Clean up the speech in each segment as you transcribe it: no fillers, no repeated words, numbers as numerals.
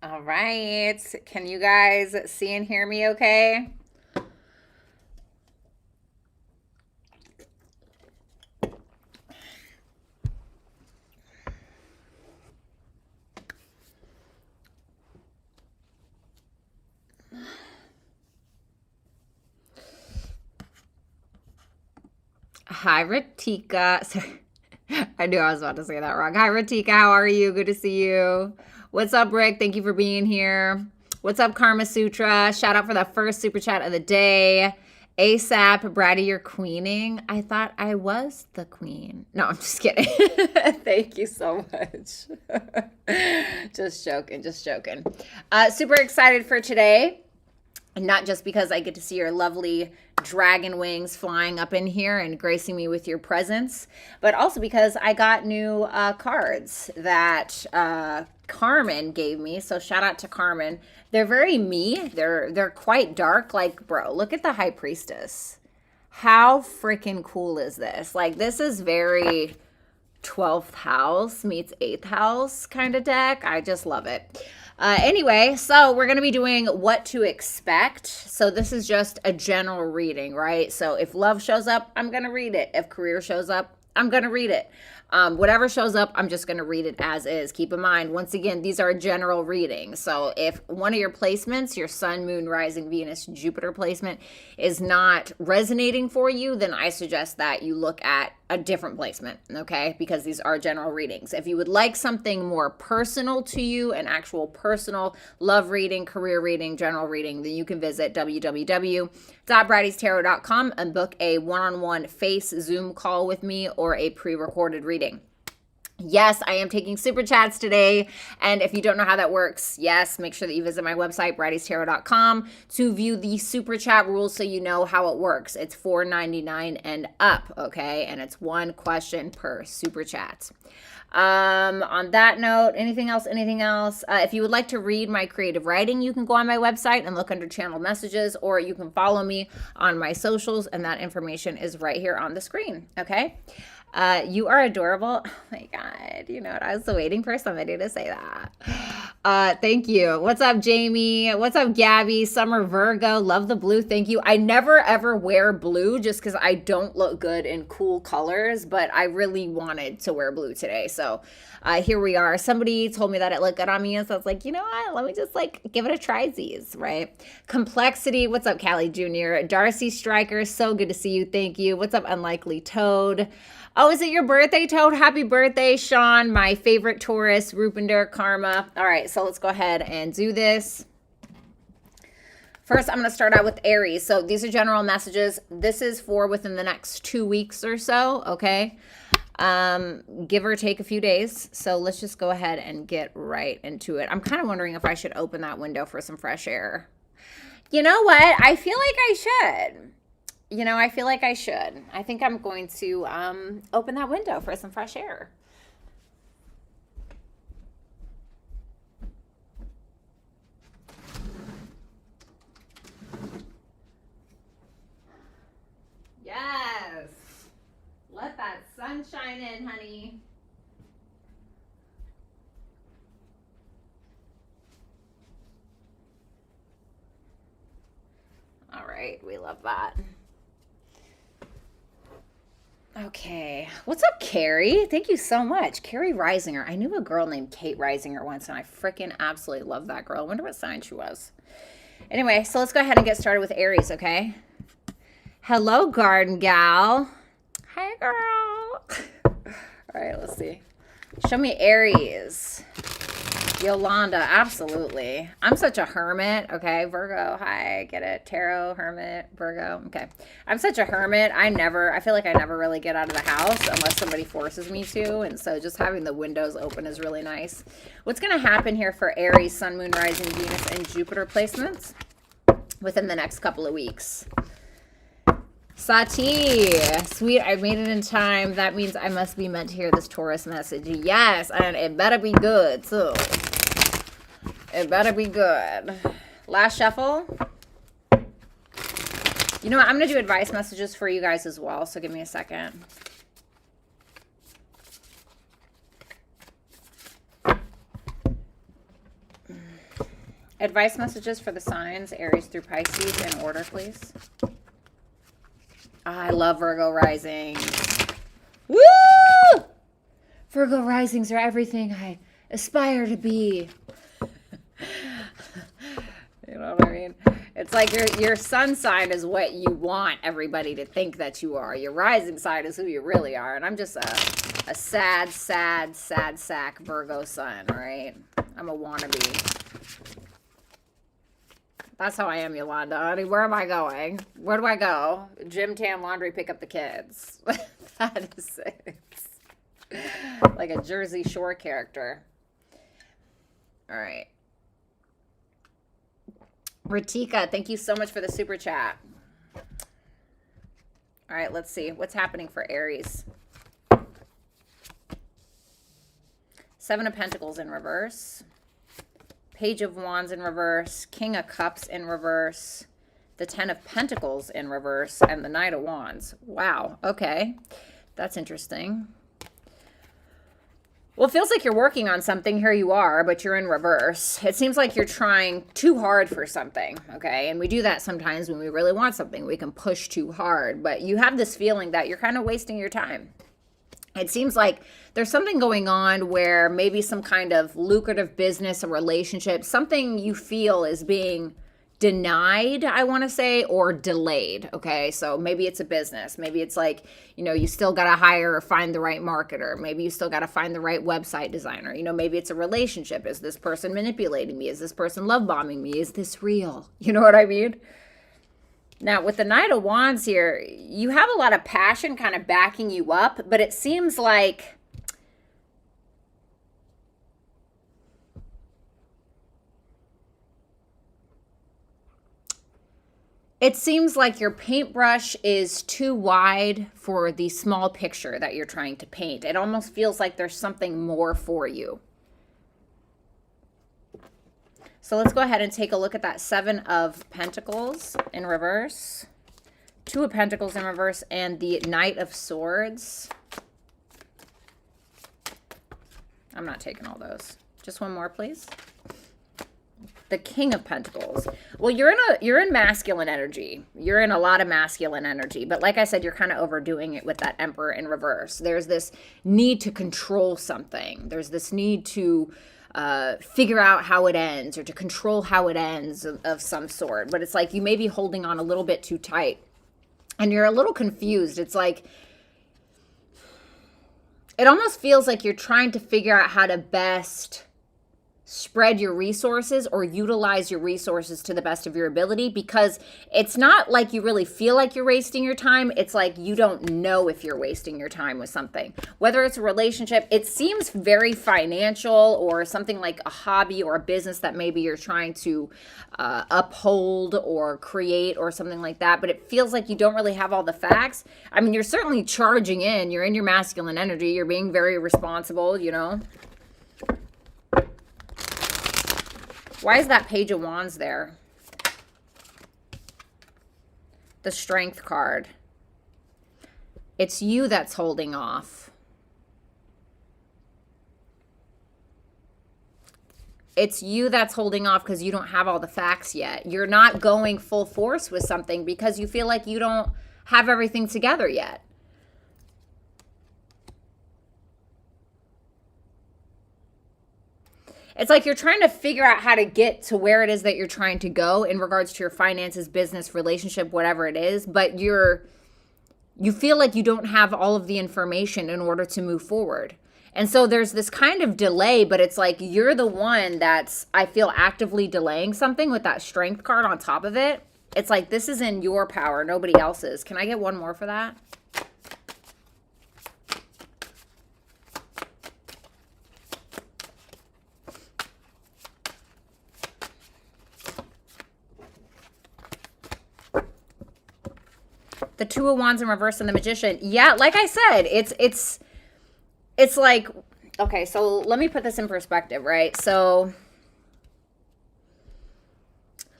All right. Can you guys see and hear me okay? Hi, Ratika. Sorry. I knew I was about to say that wrong. Hi, Ratika. How are you? Good to see you. What's up, Rick? Thank you for being here. What's up, Karma Sutra? Shout out for the first super chat of the day. ASAP, Bratty, you're queening. I thought I was the queen. No, I'm just kidding. Thank you so much. Just joking, just joking. Super excited for today. Not just because I get to see your lovely dragon wings flying up in here and gracing me with your presence, but also because I got new cards that Carmen gave me. So shout out to Carmen. They're very me. They're quite dark. Like, bro, look at the High Priestess. How freaking cool is this? Like, this is very 12th house meets 8th house kind of deck. I just love it. Anyway, so we're going to be doing what to expect. So this is just a general reading, right? So if love shows up, I'm going to read it. If career shows up, I'm going to read it. Whatever shows up, I'm just going to read it as is. Keep in mind, once again, these are general readings. So if one of your placements, your sun, moon, rising, Venus, Jupiter placement is not resonating for you, then I suggest that you look at a different placement, okay? Because these are general readings. If you would like something more personal to you, an actual personal love reading, career reading, general reading, then you can visit www.brattystarot.com and book a one-on-one face Zoom call with me or a pre-recorded reading. Yes, I am taking super chats today. And if you don't know how that works, yes, make sure that you visit my website, brattystarot.com, to view the super chat rules so you know how it works. It's $4.99 and up, okay? And it's one question per super chat. On that note, anything else? If you would like to read my creative writing, you can go on my website and look under channel messages, or you can follow me on my socials, and that information is right here on the screen, okay? You are adorable. Oh my God. You know what? I was waiting for somebody to say that. Thank you. What's up, Jamie? What's up, Gabby? Summer Virgo. Love the blue. Thank you. I never ever wear blue just because I don't look good in cool colors, but I really wanted to wear blue today. So here we are. Somebody told me that it looked good on me, and so I was like, you know what? Let me just give it a try-sies, right? Complexity. What's up, Callie Jr.? Darcy Stryker. So good to see you. Thank you. What's up, Unlikely Toad? Oh, is it your birthday, Toad? Happy birthday, Sean, my favorite Taurus, Rupinder, Karma. All right, so let's go ahead and do this. First, I'm going to start out with Aries. So these are general messages. This is for within the next 2 weeks or so, okay? Give or take a few days. So let's just go ahead and get right into it. I'm kind of wondering if I should open that window for some fresh air. You know what? I feel like I should. I feel like I should. I think I'm going to open that window for some fresh air. Yes. Let that sun shine in, honey. All right, we love that. Okay. What's up, Carrie? Thank you so much. Carrie Reisinger. I knew a girl named Kate Reisinger once, and I freaking absolutely love that girl. I wonder what sign she was. Anyway, so let's go ahead and get started with Aries, okay? Hello, Garden Gal. Hi, girl. All right, let's see. Show me Aries. Yolanda, absolutely. I'm such a hermit, okay? Virgo, hi, get it? Tarot, hermit, Virgo, okay. I'm such a hermit. I feel like I never really get out of the house unless somebody forces me to, and so just having the windows open is really nice. What's going to happen here for Aries, Sun, Moon, Rising, Venus, and Jupiter placements within the next couple of weeks? Sati, sweet, I made it in time. That means I must be meant to hear this Taurus message. Yes, and it better be good, too. It better be good. Last shuffle. You know what? I'm going to do advice messages for you guys as well, so give me a second. Advice messages for the signs, Aries through Pisces, in order, please. I love Virgo rising. Woo! Virgo risings are everything I aspire to be. You know what I mean? It's like your sun sign is what you want everybody to think that you are. Your rising sign is who you really are. And I'm just a sad sack Virgo sun, all right? I'm a wannabe. That's how I am, Yolanda. Honey, where am I going? Where do I go? Gym, tan, laundry, pick up the kids. That is it. Like a Jersey Shore character. All right. Ratika, thank you so much for the super chat. All right, let's see. What's happening for Aries? Seven of Pentacles in reverse. Page of Wands in reverse. King of Cups in reverse. The Ten of Pentacles in reverse. And the Knight of Wands. Wow. Okay. That's interesting. Well, it feels like you're working on something. Here you are, but you're in reverse. It seems like you're trying too hard for something, okay? And we do that sometimes when we really want something. We can push too hard, but you have this feeling that you're kind of wasting your time. It seems like there's something going on where maybe some kind of lucrative business or relationship, something you feel is being denied, I want to say, or delayed. Okay. So maybe it's a business. Maybe it's like, you know, you still got to hire or find the right marketer. Maybe you still got to find the right website designer. You know, maybe it's a relationship. Is this person manipulating me? Is this person love bombing me? Is this real? You know what I mean? Now, with the Knight of Wands here, you have a lot of passion kind of backing you up, but it seems like your paintbrush is too wide for the small picture that you're trying to paint. It almost feels like there's something more for you. So let's go ahead and take a look at that Seven of Pentacles in reverse, Two of Pentacles in reverse, and the Knight of Swords. I'm not taking all those. Just one more, please. The King of Pentacles. Well, you're in masculine energy. You're in a lot of masculine energy. But like I said, you're kind of overdoing it with that Emperor in reverse. There's this need to control something. There's this need to figure out how it ends, or to control how it ends of some sort. But it's like you may be holding on a little bit too tight. And you're a little confused. It's like, it almost feels like you're trying to figure out how to best spread your resources or utilize your resources to the best of your ability, because it's not like you really feel like you're wasting your time. It's like you don't know if you're wasting your time with something. Whether it's a relationship, it seems very financial, or something like a hobby or a business that maybe you're trying to uphold or create or something like that. But it feels like you don't really have all the facts. I mean, you're certainly charging in. You're in your masculine energy. You're being very responsible, you know. Why is that Page of Wands there? The Strength card. It's you that's holding off. It's you that's holding off because you don't have all the facts yet. You're not going full force with something because you feel like you don't have everything together yet. It's like you're trying to figure out how to get to where it is that you're trying to go in regards to your finances, business, relationship, whatever it is, but you feel like you don't have all of the information in order to move forward. And so there's this kind of delay, but it's like you're the one that's, I feel, actively delaying something with that Strength card on top of it. It's like this is in your power, nobody else's. Can I get one more for that? The Two of Wands in reverse and the Magician. Yeah, like I said, it's like, okay, so let me put this in perspective, right? So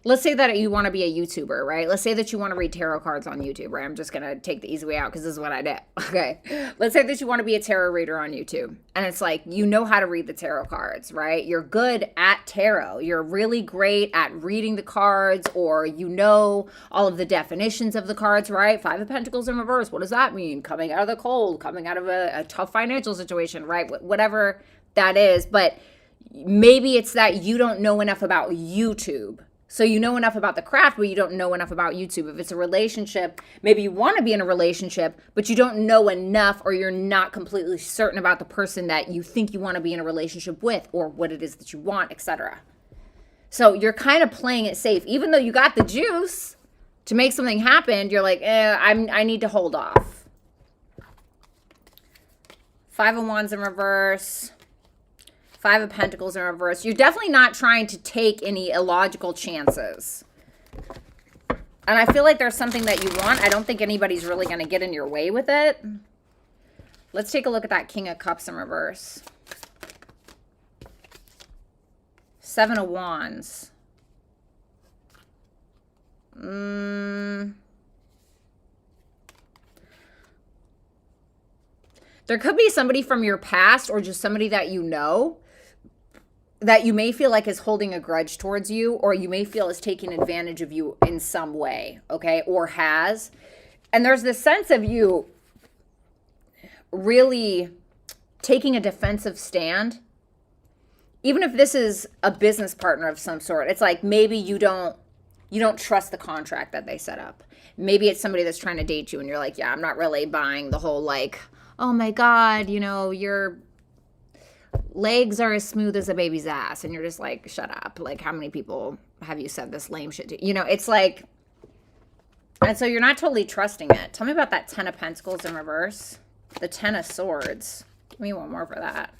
let's say that you want to be a YouTuber, right? Let's say that you want to read tarot cards on YouTube, right? I'm just going to take the easy way out because this is what I did. Okay. Let's say that you want to be a tarot reader on YouTube. And it's like, you know how to read the tarot cards, right? You're good at tarot. You're really great at reading the cards, or you know all of the definitions of the cards, right? Five of Pentacles in reverse. What does that mean? Coming out of the cold, coming out of a tough financial situation, right? Whatever that is. But maybe it's that you don't know enough about YouTube. So you know enough about the craft, but you don't know enough about YouTube. If it's a relationship, maybe you want to be in a relationship, but you don't know enough, or you're not completely certain about the person that you think you want to be in a relationship with, or what it is that you want, etc. So you're kind of playing it safe. Even though you got the juice to make something happen, you're like, I need to hold off. Five of Wands in reverse. Five of Pentacles in reverse. You're definitely not trying to take any illogical chances. And I feel like there's something that you want. I don't think anybody's really going to get in your way with it. Let's take a look at that King of Cups in reverse. Seven of Wands. There could be somebody from your past, or just somebody that you know, that you may feel like is holding a grudge towards you, or you may feel is taking advantage of you in some way, okay, or has. And there's this sense of you really taking a defensive stand. Even if this is a business partner of some sort, it's like maybe you don't trust the contract that they set up. Maybe it's somebody that's trying to date you and you're like, yeah, I'm not really buying the whole like, oh my God, you know, your legs are as smooth as a baby's ass. And you're just like, shut up. Like, how many people have you said this lame shit to? You know, it's like, and so you're not totally trusting it. Tell me about that Ten of Pentacles in reverse. The Ten of Swords. Give me one more for that.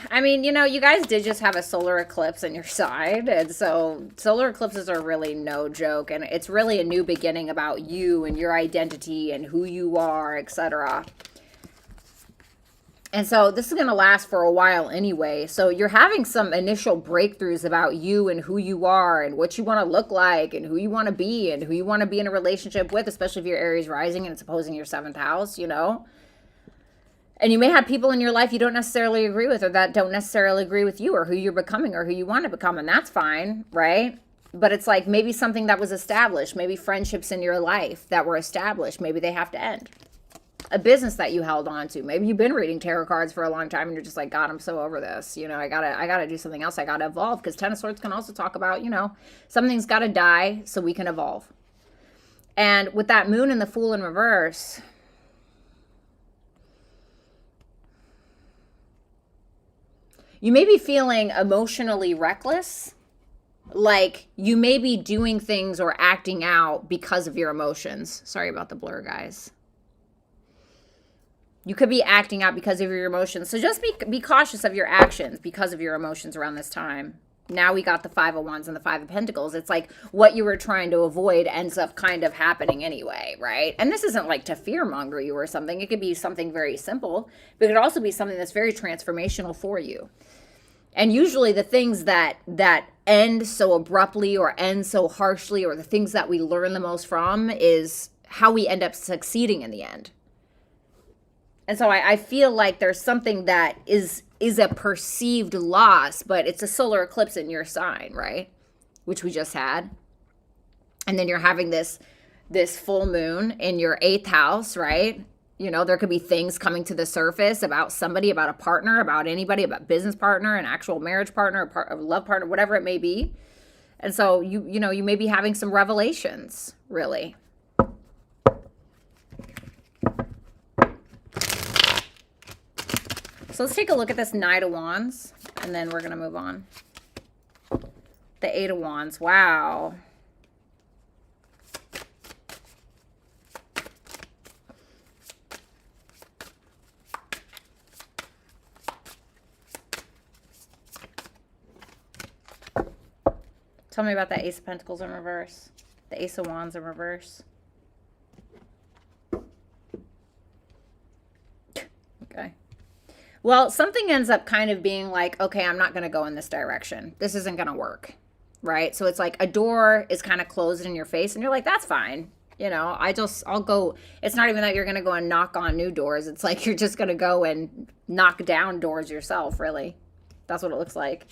I mean, you know, you guys did just have a solar eclipse on your side. And so solar eclipses are really no joke. And it's really a new beginning about you and your identity and who you are, etc. And so this is going to last for a while anyway. So you're having some initial breakthroughs about you and who you are and what you want to look like and who you want to be and who you want to be in a relationship with, especially if you're Aries rising and it's opposing your 7th house, you know. And you may have people in your life you don't necessarily agree with, or that don't necessarily agree with you, or who you're becoming, or who you want to become. And that's fine, right? But it's like maybe something that was established, maybe friendships in your life that were established, maybe they have to end. A business that you held on to. Maybe you've been reading tarot cards for a long time and you're just like, God, I'm so over this. You know, I gotta do something else. I gotta evolve. Because Ten of Swords can also talk about, you know, something's got to die so we can evolve. And with that Moon and the Fool in reverse, you may be feeling emotionally reckless, like you may be doing things or acting out because of your emotions. Sorry about the blur, guys. You could be acting out because of your emotions. So just be cautious of your actions because of your emotions around this time. Now we got the Five of Wands and the Five of Pentacles. It's like what you were trying to avoid ends up kind of happening anyway, right? And this isn't like to fearmonger you or something. It could be something very simple, but it could also be something that's very transformational for you. And usually the things that end so abruptly or end so harshly, or the things that we learn the most from, is how we end up succeeding in the end. And so I feel like there's something that is a perceived loss, but it's a solar eclipse in your sign, right? Which we just had. And then you're having this full moon in your 8th house, right? You know, there could be things coming to the surface about somebody, about a partner, about anybody, about business partner, an actual marriage partner, a love partner, whatever it may be. And so you know, you may be having some revelations, really. So let's take a look at this Knight of Wands, and then we're going to move on. The 8 of Wands. Wow. Tell me about that Ace of Pentacles in reverse. The Ace of Wands in reverse. Okay. Well, something ends up kind of being like, okay, I'm not going to go in this direction. This isn't going to work, right? So it's like a door is kind of closed in your face and you're like, that's fine. You know, I'll go. It's not even that you're going to go and knock on new doors. It's like you're just going to go and knock down doors yourself, really. That's what it looks like.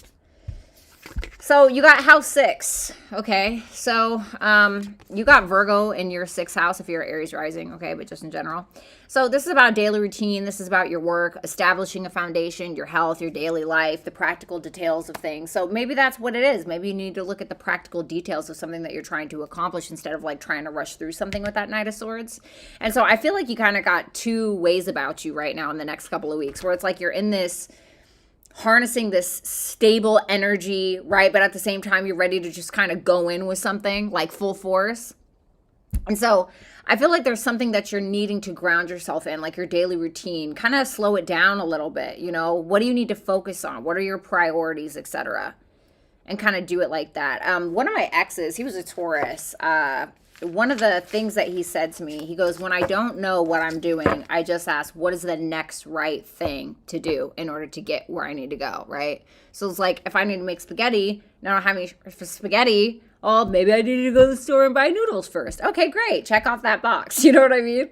So you got house 6, okay? So you got Virgo in your 6th house if you're Aries rising, okay? But just in general. So this is about daily routine. This is about your work, establishing a foundation, your health, your daily life, the practical details of things. So maybe that's what it is. Maybe you need to look at the practical details of something that you're trying to accomplish instead of like trying to rush through something with that Knight of Swords. And so I feel like you kind of got 2 ways about you right now in the next couple of weeks where it's like you're in this harnessing this stable energy, right? But at the same time, you're ready to just kind of go in with something like full force. And so I feel like there's something that you're needing to ground yourself in, like your daily routine, kind of slow it down a little bit. You know, what do you need to focus on? What are your priorities, etc.? And kind of do it like that. One of my exes, he was a Taurus. One of the things that he said to me, he goes, when I don't know what I'm doing, I just ask, what is the next right thing to do in order to get where I need to go, right? So it's like, if I need to make spaghetti, and I don't have any spaghetti, oh, maybe I need to go to the store and buy noodles first. Okay, great. Check off that box. You know what I mean?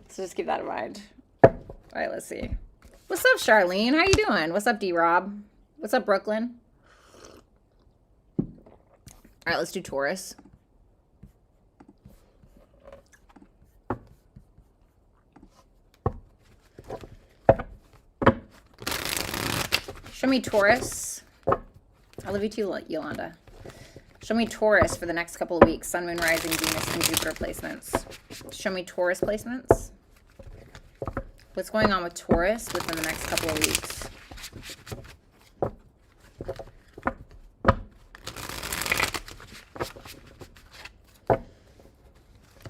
So just keep that in mind. All right, let's see. What's up, Charlene? How you doing? What's up, D-Rob? What's up, Brooklyn? All right, let's do Taurus. Show me Taurus. I love you too, Yolanda. Show me Taurus for the next couple of weeks. Sun, Moon, Rising, Venus, and Jupiter placements. Show me Taurus placements. What's going on with Taurus within the next couple of weeks?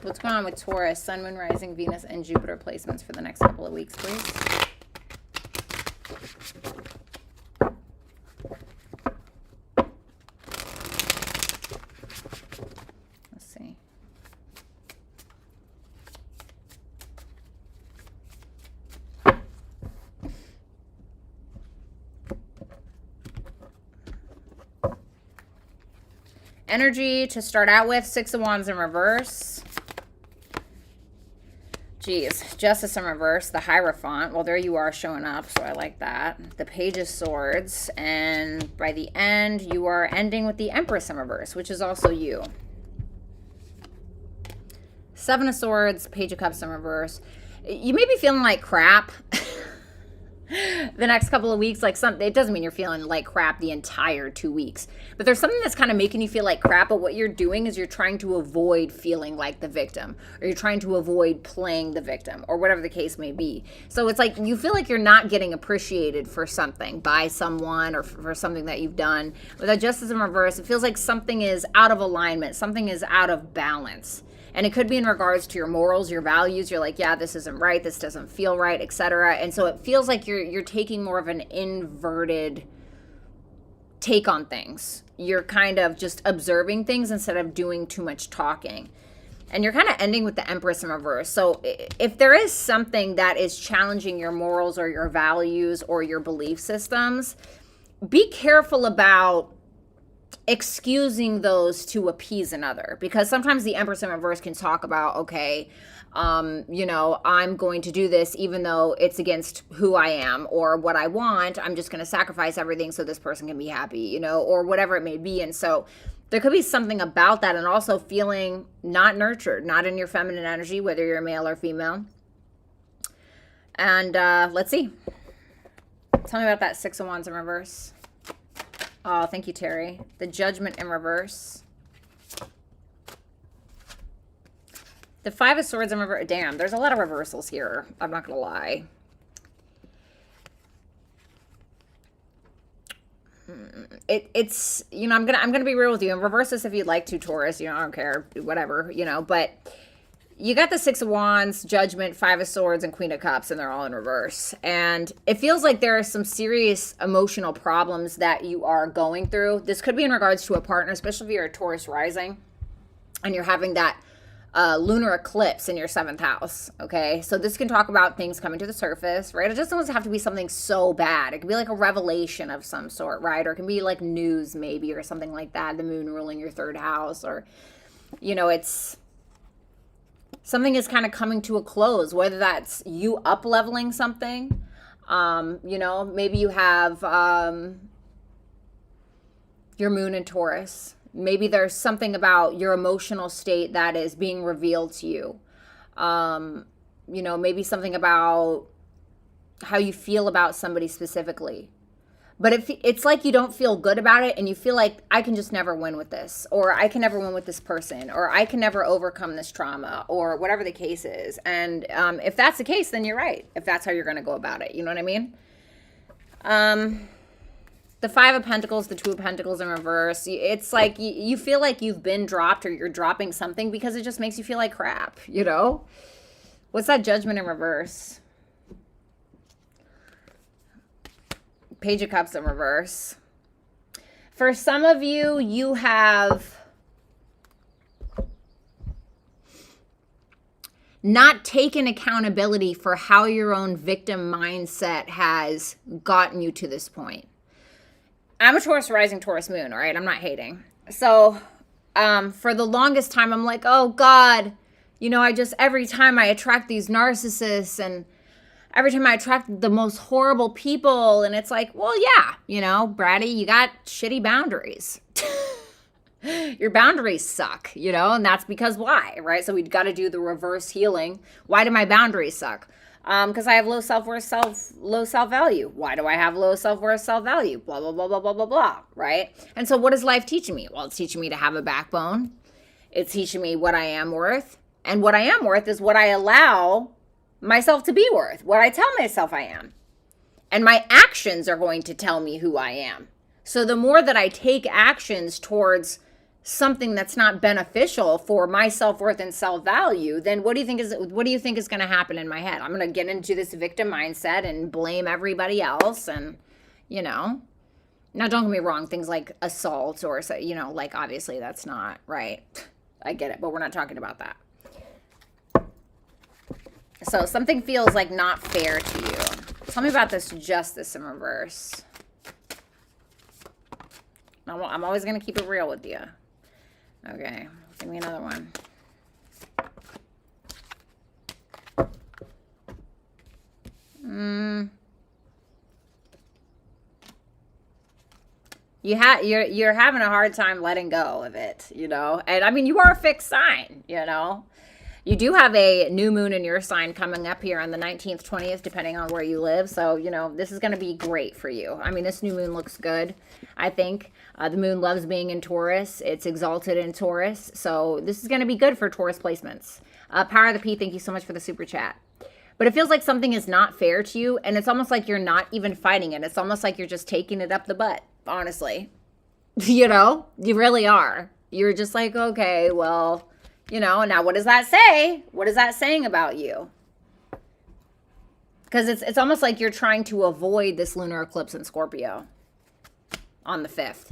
What's going on with Taurus, Sun, Moon, Rising, Venus, and Jupiter placements for the next couple of weeks, please? Energy to start out with, 6 of Wands in reverse. Geez, Justice in reverse, the Hierophant. Well, there you are showing up, so I like that. The Page of Swords, and by the end, you are ending with the Empress in reverse, which is also you. 7 of Swords, Page of Cups in reverse. You may be feeling like crap the next couple of weeks. Like it doesn't mean you're feeling like crap the entire 2 weeks, but there's something that's kind of making you feel like crap. But what you're doing is you're trying to avoid feeling like the victim, or you're trying to avoid playing the victim, or whatever the case may be. So it's like you feel like you're not getting appreciated for something by someone, or for something that you've done. With a Justice in reverse, it feels like something is out of alignment, something is out of balance. And it could be in regards to your morals, your values. You're like, yeah, this isn't right, this doesn't feel right, etc. And so it feels like you're taking more of an inverted take on things. You're kind of just observing things instead of doing too much talking. And you're kind of ending with the Empress in reverse. So if there is something that is challenging your morals or your values or your belief systems, be careful about excusing those to appease another, because sometimes the Empress in reverse can talk about, okay, you know, I'm going to do this even though it's against who I am or what I want. I'm just going to sacrifice everything so this person can be happy, you know, or whatever it may be. And so there could be something about that, and also feeling not nurtured, not in your feminine energy, whether you're male or female. And let's see. Tell me about that 6 of Wands in reverse. Oh, thank you, Terry. The Judgment in reverse. The 5 of Swords in reverse. Damn, there's a lot of reversals here. I'm not going to lie. It's, you know, I'm gonna be real with you, and reverse this if you'd like to, Taurus. You know, I don't care, whatever, you know, but you got the 6 of Wands, Judgment, 5 of Swords, and Queen of Cups, and they're all in reverse. And it feels like there are some serious emotional problems that you are going through. This could be in regards to a partner, especially if you're a Taurus rising and you're having that lunar eclipse in your 7th house, okay? So this can talk about things coming to the surface, right? It just doesn't have to be something so bad. It can be like a revelation of some sort, right? Or it can be like news maybe or something like that, the moon ruling your 3rd house, or, you know, it's something is kind of coming to a close, whether that's you up-leveling something, you know, maybe you have your moon in Taurus. Maybe there's something about your emotional state that is being revealed to you. You know, maybe something about how you feel about somebody specifically. But it's like you don't feel good about it and you feel like I can just never win with this, or I can never win with this person, or I can never overcome this trauma, or whatever the case is. And if that's the case, then you're right. If that's how you're going to go about it. You know what I mean? The 5 of Pentacles, the 2 of Pentacles in reverse. It's like you feel like you've been dropped, or you're dropping something because it just makes you feel like crap, you know? What's that Judgment in reverse? Page of Cups in reverse. For some of you, you have not taken accountability for how your own victim mindset has gotten you to this point. I'm a Taurus rising, Taurus moon, all right? I'm not hating. So for the longest time, I'm like, oh God, you know, every time I attract these narcissists, and every time I attract the most horrible people, and it's like, well, yeah, you know, Bratty, you got shitty boundaries. Your boundaries suck, you know, and that's because why, right? So we've got to do the reverse healing. Why do my boundaries suck? Because I have low self-worth, low self-value. Why do I have low self-worth, self-value? Blah, blah, blah, blah, blah, blah, blah, right? And so what is life teaching me? Well, it's teaching me to have a backbone. It's teaching me what I am worth. And what I am worth is what I allow myself to be worth, what I tell myself I am. And my actions are going to tell me who I am. So the more that I take actions towards something that's not beneficial for my self-worth and self-value, then what do you think is going to happen in my head? I'm going to get into this victim mindset and blame everybody else. And, you know, now don't get me wrong, things like assault or, you know, like obviously that's not right. I get it, but we're not talking about that. So something feels like not fair to you. Tell me about this Justice in reverse. I'm always going to keep it real with you. Okay, give me another one. You're having a hard time letting go of it, you know? And I mean, you are a fixed sign, you know? You do have a new moon in your sign coming up here on the 19th, 20th, depending on where you live. So, you know, this is going to be great for you. I mean, this new moon looks good, I think. The moon loves being in Taurus. It's exalted in Taurus. So this is going to be good for Taurus placements. Power of the P, thank you so much for the super chat. But it feels like something is not fair to you, and it's almost like you're not even fighting it. It's almost like you're just taking it up the butt, honestly. You know, you really are. You're just like, okay, well, you know, now what does that say? What is that saying about you? Because it's almost like you're trying to avoid this lunar eclipse in Scorpio on the 5th.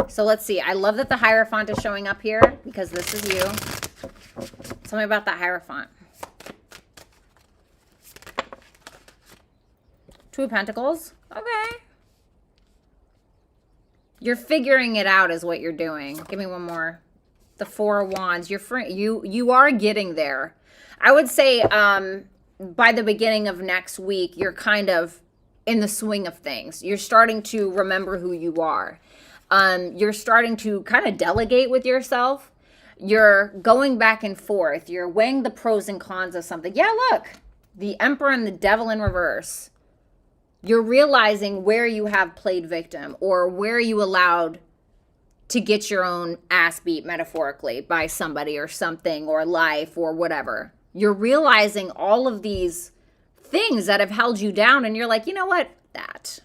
So let's see. I love that the Hierophant is showing up here because this is you. Tell me about that Hierophant. 2 of Pentacles. Okay. You're figuring it out is what you're doing. Give me one more. The 4 of Wands. You are getting there. I would say by the beginning of next week, you're kind of in the swing of things. You're starting to remember who you are. You're starting to kind of delegate with yourself. You're going back and forth. You're weighing the pros and cons of something. Yeah, look. The Emperor and the Devil in reverse. You're realizing where you have played victim or where you allowed to get your own ass beat metaphorically by somebody or something or life or whatever. You're realizing all of these things that have held you down and you're like, you know what? That.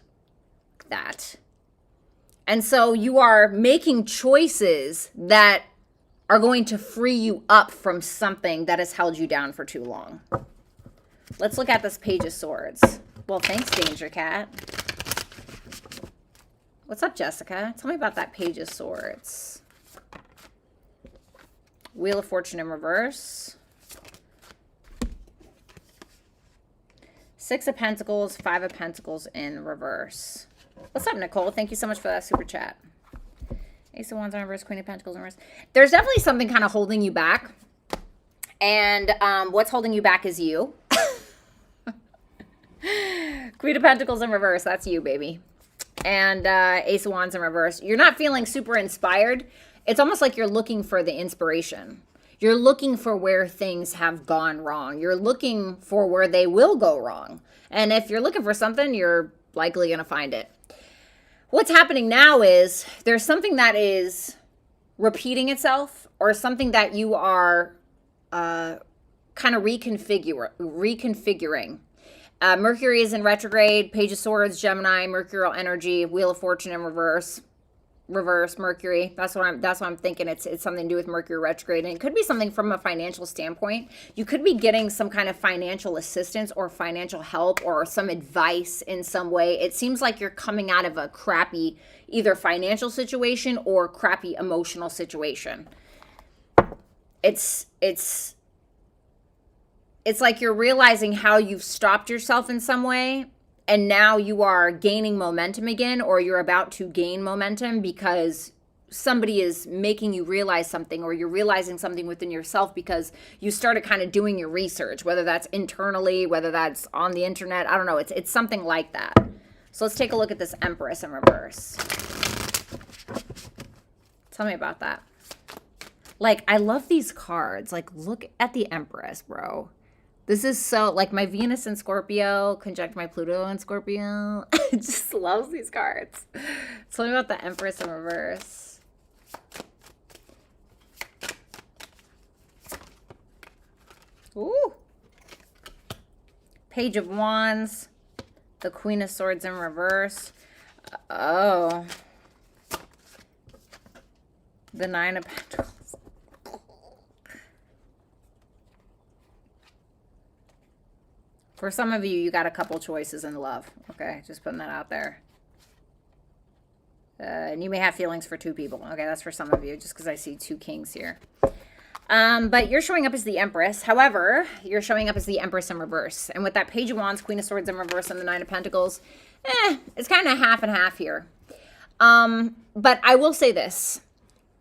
And so you are making choices that are going to free you up from something that has held you down for too long. Let's look at this Page of Swords. Well, thanks, Danger Cat. What's up, Jessica? Tell me about that Page of Swords. Wheel of Fortune in reverse. Six of Pentacles, Five of Pentacles in reverse. What's up, Nicole? Thank you so much for that super chat. Ace of Wands in reverse, Queen of Pentacles in reverse. There's definitely something kind of holding you back. And what's holding you back is you. Queen of Pentacles in reverse. That's you, baby. And Ace of Wands in reverse. You're not feeling super inspired. It's almost like you're looking for the inspiration. You're looking for where things have gone wrong. You're looking for where they will go wrong. And if you're looking for something, you're likely going to find it. What's happening now is there's something that is repeating itself, or something that you are kind of reconfiguring. Mercury is in retrograde, Page of Swords, Gemini, Mercurial energy, Wheel of Fortune in reverse Mercury. That's what I'm thinking. It's something to do with Mercury retrograde, and it could be something from a financial standpoint. You could be getting some kind of financial assistance or financial help or some advice in some way. It seems like you're coming out of a crappy either financial situation or crappy emotional situation. It's like you're realizing how you've stopped yourself in some way, and now you are gaining momentum again, or you're about to gain momentum because somebody is making you realize something, or you're realizing something within yourself because you started kind of doing your research, whether that's internally, whether that's on the internet. I don't know. It's something like that. So let's take a look at this Empress in reverse. Tell me about that. Like, I love these cards. Like, look at the Empress, bro. This is so, like, my Venus in Scorpio, conjunct my Pluto in Scorpio. I just love these cards. Tell me about the Empress in reverse. Ooh. Page of Wands. The Queen of Swords in reverse. Oh. The Nine of Pentacles. For some of you, you got a couple choices in love. Okay, just putting that out there. And you may have feelings for two people. Okay, that's for some of you, just because I see two kings here. But you're showing up as the Empress. However, you're showing up as the Empress in reverse. And with that Page of Wands, Queen of Swords in reverse, and the Nine of Pentacles, it's kind of half and half here. But I will say this.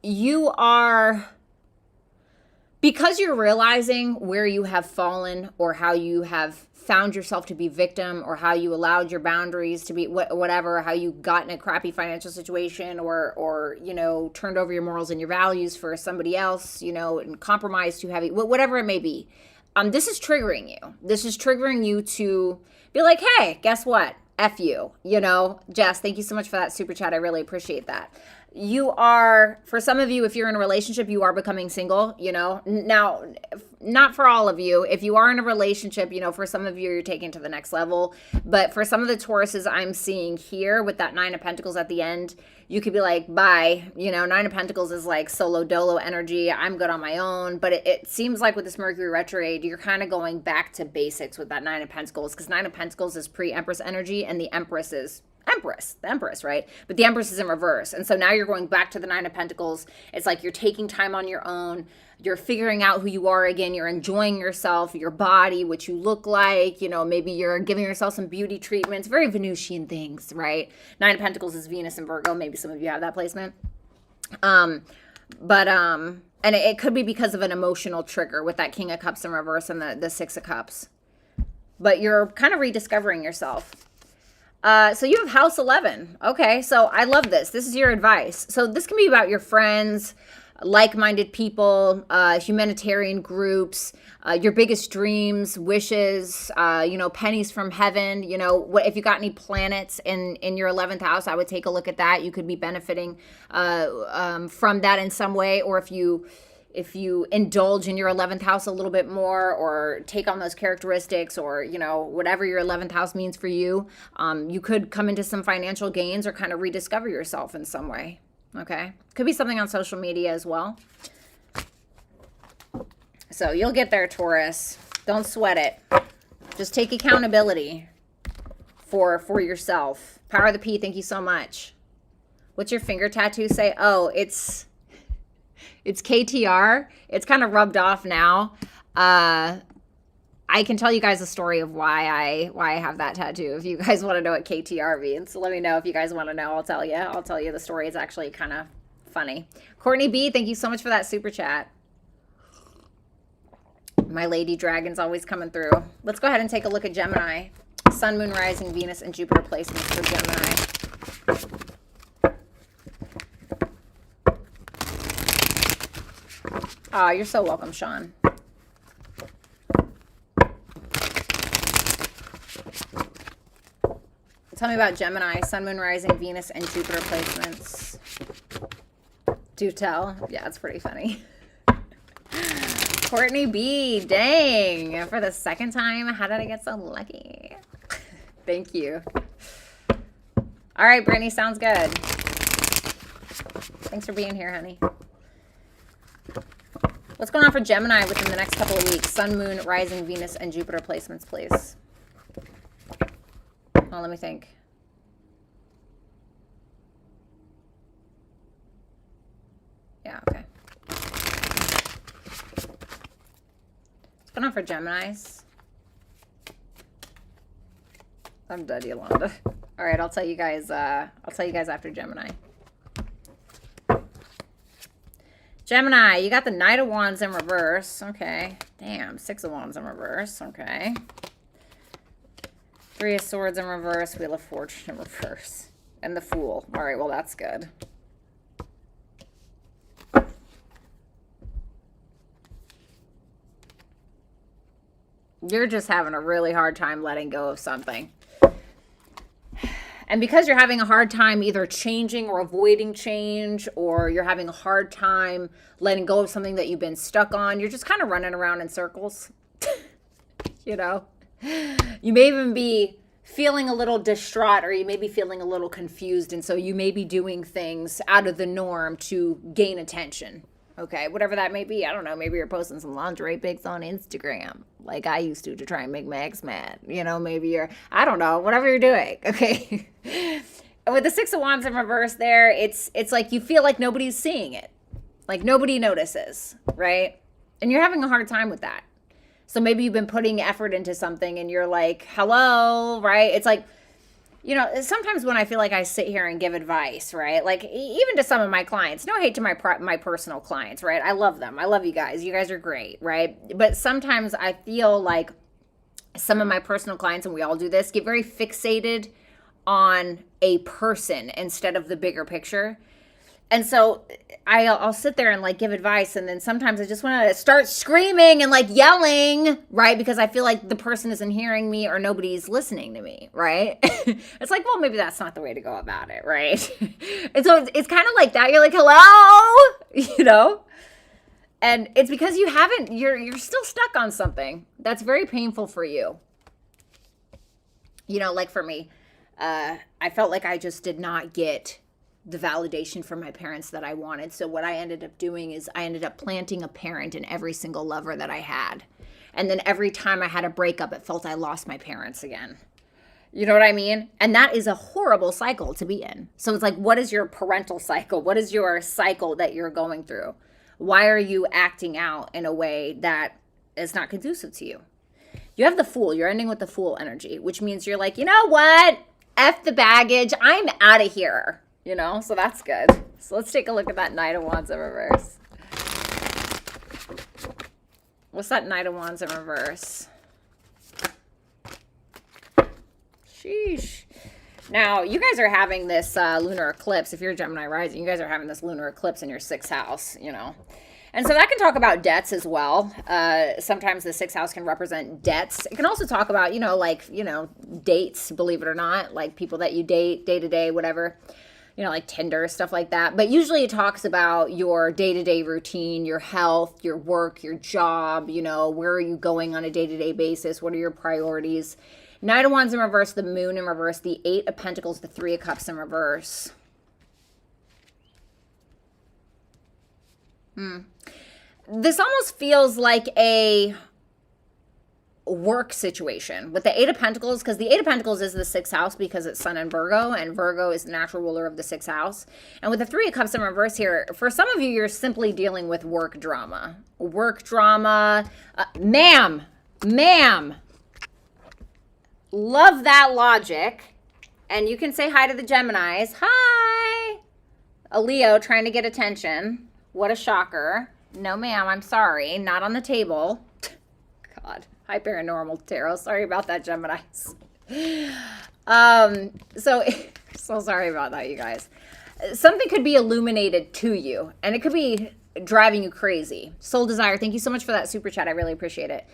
You are... Because you're realizing where you have fallen, or how you have found yourself to be victim, or how you allowed your boundaries to be whatever, how you got in a crappy financial situation, or you know, turned over your morals and your values for somebody else, you know, and compromised too heavy, whatever it may be. This is triggering you. This is triggering you to be like, hey, guess what? F you, you know. Jess, thank you so much for that super chat. I really appreciate that. You are, for some of you, if you're in a relationship, you are becoming single, you know. Now, not for all of you. If you are in a relationship, you know, for some of you, you're taking it to the next level. But for some of the Tauruses I'm seeing here with that Nine of Pentacles at the end, you could be like, bye. You know, Nine of Pentacles is like solo dolo energy. I'm good on my own. But it seems like with this Mercury retrograde, you're kind of going back to basics with that Nine of Pentacles, because Nine of Pentacles is pre-Empress energy, and the Empress is the Empress, right? But the Empress is in reverse. And so now you're going back to the Nine of Pentacles. It's like you're taking time on your own. You're figuring out who you are again. You're enjoying yourself, your body, what you look like. You know, maybe you're giving yourself some beauty treatments, very Venusian things, right? Nine of Pentacles is Venus and Virgo. Maybe some of you have that placement. And it could be because of an emotional trigger with that King of Cups in reverse and the Six of Cups. But you're kind of rediscovering yourself. So you have House 11. Okay, so I love this. This is your advice. So this can be about your friends, like-minded people, humanitarian groups, your biggest dreams, wishes, you know, pennies from heaven. You know, if you got any planets in your 11th house, I would take a look at that. You could be benefiting from that in some way, or if you indulge in your 11th house a little bit more, or take on those characteristics, or, you know, whatever your 11th house means for you, you could come into some financial gains or kind of rediscover yourself in some way. Okay. Could be something on social media as well. So you'll get there, Taurus. Don't sweat it. Just take accountability for yourself. Power of the P, thank you so much. What's your finger tattoo say? Oh, it's It's KTR. It's kind of rubbed off now. I can tell you guys a story of why I have that tattoo. If you guys want to know what KTR means, so let me know if you guys want to know. I'll tell you. I'll tell you the story. It's actually kind of funny. Courtney B, thank you so much for that super chat. My lady dragon's always coming through. Let's go ahead and take a look at Gemini. Sun, Moon, Rising, Venus, and Jupiter placements for Gemini. Oh, you're so welcome, Sean. Tell me about Gemini, Sun, Moon, Rising, Venus, and Jupiter placements. Do tell. Yeah, it's pretty funny. Courtney B, dang. For the second time, how did I get so lucky? Thank you. All right, Brittany, sounds good. Thanks for being here, honey. What's going on for Gemini within the next couple of weeks? Sun, Moon, Rising, Venus, and Jupiter placements, please. Oh, let me think. Yeah, okay. What's going on for Geminis? I'm done, Yolanda. All right, I'll tell you guys after Gemini. Gemini, you got the Knight of Wands in reverse. Okay. Damn, 6 of Wands in reverse. Okay. 3 of Swords in reverse. Wheel of Fortune in reverse. And the Fool. All right, well, that's good. You're just having a really hard time letting go of something. And because you're having a hard time either changing or avoiding change, or you're having a hard time letting go of something that you've been stuck on, you're just kind of running around in circles. You know? You may even be feeling a little distraught, or you may be feeling a little confused, and so you may be doing things out of the norm to gain attention. Okay, whatever that may be. I don't know. Maybe you're posting some lingerie pics on Instagram, like I used to try and make my ex mad. You know, maybe you're, I don't know, whatever you're doing. Okay. With the 6 of Wands in reverse there, it's like you feel like nobody's seeing it. Like nobody notices, right? And you're having a hard time with that. So maybe you've been putting effort into something and you're like, hello, right? It's like, you know, sometimes when I feel like I sit here and give advice, right? Like even to some of my clients, no hate to my personal clients, right? I love them. I love you guys. You guys are great, right? But sometimes I feel like some of my personal clients, and we all do this, get very fixated on a person instead of the bigger picture. And so I'll sit there and like give advice, and then sometimes I just want to start screaming and like yelling, right? Because I feel like the person isn't hearing me or nobody's listening to me, right? It's like, well, maybe that's not the way to go about it, right? And so it's kind of like that. You're like, hello, you know? And it's because you haven't, you're still stuck on something that's very painful for you. You know, like for me, I felt like I just did not get the validation from my parents that I wanted. So what I ended up doing is I ended up planting a parent in every single lover that I had. And then every time I had a breakup, it felt I lost my parents again. You know what I mean? And that is a horrible cycle to be in. So it's like, what is your parental cycle? What is your cycle that you're going through? Why are you acting out in a way that is not conducive to you? You have the Fool. You're ending with the Fool energy, which means you're like, you know what? F the baggage. I'm out of here. You know, so that's good. So let's take a look at that Knight of Wands in reverse. What's that Knight of Wands in reverse? Sheesh. Now, you guys are having this lunar eclipse. If you're a Gemini rising, you guys are having this lunar eclipse in your 6th house, you know. And so that can talk about debts as well. Sometimes the 6th house can represent debts. It can also talk about, you know, like, you know, dates, believe it or not, like people that you date, day to day, whatever. You know, like Tinder, stuff like that. But usually it talks about your day-to-day routine, your health, your work, your job, you know, where are you going on a day-to-day basis? What are your priorities? Knight of Wands in reverse, the Moon in reverse, the 8 of Pentacles, the 3 of Cups in reverse. This almost feels like a work situation with the Eight of Pentacles, because the Eight of Pentacles is the sixth house because it's Sun and Virgo is the natural ruler of the sixth house. And with the Three of Cups in reverse here, for some of you, you're simply dealing with work drama. Ma'am, love that logic. And you can say hi to the Geminis. Hi. A Leo trying to get attention. What a shocker. No, ma'am, I'm sorry. Not on the table. God. Hi, Paranormal Tarot. Sorry about that, Geminis. So sorry about that, you guys. Something could be illuminated to you, and it could be driving you crazy. Soul Desire, thank you so much for that super chat. I really appreciate it.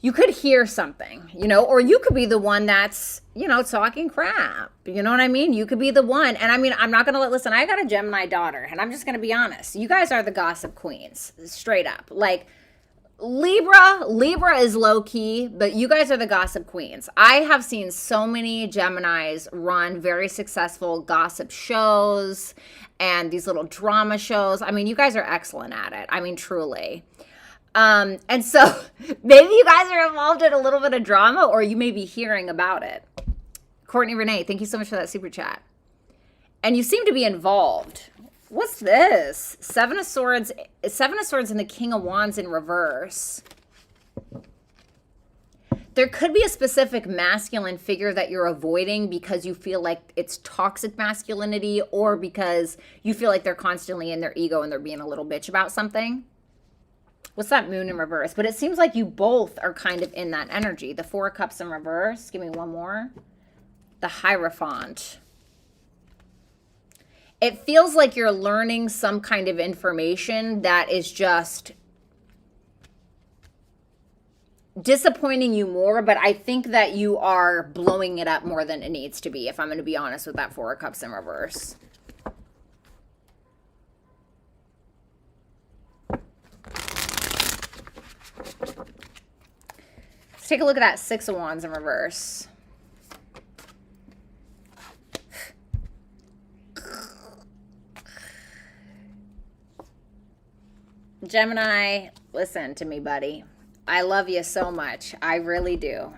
You could hear something, you know, or you could be the one that's, you know, talking crap. You know what I mean? You could be the one. And I mean, I'm not going to listen, I got a Gemini daughter, and I'm just going to be honest. You guys are the gossip queens, straight up. Like, Libra is low key, but you guys are the gossip queens. I have seen so many Geminis run very successful gossip shows and these little drama shows. I mean, you guys are excellent at it. I mean, truly. And so maybe you guys are involved in a little bit of drama, or you may be hearing about it. Courtney Renee, thank you so much for that super chat. And you seem to be involved. What's this? Seven of Swords and the King of Wands in reverse. There could be a specific masculine figure that you're avoiding because you feel like it's toxic masculinity, or because you feel like they're constantly in their ego and they're being a little bitch about something. What's that Moon in reverse? But it seems like you both are kind of in that energy. The Four of Cups in reverse. Give me one more. The Hierophant. It feels like you're learning some kind of information that is just disappointing you more, but I think that you are blowing it up more than it needs to be, if I'm going to be honest with that Four of Cups in reverse. Let's take a look at that Six of Wands in reverse. Gemini, listen to me, buddy. I love you so much. I really do.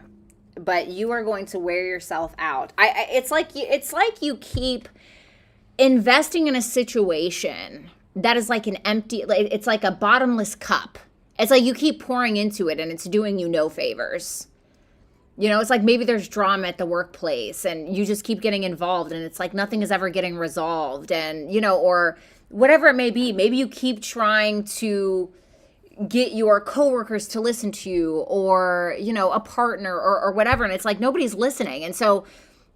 But you are going to wear yourself out. It's like you keep investing in a situation that is like an empty, it's like a bottomless cup. It's like you keep pouring into it and it's doing you no favors. You know, it's like maybe there's drama at the workplace and you just keep getting involved and it's like nothing is ever getting resolved, and, you know, or whatever it may be. Maybe you keep trying to get your coworkers to listen to you, or, you know, a partner or whatever. And it's like nobody's listening. And so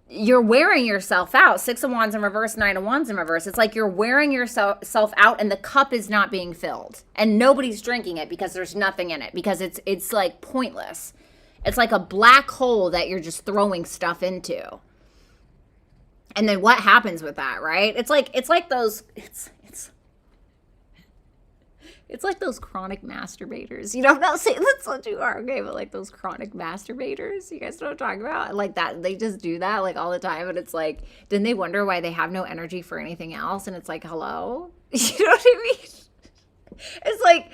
you're wearing yourself out. Six of Wands in reverse, Nine of Wands in reverse. It's like you're wearing yourself out and the cup is not being filled and nobody's drinking it because there's nothing in it, because it's like pointless. It's like a black hole that you're just throwing stuff into. And then what happens with that, right? It's like those it's like those chronic masturbators. You know, I'm not saying that's what you are, okay, but like those chronic masturbators. You guys know what I'm talking about? Like that, they just do that like all the time. And it's like, then they wonder why they have no energy for anything else. And it's like, hello? You know what I mean? It's like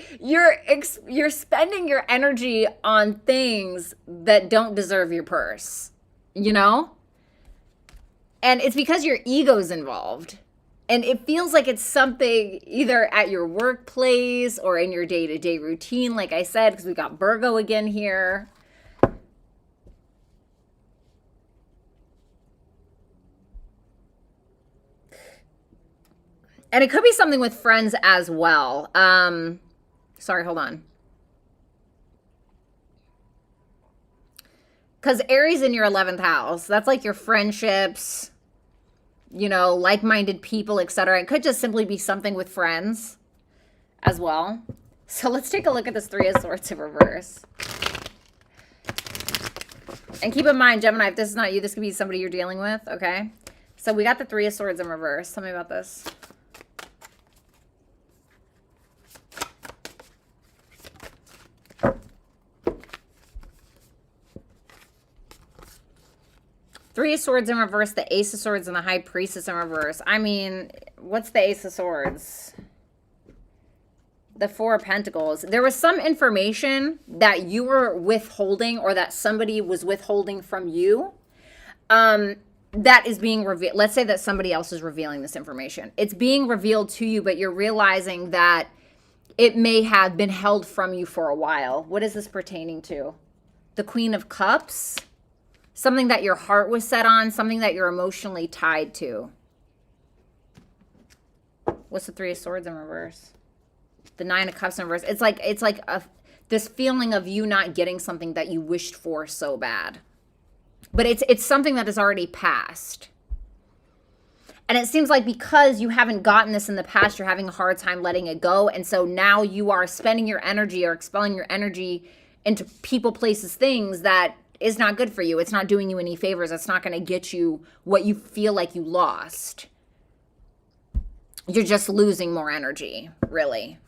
you're spending your energy on things that don't deserve your purse, you know? And it's because your ego's involved. And it feels like it's something either at your workplace or in your day-to-day routine, like I said, because we got Virgo again here. And it could be something with friends as well. Sorry, hold on. Because Aries in your 11th house, that's like your friendships, you know, like-minded people, etc. It could just simply be something with friends as well. So let's take a look at this Three of Swords in reverse. And keep in mind, Gemini, if this is not you, this could be somebody you're dealing with, okay? So we got the Three of Swords in reverse. Tell me about this. Three of Swords in reverse, the Ace of Swords, and the High Priestess in reverse. I mean, what's the Ace of Swords? The Four of Pentacles. There was some information that you were withholding or that somebody was withholding from you that is being revealed. Let's say that somebody else is revealing this information. It's being revealed to you, but you're realizing that it may have been held from you for a while. What is this pertaining to? The Queen of Cups. Something that your heart was set on, something that you're emotionally tied to. What's the Three of Swords in reverse? The Nine of Cups in reverse. It's like this feeling of you not getting something that you wished for so bad. But it's something that has already passed. And it seems like because you haven't gotten this in the past, you're having a hard time letting it go. And so now you are spending your energy or expelling your energy into people, places, things that is not good for you. It's not doing you any favors. It's not going to get you what you feel like you lost. You're just losing more energy, really.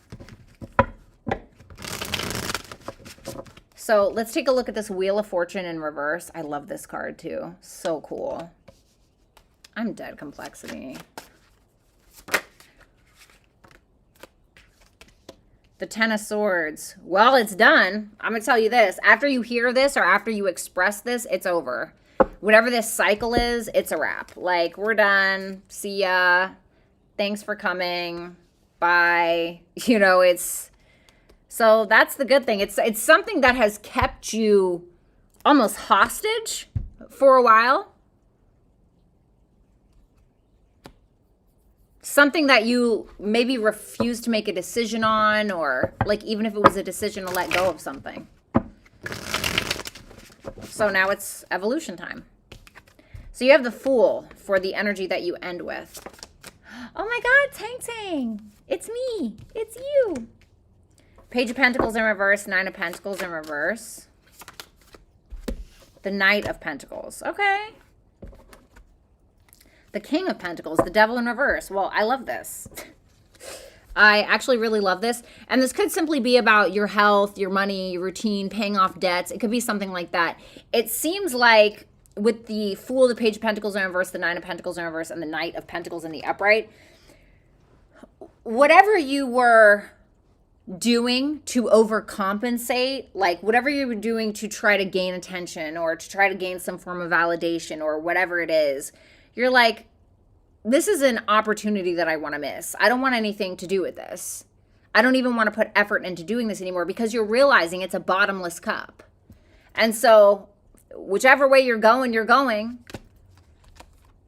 So let's take a look at this Wheel of Fortune in reverse. I love this card too. So cool. I'm dead complexity. The Ten of Swords. Well, it's done. I'm going to tell you this. After you hear this or after you express this, it's over. Whatever this cycle is, it's a wrap. Like, we're done. See ya. Thanks for coming. Bye. You know, it's... So that's the good thing. It's something that has kept you almost hostage for a while. Something that you maybe refused to make a decision on, or like even if it was a decision to let go of something. So now it's evolution time. So you have the Fool for the energy that you end with. Oh my God, Tang Tang. It's me. It's you. Page of Pentacles in reverse, Nine of Pentacles in reverse. The Knight of Pentacles. Okay. The King of Pentacles, the Devil in reverse. Well, I love this. I actually really love this. And this could simply be about your health, your money, your routine, paying off debts. It could be something like that. It seems like with the Fool, the Page of Pentacles in reverse, the Nine of Pentacles in reverse, and the Knight of Pentacles in the upright, whatever you were doing to overcompensate, like whatever you were doing to try to gain attention or to try to gain some form of validation or whatever it is, you're like, this is an opportunity that I want to miss. I don't want anything to do with this. I don't even want to put effort into doing this anymore, because you're realizing it's a bottomless cup. And so whichever way you're going, you're going.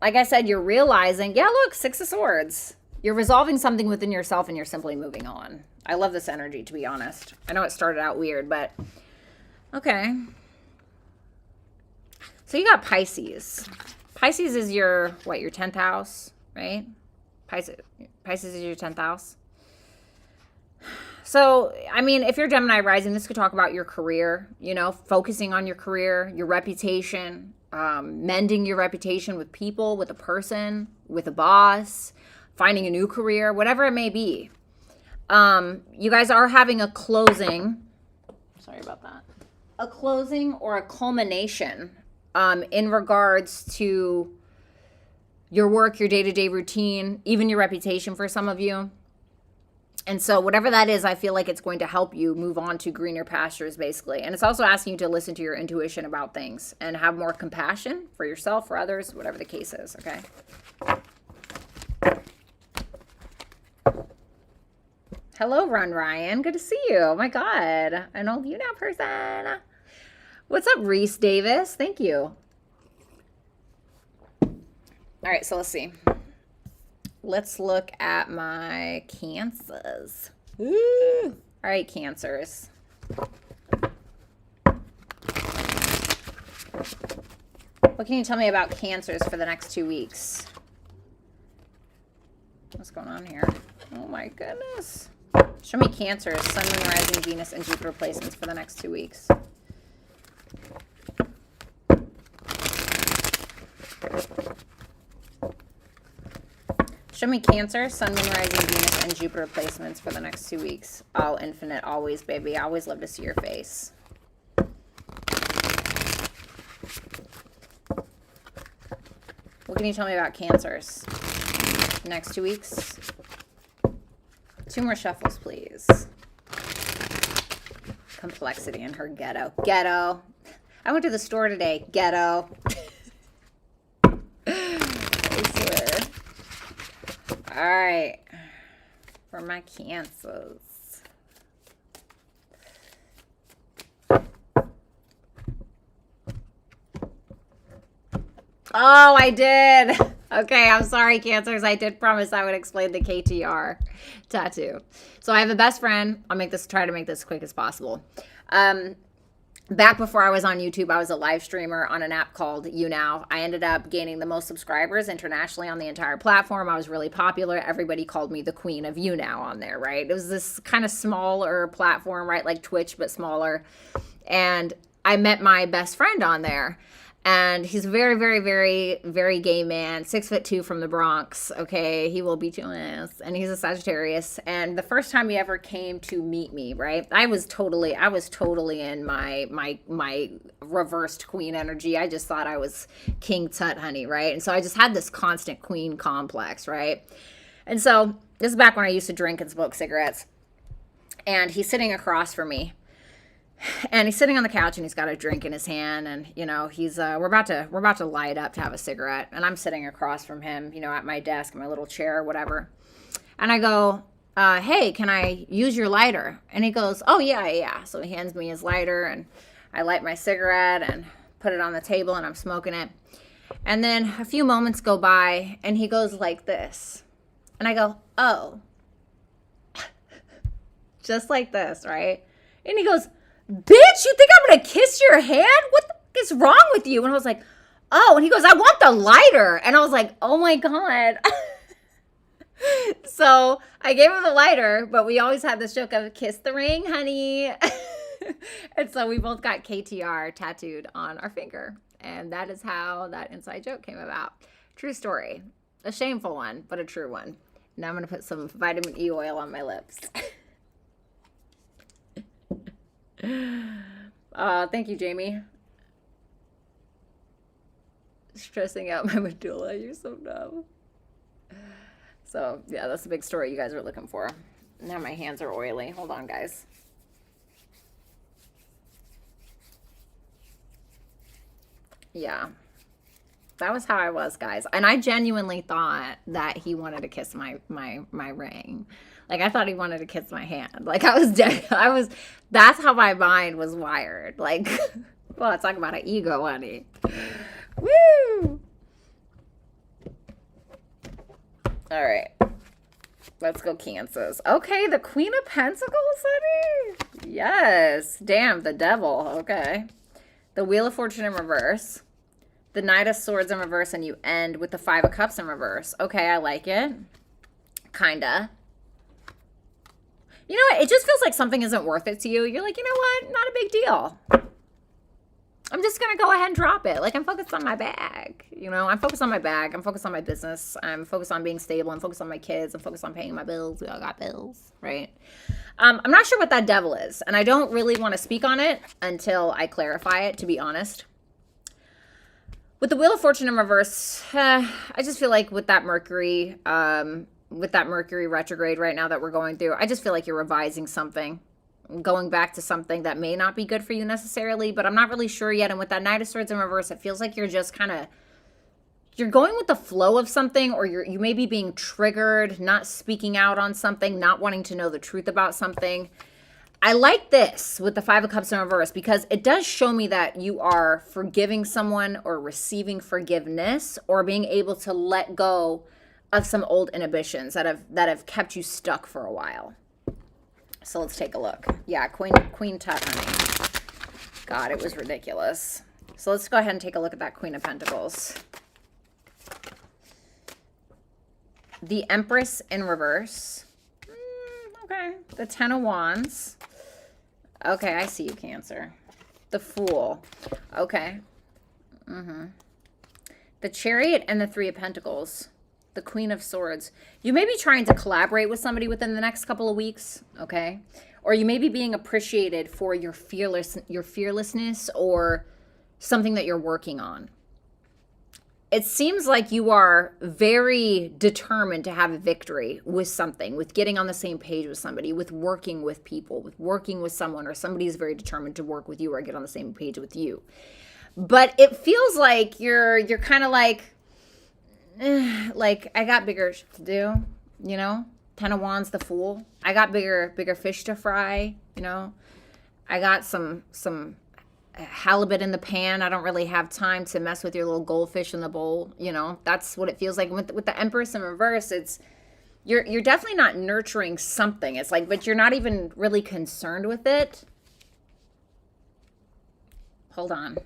Like I said, you're realizing, yeah, look, Six of Swords. You're resolving something within yourself and you're simply moving on. I love this energy, to be honest. I know it started out weird, but okay. So you got Pisces. Pisces is your, what, your 10th house, right? Pisces is your 10th house. So, I mean, if you're Gemini rising, this could talk about your career, you know, focusing on your career, your reputation, mending your reputation with people, with a person, with a boss, finding a new career, whatever it may be. You guys are having a closing. Sorry about that. A closing or a culmination in regards to your work, your day-to-day routine, even your reputation for some of you. And so whatever that is, I feel like it's going to help you move on to greener pastures, basically. And it's also asking you to listen to your intuition about things and have more compassion for yourself, for others, whatever the case is, okay? Hello, Run Ryan. Good to see you. Oh, my God. An old you now person. What's up, Reese Davis? Thank you. All right, so let's see. Let's look at my Cancers. Ooh. All right, Cancers. What can you tell me about Cancers for the next 2 weeks? What's going on here? Oh, my goodness. Show me Cancers, Sun, Moon, Rising, Venus, and Jupiter placements for the next 2 weeks. Show me Cancer, Sun, Moon, Rising, Venus, and Jupiter placements for the next 2 weeks. Oh, infinite, always, baby. I always love to see your face. What can you tell me about Cancers? Next 2 weeks? 2 more shuffles, please. Complexity in her ghetto. Ghetto. I went to the store today. Ghetto. I swear. All right. For my Cancers. Oh, I did. Okay, I'm sorry, Cancers. I did promise I would explain the KTR tattoo. So I have a best friend. I'll try to make this as quick as possible. Back before I was on YouTube, I was a live streamer on an app called YouNow. I ended up gaining the most subscribers internationally on the entire platform. I was really popular. Everybody called me the queen of YouNow on there, right? It was this kind of smaller platform, right? Like Twitch, but smaller. And I met my best friend on there. And he's a very, very, very, very gay man, 6'2" from the Bronx. Okay, he will beat your ass, and he's a Sagittarius. And the first time he ever came to meet me, right, I was totally in my reversed queen energy. I just thought I was King Tut, honey, right? And so I just had this constant queen complex, right? And so this is back when I used to drink and smoke cigarettes. And he's sitting across from me. And he's sitting on the couch and he's got a drink in his hand, and you know he's we're about to light up to have a cigarette, and I'm sitting across from him, you know, at my desk, in my little chair or whatever, and I go, hey, can I use your lighter? And he goes, oh yeah. So he hands me his lighter, and I light my cigarette and put it on the table, and I'm smoking it, and then a few moments go by, and he goes like this, and I go, oh, just like this, right? And he goes, bitch, you think I'm going to kiss your hand? What the is wrong with you? And I was like, oh, and he goes, I want the lighter. And I was like, oh my God. So I gave him the lighter, but we always had this joke of kiss the ring, honey. And so we both got KTR tattooed on our finger. And that is how that inside joke came about. True story. A shameful one, but a true one. Now I'm going to put some vitamin E oil on my lips. Thank you, Jamie. Stressing out my medulla. You're so dumb. So, yeah, that's the big story you guys are looking for. Now my hands are oily. Hold on, guys. Yeah. That was how I was, guys. And I genuinely thought that he wanted to kiss my ring. Like, I thought he wanted to kiss my hand. Like, that's how my mind was wired. Like, well, talk about an ego, honey. Woo! All right. Let's go, Cancers. Okay, the Queen of Pentacles, honey. Yes. Damn, the devil. Okay. The Wheel of Fortune in reverse. The Knight of Swords in reverse, and you end with the 5 of Cups in reverse. Okay, I like it. Kinda. You know what? It just feels like something isn't worth it to you. You're like, you know what? Not a big deal. I'm just going to go ahead and drop it. Like, I'm focused on my bag. You know, I'm focused on my bag. I'm focused on my business. I'm focused on being stable. I'm focused on my kids. I'm focused on paying my bills. We all got bills, right? I'm not sure what that devil is. And I don't really want to speak on it until I clarify it, to be honest. With the Wheel of Fortune in reverse, I just feel like with that Mercury retrograde right now that we're going through, I just feel like you're revising something, going back to something that may not be good for you necessarily, but I'm not really sure yet. And with that Knight of Swords in reverse, it feels like you're just you're going with the flow of something, or you may be being triggered, not speaking out on something, not wanting to know the truth about something. I like this with the 5 of Cups in reverse because it does show me that you are forgiving someone or receiving forgiveness or being able to let go of some old inhibitions that have kept you stuck for a while. So let's take a look. Yeah, Queen Tut, honey. God, it was ridiculous. So let's go ahead and take a look at that Queen of Pentacles. The Empress in reverse. Okay. The 10 of Wands. Okay, I see you, Cancer. The Fool. Okay. The Chariot and the 3 of Pentacles. The Queen of Swords. You may be trying to collaborate with somebody within the next couple of weeks, okay? Or you may be being appreciated for your fearlessness or something that you're working on. it seems like you are very determined to have a victory with something, with getting on the same page with somebody, with working with people, with working with someone, or somebody is very determined to work with you or get on the same page with you. But it feels like you're kind of like I got bigger to do, you know? 10 of Wands, the Fool. I got bigger fish to fry, you know? I got some halibut in the pan. I don't really have time to mess with your little goldfish in the bowl, you know? That's what it feels like. With the Empress in reverse, it's you're definitely not nurturing something. It's like, but you're not even really concerned with it. Hold on.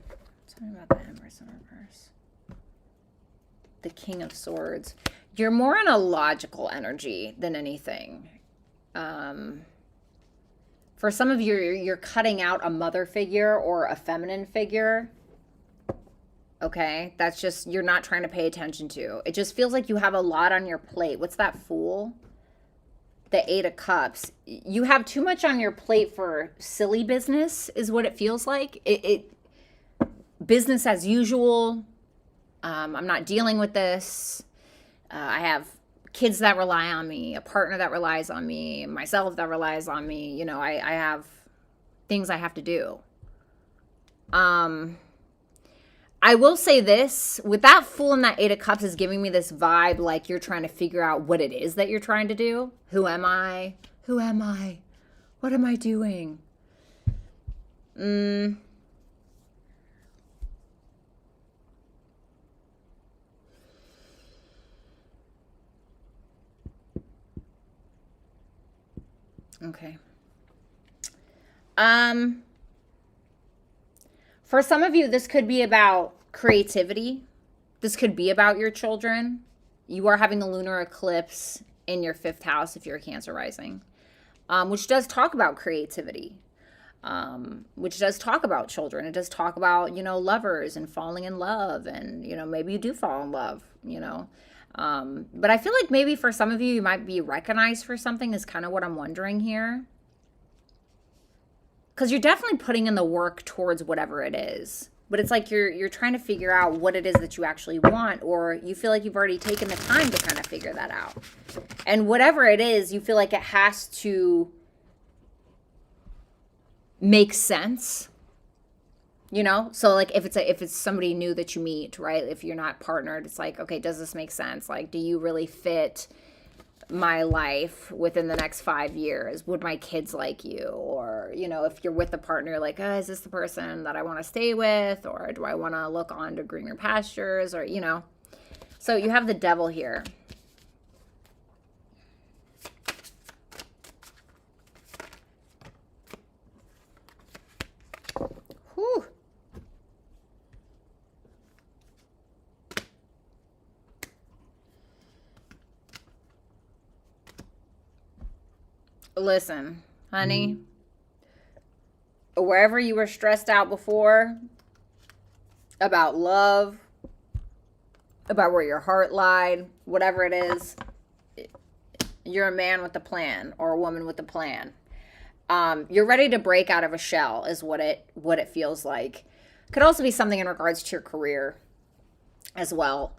Tell me about the Empress in reverse. The King of Swords. You're more in a logical energy than anything. For some of you, you're cutting out a mother figure or a feminine figure. Okay, that's just, you're not trying to pay attention to. It just feels like you have a lot on your plate. What's that, Fool? The Eight of Cups. You have too much on your plate for silly business is what it feels like. Business as usual. I'm not dealing with this. I have kids that rely on me, a partner that relies on me, myself that relies on me. You know, I have things I have to do. I will say this, with that Fool and that Eight of Cups is giving me this vibe like you're trying to figure out what it is that you're trying to do. Who am I? Who am I? What am I doing? Okay. For some of you, this could be about creativity. This could be about your children. You are having a lunar eclipse in your 5th house if you're a Cancer rising, which does talk about creativity, which does talk about children. It does talk about, you know, lovers and falling in love, and, you know, maybe you do fall in love, you know. But I feel like maybe for some of you, you might be recognized for something is kind of what I'm wondering here. Because you're definitely putting in the work towards whatever it is. But it's like you're trying to figure out what it is that you actually want, or you feel like you've already taken the time to kind of figure that out. And whatever it is, you feel like it has to make sense. You know, so like if it's somebody new that you meet, right? If you're not partnered, it's like, okay, does this make sense? Like, do you really fit my life within the next 5 years? Would my kids like you? Or, you know, if you're with a partner, like, is this the person that I want to stay with? Or do I want to look on to greener pastures? Or, you know, so you have the Devil here. Whew. Listen, honey, wherever you were stressed out before about love, about where your heart lied, whatever it is, you're a man with a plan or a woman with a plan. You're ready to break out of a shell is what it feels like. Could also be something in regards to your career as well.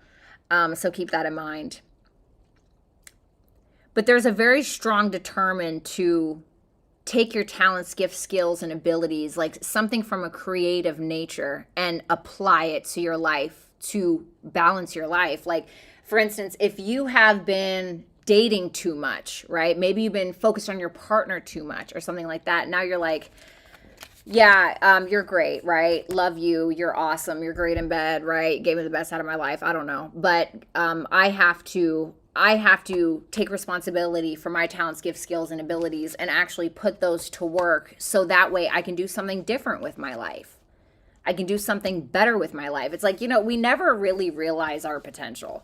So keep that in mind. But there's a very strong determined to take your talents, gifts, skills, and abilities, like something from a creative nature, and apply it to your life to balance your life. Like, for instance, if you have been dating too much, right? Maybe you've been focused on your partner too much or something like that. Now you're like, yeah, you're great, right? Love you. You're awesome. You're great in bed, right? Gave me the best out of my life. I don't know. But I have to take responsibility for my talents, gifts, skills, and abilities and actually put those to work so that way I can do something different with my life. I can do something better with my life. It's like, you know, we never really realize our potential.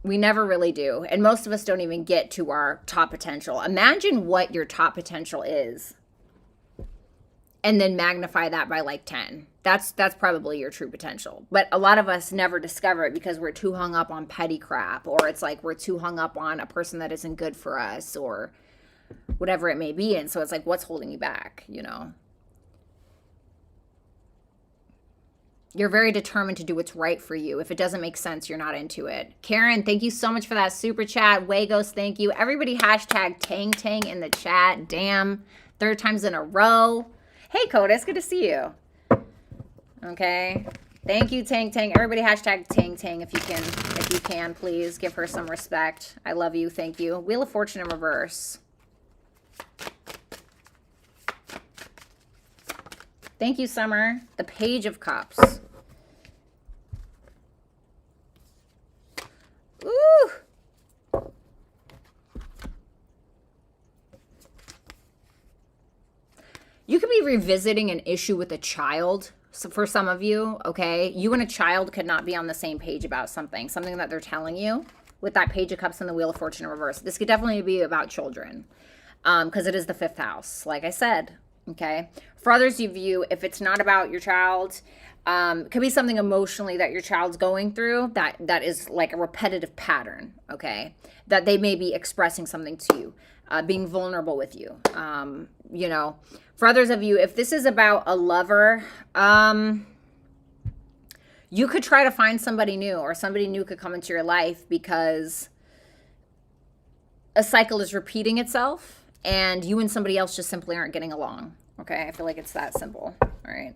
We never really do. And most of us don't even get to our top potential. Imagine what your top potential is and then magnify that by like 10. That's probably your true potential. But a lot of us never discover it because we're too hung up on petty crap, or it's like we're too hung up on a person that isn't good for us or whatever it may be. And so it's like, what's holding you back, you know? You're very determined to do what's right for you. If it doesn't make sense, you're not into it. Karen, thank you so much for that super chat. Wagos, thank you. Everybody hashtag Tang Tang in the chat. Damn, 3rd times in a row. Hey, Codis, good to see you. Okay. Thank you, Tang Tang. Everybody hashtag Tang Tang if you can, please. Give her some respect. I love you. Thank you. Wheel of Fortune in reverse. Thank you, Summer. The Page of Cups. Ooh. You could be revisiting an issue with a child. So for some of you, okay? You and a child could not be on the same page about something that they're telling you with that Page of Cups and the Wheel of Fortune in reverse. This could definitely be about children because it is the 5th house, like I said, okay? For others of you, if it's not about your child, it could be something emotionally that your child's going through that is like a repetitive pattern, okay? That they may be expressing something to you, being vulnerable with you, you know. For others of you, if this is about a lover, you could try to find somebody new, or somebody new could come into your life because a cycle is repeating itself and you and somebody else just simply aren't getting along. Okay, I feel like it's that simple. All right.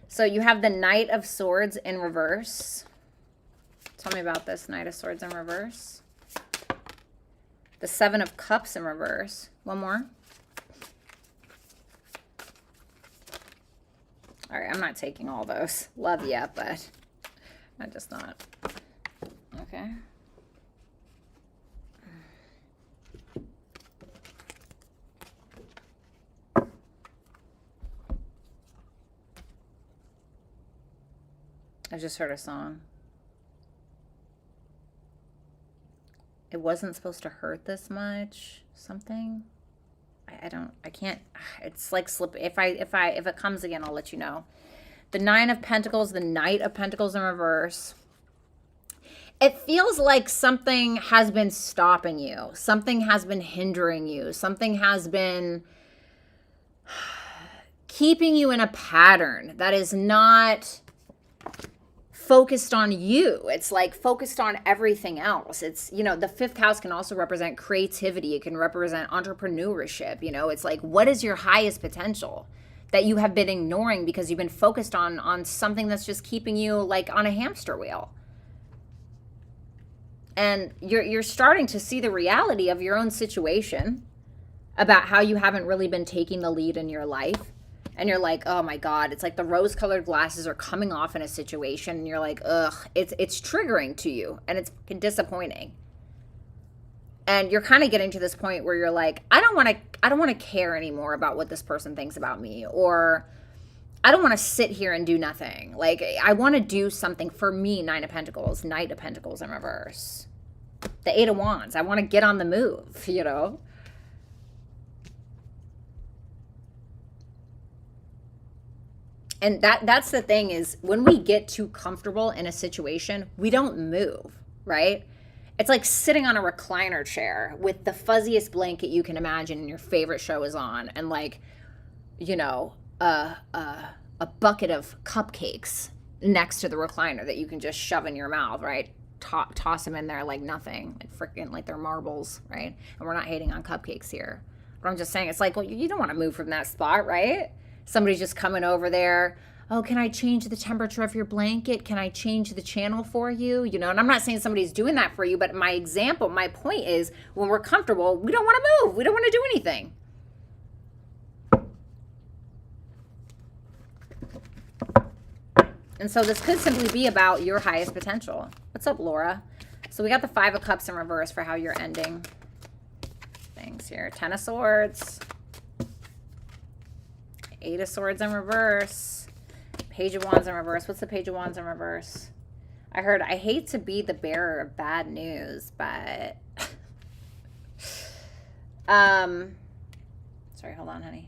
So you have the Knight of Swords in reverse. Tell me about this Knight of Swords in reverse. The 7 of Cups in reverse. One more. All right, I'm not taking all those. Love ya, but I'm just not. Okay. I just heard a song. It wasn't supposed to hurt this much. Something. I can't. It's like slip. If it comes again, I'll let you know. The 9 of Pentacles, the Knight of Pentacles in reverse. It feels like something has been stopping you. Something has been hindering you. Something has been keeping you in a pattern that is not focused on you. It's like focused on everything else. It's, you know, the 5th house can also represent creativity. It can represent entrepreneurship. You know, it's like, what is your highest potential that you have been ignoring because you've been focused on something that's just keeping you like on a hamster wheel? And you're starting to see the reality of your own situation about how you haven't really been taking the lead in your life. And you're like, oh my God, it's like the rose-colored glasses are coming off in a situation. And you're like, ugh, it's triggering to you. And it's disappointing. And you're kind of getting to this point where you're like, I don't want to care anymore about what this person thinks about me. Or I don't want to sit here and do nothing. Like, I want to do something for me. 9 of Pentacles, Knight of Pentacles in reverse. The 8 of Wands. I want to get on the move, you know? And that's the thing is when we get too comfortable in a situation, we don't move, right? It's like sitting on a recliner chair with the fuzziest blanket you can imagine and your favorite show is on and like, you know, a bucket of cupcakes next to the recliner that you can just shove in your mouth, right? Toss them in there like nothing, like freaking like they're marbles, right? And we're not hating on cupcakes here. But I'm just saying, it's like, well, you don't want to move from that spot, right? Somebody's just coming over there. Oh, can I change the temperature of your blanket? Can I change the channel for you? You know, and I'm not saying somebody's doing that for you, but my point is when we're comfortable, we don't want to move. We don't want to do anything. And so this could simply be about your highest potential. What's up, Laura? So we got the 5 of Cups in reverse for how you're ending things here. 10 of Swords. 8 of Swords in reverse. Page of Wands in reverse. What's the Page of Wands in reverse? I heard, I hate to be the bearer of bad news, but... sorry, hold on, honey.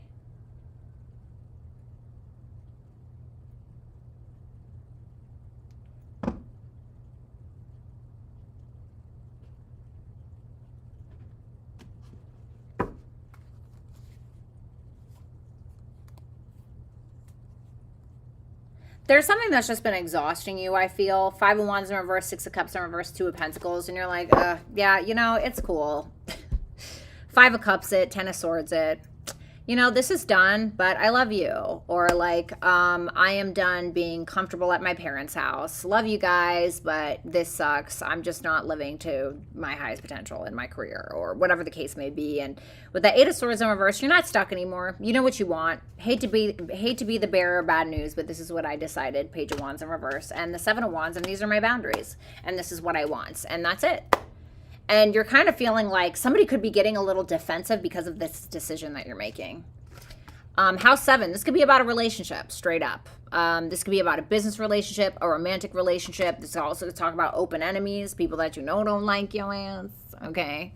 There's something that's just been exhausting you, I feel. 5 of Wands in reverse, 6 of Cups in reverse, 2 of Pentacles, and you're like, yeah, you know, it's cool. 5 of Cups it, 10 of Swords it. You know, this is done, but I love you. Or like, I am done being comfortable at my parents' house. Love you guys, but this sucks. I'm just not living to my highest potential in my career, or whatever the case may be. And with the 8 of Swords in reverse, you're not stuck anymore. You know what you want. Hate to be the bearer of bad news, but this is what I decided. Page of Wands in reverse, and the 7 of Wands, and these are my boundaries, and this is what I want, and that's it. And you're kind of feeling like somebody could be getting a little defensive because of this decision that you're making. House 7, this could be about a relationship, straight up. This could be about a business relationship, a romantic relationship. This is also to talk about open enemies, people that you know don't like your ass, okay?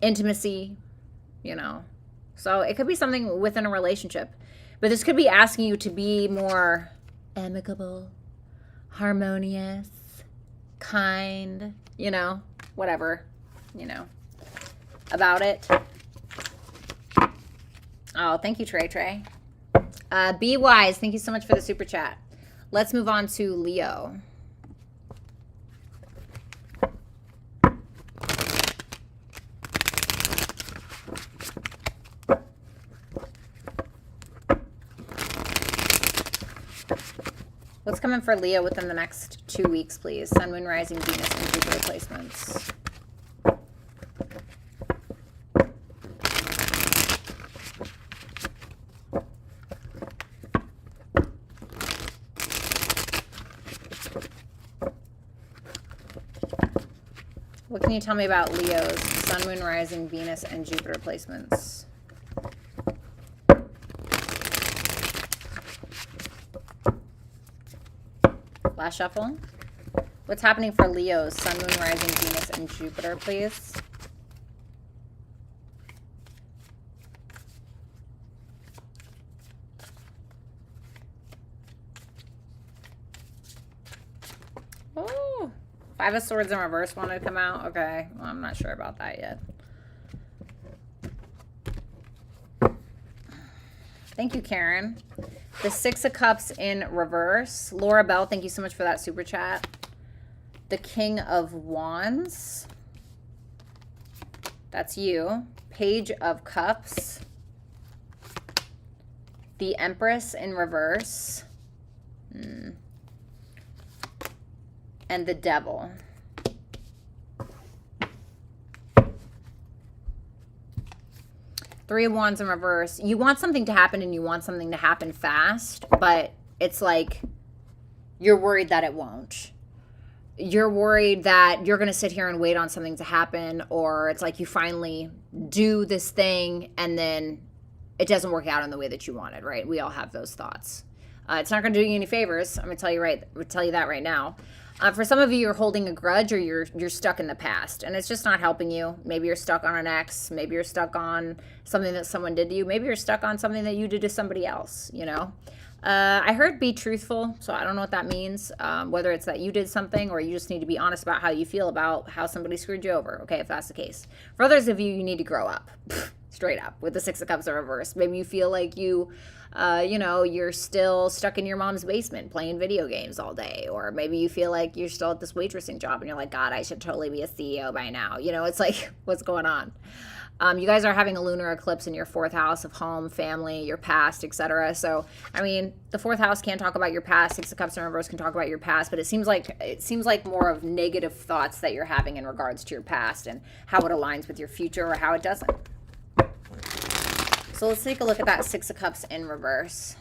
Intimacy, you know. So it could be something within a relationship. But this could be asking you to be more amicable, harmonious, kind, you know, whatever, you know, about it. Oh, thank you, Trey. Be wise. Thank you so much for the super chat. Let's move on to Leo. What's coming for Leo within the next 2 weeks, please? Sun, Moon, Rising, Venus, and Jupiter placements. What can you tell me about Leo's Sun, Moon, Rising, Venus, and Jupiter placements? Last shuffle. What's happening for Leo's Sun, Moon, Rising, Venus, and Jupiter, please? Oh, 5 of Swords in reverse wanted to come out. Okay, well, I'm not sure about that yet. Thank you, Karen. The 6 of Cups in reverse. Laura Bell, thank you so much for that super chat. The King of Wands. That's you. Page of Cups. The Empress in reverse. And the Devil. Three of Wands in reverse. You want something to happen, and you want something to happen fast, but it's like you're worried that it won't. You're worried that you're going to sit here and wait on something to happen, or it's like you finally do this thing and then it doesn't work out in the way that you wanted, right? We all have those thoughts. It's not going to do you any favors. I'm going to tell you that right now. For some of you, you're holding a grudge, or you're stuck in the past, and it's just not helping you. Maybe you're stuck on an ex. Maybe you're stuck on something that someone did to you. Maybe you're stuck on something that you did to somebody else, you know. I heard be truthful, so I don't know what that means, whether it's that you did something or you just need to be honest about how you feel about how somebody screwed you over, okay, if that's the case. For others of you, you need to grow up, straight up, with the 6 of Cups in reverse. Maybe you feel like you know, you're still stuck in your mom's basement playing video games all day. Or maybe you feel like you're still at this waitressing job and you're like, God, I should totally be a CEO by now. You know, it's like, what's going on? You guys are having a lunar eclipse in your 4th house of home, family, your past, etc. So, I mean, the 4th house can talk about your past. 6 of Cups in reverse can talk about your past, but it seems like more of negative thoughts that you're having in regards to your past and how it aligns with your future or how it doesn't. So let's take a look at that 6 of Cups in reverse.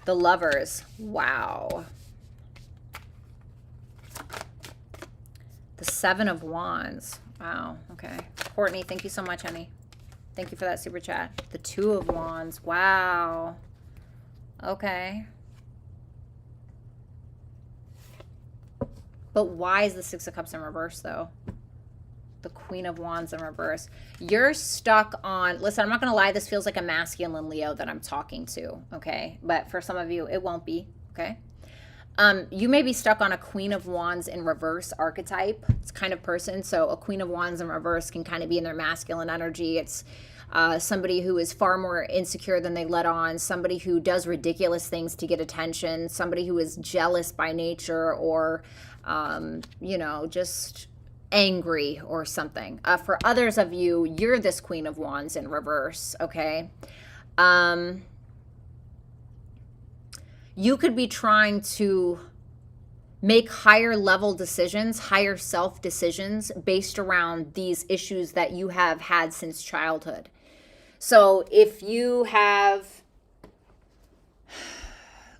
The Lovers. Wow. The 7 of Wands. Wow. Okay. Courtney, thank you so much, honey. Thank you for that super chat. The 2 of Wands. Wow. Okay. But why is the 6 of Cups in reverse, though? The Queen of Wands in reverse. You're stuck on, listen, I'm not going to lie, this feels like a masculine Leo that I'm talking to, okay? But for some of you, it won't be, okay? You may be stuck on a Queen of Wands in reverse archetype. It's kind of person. So a Queen of Wands in reverse can kind of be in their masculine energy. It's somebody who is far more insecure than they let on, somebody who does ridiculous things to get attention, somebody who is jealous by nature, or, you know, just angry or something. For others of you, you're this Queen of Wands in reverse, okay? You could be trying to make higher level decisions, higher self decisions based around these issues that you have had since childhood. So if you have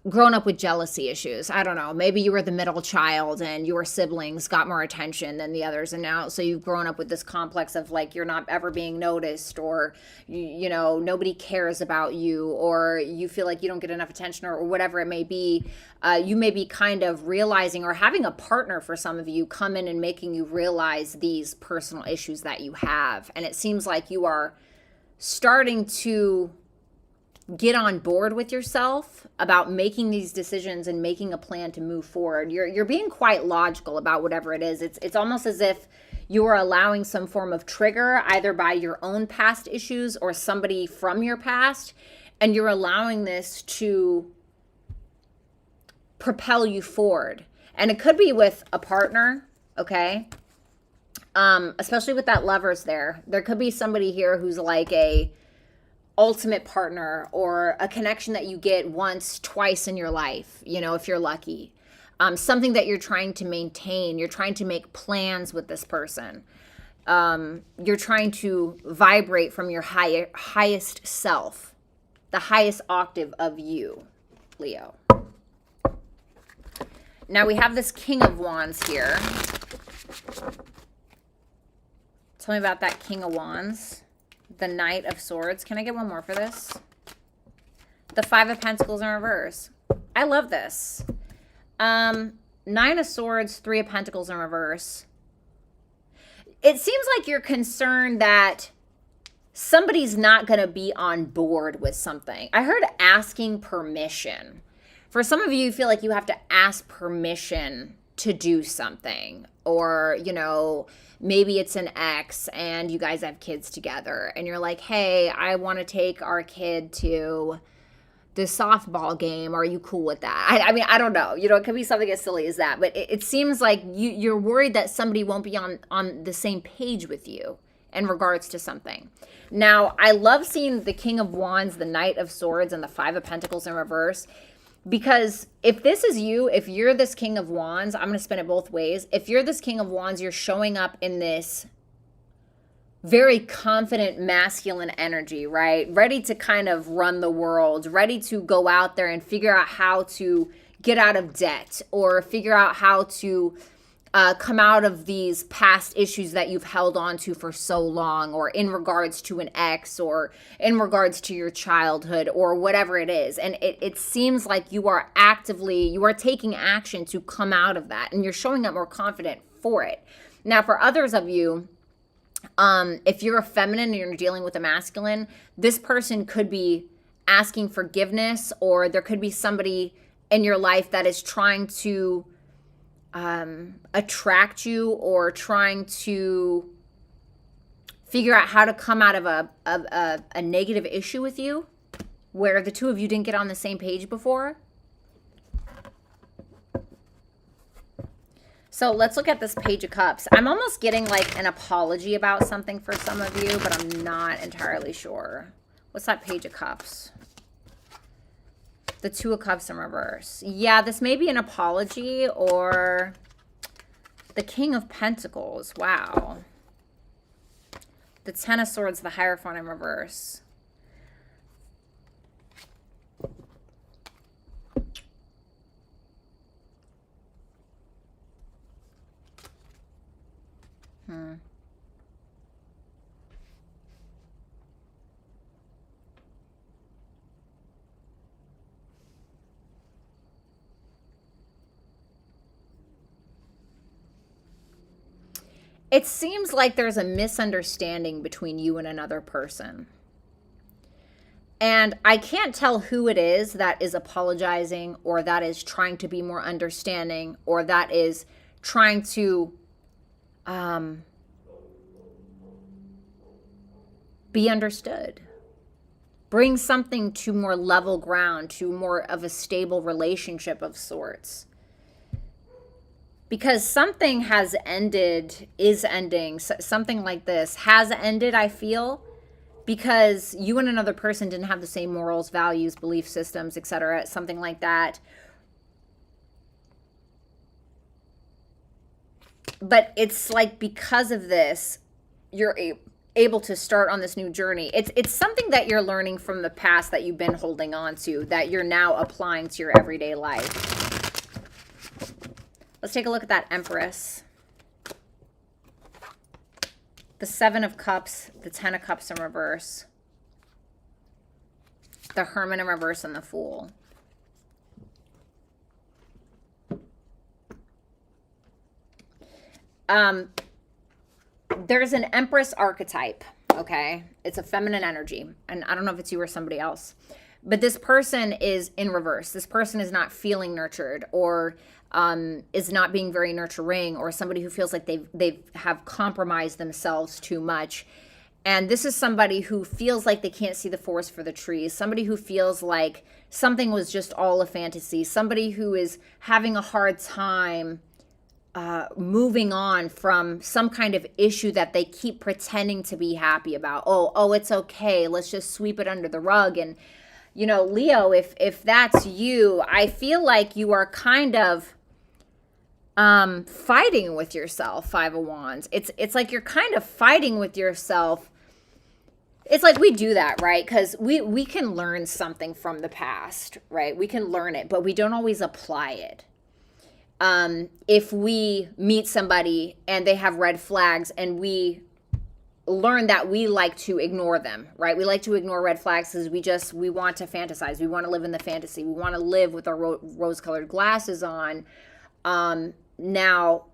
grown up with jealousy issues, I don't know, maybe you were the middle child and your siblings got more attention than the others, and now so you've grown up with this complex of like you're not ever being noticed, or you know, nobody cares about you, or you feel like you don't get enough attention, or whatever it may be. You may be kind of realizing, or having a partner for some of you come in and making you realize these personal issues that you have, and it seems like you are starting to get on board with yourself about making these decisions and making a plan to move forward. You're being quite logical about whatever it is. It's almost as if you are allowing some form of trigger, either by your own past issues or somebody from your past, and you're allowing this to propel you forward. And it could be with a partner, okay? Especially with that Lovers there. There could be somebody here who's like a ultimate partner, or a connection that you get once, twice in your life, you know, if you're lucky. Something that you're trying to maintain. You're trying to make plans with this person. You're trying to vibrate from your highest self, the highest octave of you, Leo. Now we have this King of Wands here. Tell me about that King of Wands. The Knight of Swords. Can I get one more for this? The Five of Pentacles in reverse. I love this. Nine of Swords, Three of Pentacles in reverse. It seems like you're concerned that somebody's not going to be on board with something. I heard asking permission. For some of you, you feel like you have to ask permission to do something, or, you know, maybe it's an ex and you guys have kids together and you're like, hey, I want to take our kid to the softball game. Are you cool with that? I mean, I don't know. You know, it could be something as silly as that, but it seems like you're worried that somebody won't be on the same page with you in regards to something. Now, I love seeing the King of Wands, the Knight of Swords, and the Five of Pentacles in reverse. Because if this is you, if you're this King of Wands, I'm going to spin it both ways. If you're this King of Wands, you're showing up in this very confident masculine energy, right? Ready to kind of run the world, ready to go out there and figure out how to get out of debt, or figure out how to come out of these past issues that you've held on to for so long, or in regards to an ex, or in regards to your childhood, or whatever it is. And it seems like you are taking action to come out of that, and you're showing up more confident for it. Now, for others of you, if you're a feminine and you're dealing with a masculine, this person could be asking forgiveness, or there could be somebody in your life that is trying to attract you, or trying to figure out how to come out of a negative issue with you, where the two of you didn't get on the same page before. So let's look at this Page of Cups. I'm almost getting like an apology about something for some of you, but I'm not entirely sure. What's that Page of Cups? The Two of Cups in reverse. Yeah, this may be an apology, or the King of Pentacles. Wow. The Ten of Swords, the Hierophant in reverse. It seems like there's a misunderstanding between you and another person. And I can't tell who it is that is apologizing, or that is trying to be more understanding, or that is trying be understood. Bring something to more level ground, to more of a stable relationship of sorts. Because something has ended, is ending, something like this has ended, I feel, because you and another person didn't have the same morals, values, belief systems, etc., something like that. But it's like because of this, you're able to start on this new journey. It's something that you're learning from the past that you've been holding on to, that you're now applying to your everyday life. Let's take a look at that Empress. The Seven of Cups, the Ten of Cups in reverse. The Hermit in reverse and the Fool. There's an Empress archetype, okay? It's a feminine energy. And I don't know if it's you or somebody else. But this person is in reverse. This person is not feeling nurtured, or is not being very nurturing, or somebody who feels like they have compromised themselves too much. And this is somebody who feels like they can't see the forest for the trees. Somebody who feels like something was just all a fantasy. Somebody who is having a hard time moving on from some kind of issue that they keep pretending to be happy about. Oh, it's okay. Let's just sweep it under the rug. And, you know, Leo, if that's you, I feel like you are kind of fighting with yourself, Five of Wands. It's like you're kind of fighting with yourself. It's like we do that, right? Because we can learn something from the past, right? We can learn it, but we don't always apply it. If we meet somebody and they have red flags and we learn that we like to ignore them, right? We like to ignore red flags because we want to fantasize. We want to live in the fantasy. We want to live with our rose-colored glasses on. Now,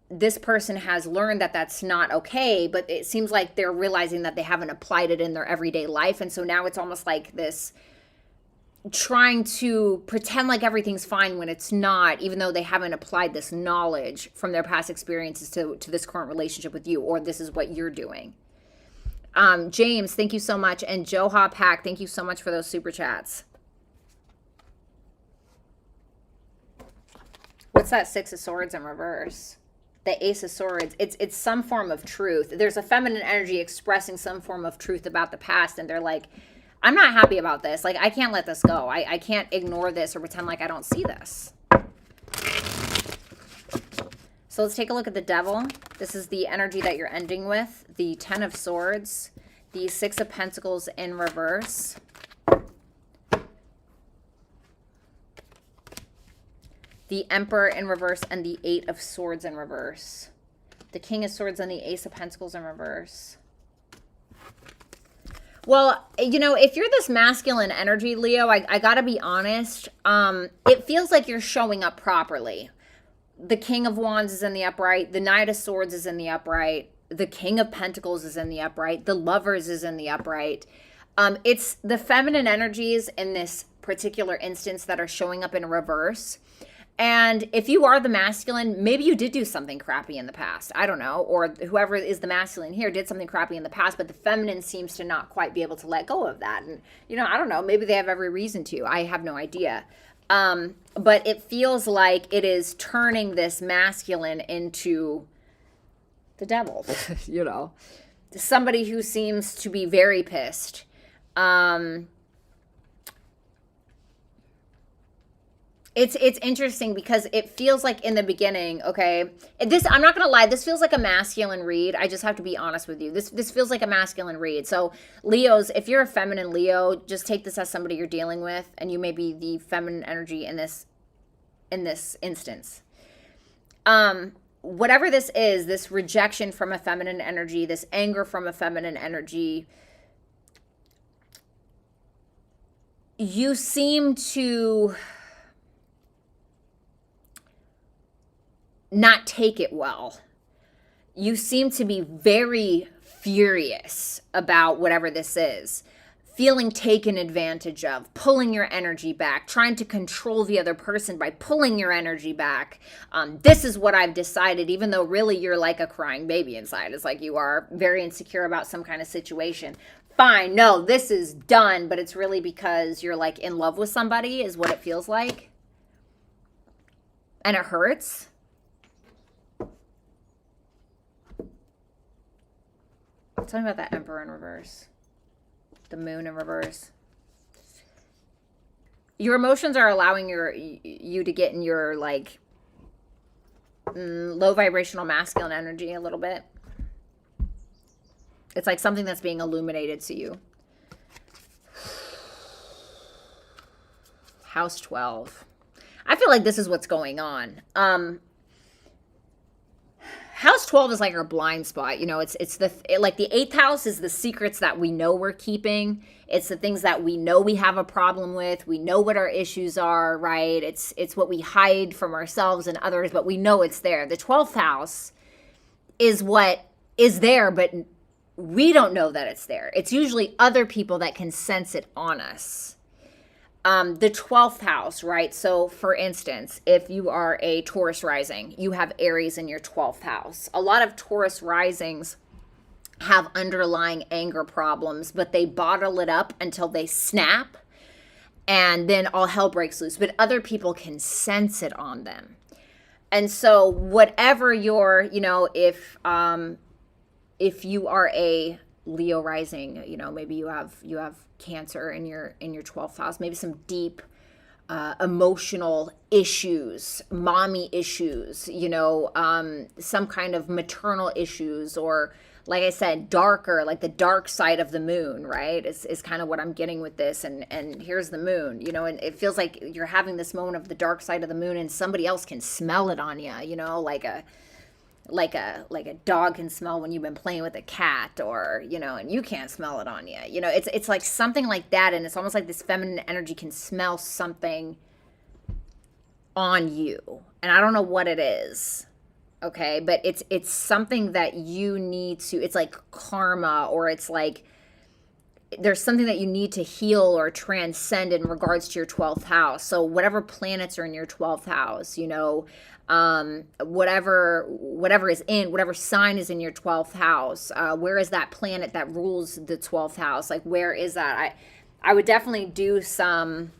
this person has learned that that's not okay, but it seems like they're realizing that they haven't applied it in their everyday life. And so now it's almost like this trying to pretend like everything's fine when it's not, even though they haven't applied this knowledge from their past experiences to this current relationship with you, or this is what you're doing. James, thank you so much. And Joha Pack, thank you so much for those super chats. What's that Six of Swords in reverse? The Ace of Swords. It's some form of truth. There's a feminine energy expressing some form of truth about the past, and they're like, I'm not happy about this. Like, I can't let this go. I can't ignore this or pretend like I don't see this. So let's take a look at the Devil. This is the energy that you're ending with. The Ten of Swords. The Six of Pentacles in reverse. The Emperor in reverse and the Eight of Swords in reverse. The King of Swords and the Ace of Pentacles in reverse. Well, you know, if you're this masculine energy, Leo, I gotta be honest, it feels like you're showing up properly. The King of Wands is in the upright. The Knight of Swords is in the upright. The King of Pentacles is in the upright. The Lovers is in the upright. It's the feminine energies in this particular instance that are showing up in reverse. And if you are the masculine, maybe you did do something crappy in the past. I don't know. Or whoever is the masculine here did something crappy in the past, but the feminine seems to not quite be able to let go of that. And, you know, I don't know. Maybe they have every reason to. I have no idea. But it feels like it is turning this masculine into the devil, you know. Somebody who seems to be very pissed. It's interesting because it feels like in the beginning, okay, I'm not going to lie, this feels like a masculine read. I just have to be honest with you. This feels like a masculine read. So Leos, if you're a feminine Leo, just take this as somebody you're dealing with, and you may be the feminine energy in this instance. Whatever this is, this rejection from a feminine energy, this anger from a feminine energy, you seem to not take it well. You seem to be very furious about whatever this is, feeling taken advantage of, pulling your energy back, trying to control the other person by pulling your energy back. This is what I've decided, even though really you're like a crying baby inside. It's like you are very insecure about some kind of situation. fine. No, this is done, but it's really because you're like in love with somebody is what it feels like. And it hurts. Tell me about that Emperor in reverse. The Moon in reverse. Your emotions are allowing you to get in your like low vibrational masculine energy a little bit. It's like something that's being illuminated to you. House 12. I feel like this is what's going on. House 12 is like our blind spot. You know, it's like the 8th house is the secrets that we know we're keeping. It's the things that we know we have a problem with. We know what our issues are, right? It's what we hide from ourselves and others, but we know it's there. The 12th house is what is there, but we don't know that it's there. It's usually other people that can sense it on us. The 12th house, right? So for instance, if you are a Taurus rising, you have Aries in your 12th house. A lot of Taurus risings have underlying anger problems, but they bottle it up until they snap and then all hell breaks loose. But other people can sense it on them. And so whatever your, you know, if you are a Leo rising, you know, maybe you have Cancer in your 12th house, maybe some deep emotional issues, mommy issues, you know, some kind of maternal issues, or like I said, darker, like the dark side of the moon, right? Is kind of what I'm getting with this. And here's the moon, you know, and it feels like you're having this moment of the dark side of the moon and somebody else can smell it on you, you know, like a dog can smell when you've been playing with a cat, or, you know, and you can't smell it on you. You know, it's like something like that. And it's almost like this feminine energy can smell something on you. And I don't know what it is. Okay. But it's something that you need to, it's like karma, or it's like there's something that you need to heal or transcend in regards to your 12th house. So whatever planets are in your 12th house, you know, whatever is in, whatever sign is in your 12th house, where is that planet that rules the 12th house? Like, where is that? I would definitely do some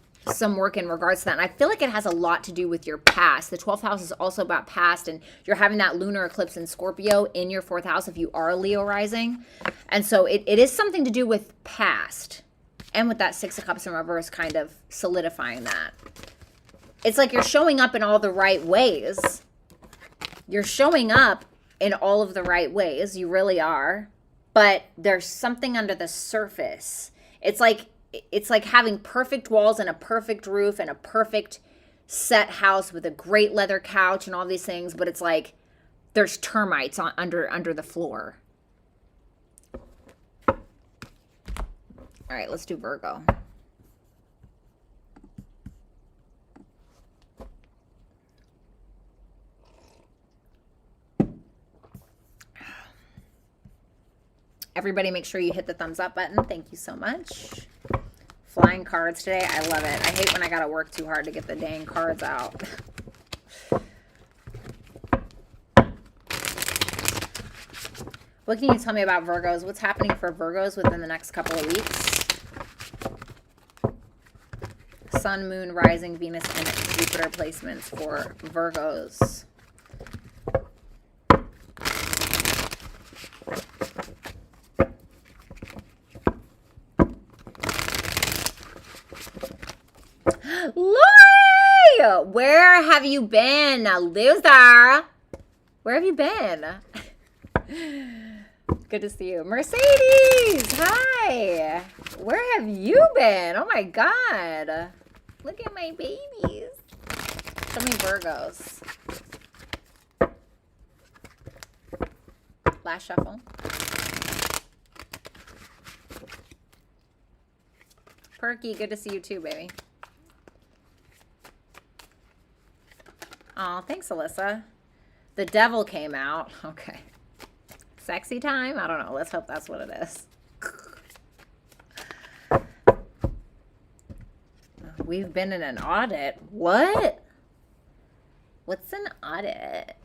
work in regards to that. And I feel like it has a lot to do with your past. The 12th house is also about past, and you're having that lunar eclipse in Scorpio in your 4th house if you are a Leo rising. And so it is something to do with past, and with that 6 of Cups in reverse kind of solidifying that. It's like you're showing up in all the right ways. You're showing up in all of the right ways. You really are. But there's something under the surface. It's like having perfect walls and a perfect roof and a perfect set house with a great leather couch and all these things, but it's like there's termites under the floor. All right, let's do Virgo. Everybody make sure you hit the thumbs up button. Thank you so much. Flying cards today. I love it. I hate when I got to work too hard to get the dang cards out. What can you tell me about Virgos? What's happening for Virgos within the next couple of weeks? Sun, Moon, Rising, Venus, and Jupiter placements for Virgos. Lori! Where have you been, loser? Where have you been? Good to see you. Mercedes! Hi! Where have you been? Oh my God. Look at my babies. So many Virgos. Last shuffle. Perky, good to see you too, baby. Oh, thanks, Alyssa. The devil came out. Okay. Sexy time? I don't know. Let's hope that's what it is. We've been in an audit. What? What's an audit?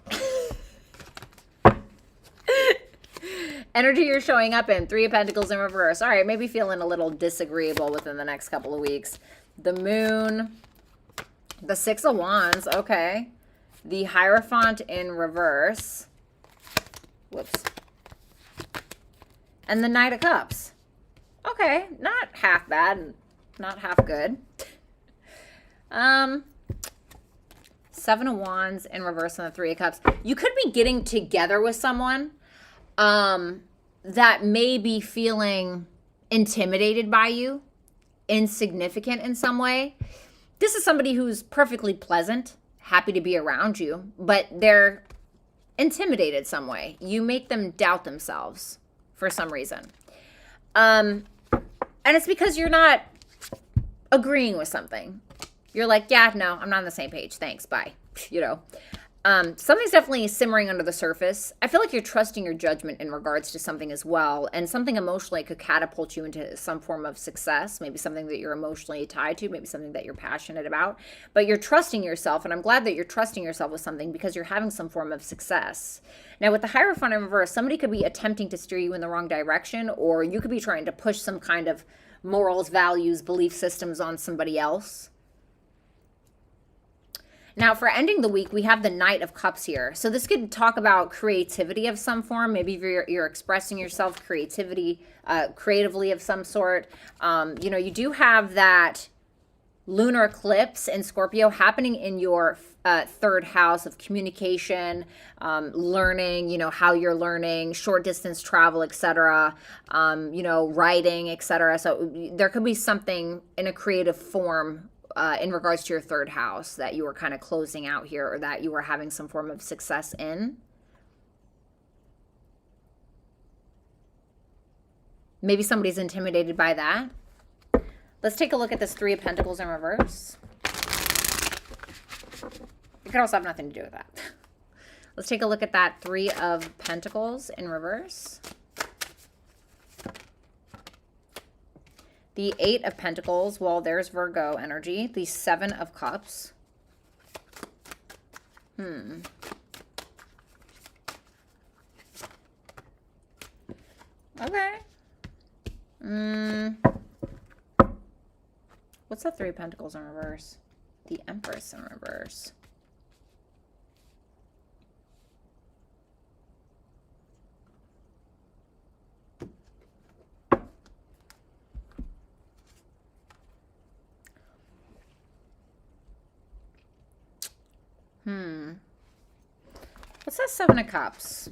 Energy you're showing up in, 3 of Pentacles in reverse. All right, maybe feeling a little disagreeable within the next couple of weeks. The Moon, the 6 of Wands, okay. The Hierophant in reverse. Whoops. And the Knight of Cups. Okay, not half bad, not half good. 7 of Wands in reverse and the 3 of Cups. You could be getting together with someone that may be feeling intimidated by you, insignificant in some way. This is somebody who's perfectly pleasant, happy to be around you, but they're intimidated some way. You make them doubt themselves for some reason. And it's because you're not agreeing with something. You're like, yeah, no, I'm not on the same page. Thanks. Bye. You know, something's definitely simmering under the surface. I feel like you're trusting your judgment in regards to something as well. And something emotionally could catapult you into some form of success. Maybe something that you're emotionally tied to, maybe something that you're passionate about. But you're trusting yourself. And I'm glad that you're trusting yourself with something because you're having some form of success. Now, with the Hierophant in reverse, somebody could be attempting to steer you in the wrong direction, or you could be trying to push some kind of morals, values, belief systems on somebody else. Now, for ending the week, we have the Knight of Cups here. So this could talk about creativity of some form. Maybe you're expressing yourself creatively of some sort. You know, you do have that lunar eclipse in Scorpio happening in your 3rd house of communication, learning, you know, how you're learning, short distance travel, etc., you know, writing, etc. So there could be something in a creative form in regards to your 3rd house that you were kind of closing out here, or that you were having some form of success in. Maybe somebody's intimidated by that. Let's take a look at this 3 of Pentacles in reverse. It could also have nothing to do with that. Let's take a look at that 3 of Pentacles in reverse. The 8 of Pentacles, well, there's Virgo energy. The 7 of Cups. Okay. What's the 3 of Pentacles in reverse? The Empress in reverse. What's that 7 of Cups?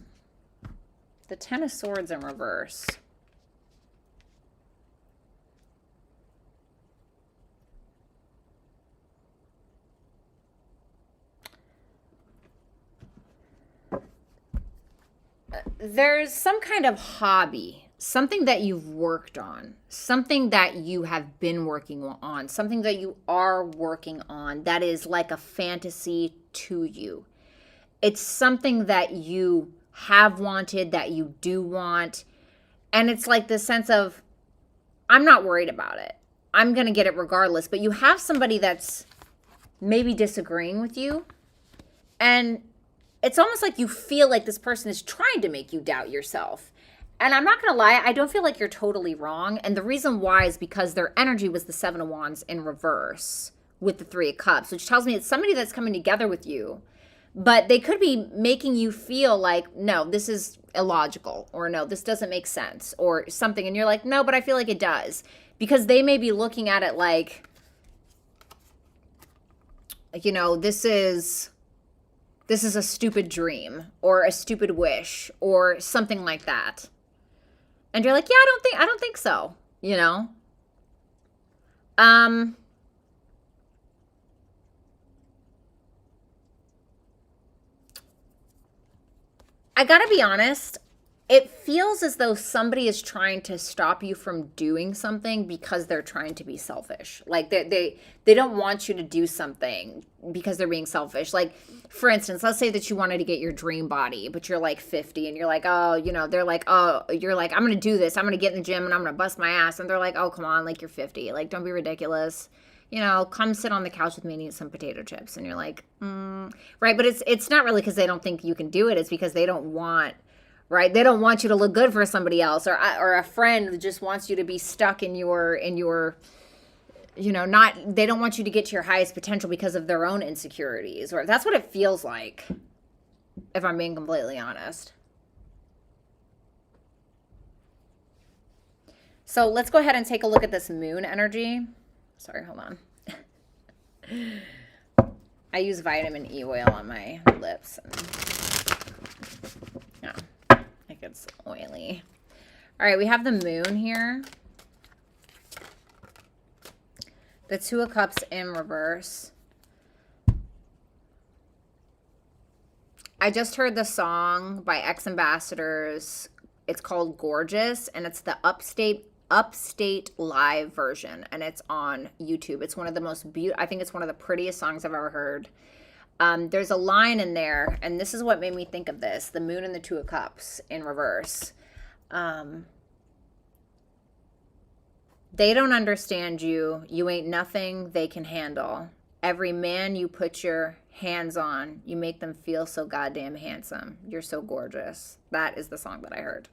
The 10 of Swords in reverse. There's some kind of hobby, something that you've worked on, something that you have been working on, something that you are working on that is like a fantasy to you. It's something that you have wanted, that you do want. And it's like the sense of, I'm not worried about it. I'm going to get it regardless. But you have somebody that's maybe disagreeing with you. And it's almost like you feel like this person is trying to make you doubt yourself. And I'm not going to lie, I don't feel like you're totally wrong. And the reason why is because their energy was the 7 of Wands in reverse with the 3 of Cups, which tells me it's somebody that's coming together with you. But they could be making you feel like, no, this is illogical, or no, this doesn't make sense, or something. And you're like, no, but I feel like it does. Because they may be looking at it like, you know, this is a stupid dream, or a stupid wish, or something like that. And you're like, yeah, I don't think so, you know? I gotta be honest, it feels as though somebody is trying to stop you from doing something because they're trying to be selfish. Like they don't want you to do something because they're being selfish. Like, for instance, let's say that you wanted to get your dream body, but you're like 50 and you're like, oh, you know, they're like, oh, you're like, I'm going to do this. I'm going to get in the gym and I'm going to bust my ass. And they're like, oh, come on, like you're 50. Like, don't be ridiculous. You know, come sit on the couch with me and eat some potato chips. And you're like, right. But it's not really because they don't think you can do it. It's because they don't want right? They don't want you to look good for somebody else, or a friend that just wants you to be stuck in your, you know, not, they don't want you to get to your highest potential because of their own insecurities, or that's what it feels like, if I'm being completely honest. So let's go ahead and take a look at this moon energy. Sorry, hold on. I use vitamin E oil on my lips. Yeah, it gets oily. All right, we have the moon here. The Two of Cups in reverse. I just heard the song by X Ambassadors. It's called Gorgeous, and it's the Upstate live version, and it's on YouTube. It's one of the most beautiful, I think it's one of the prettiest songs I've ever heard. There's a line in there, and this is what made me think of this, the moon and the Two of Cups in reverse. They don't understand you. You ain't nothing they can handle. Every man you put your hands on, you make them feel so goddamn handsome. You're so gorgeous. That is the song that I heard.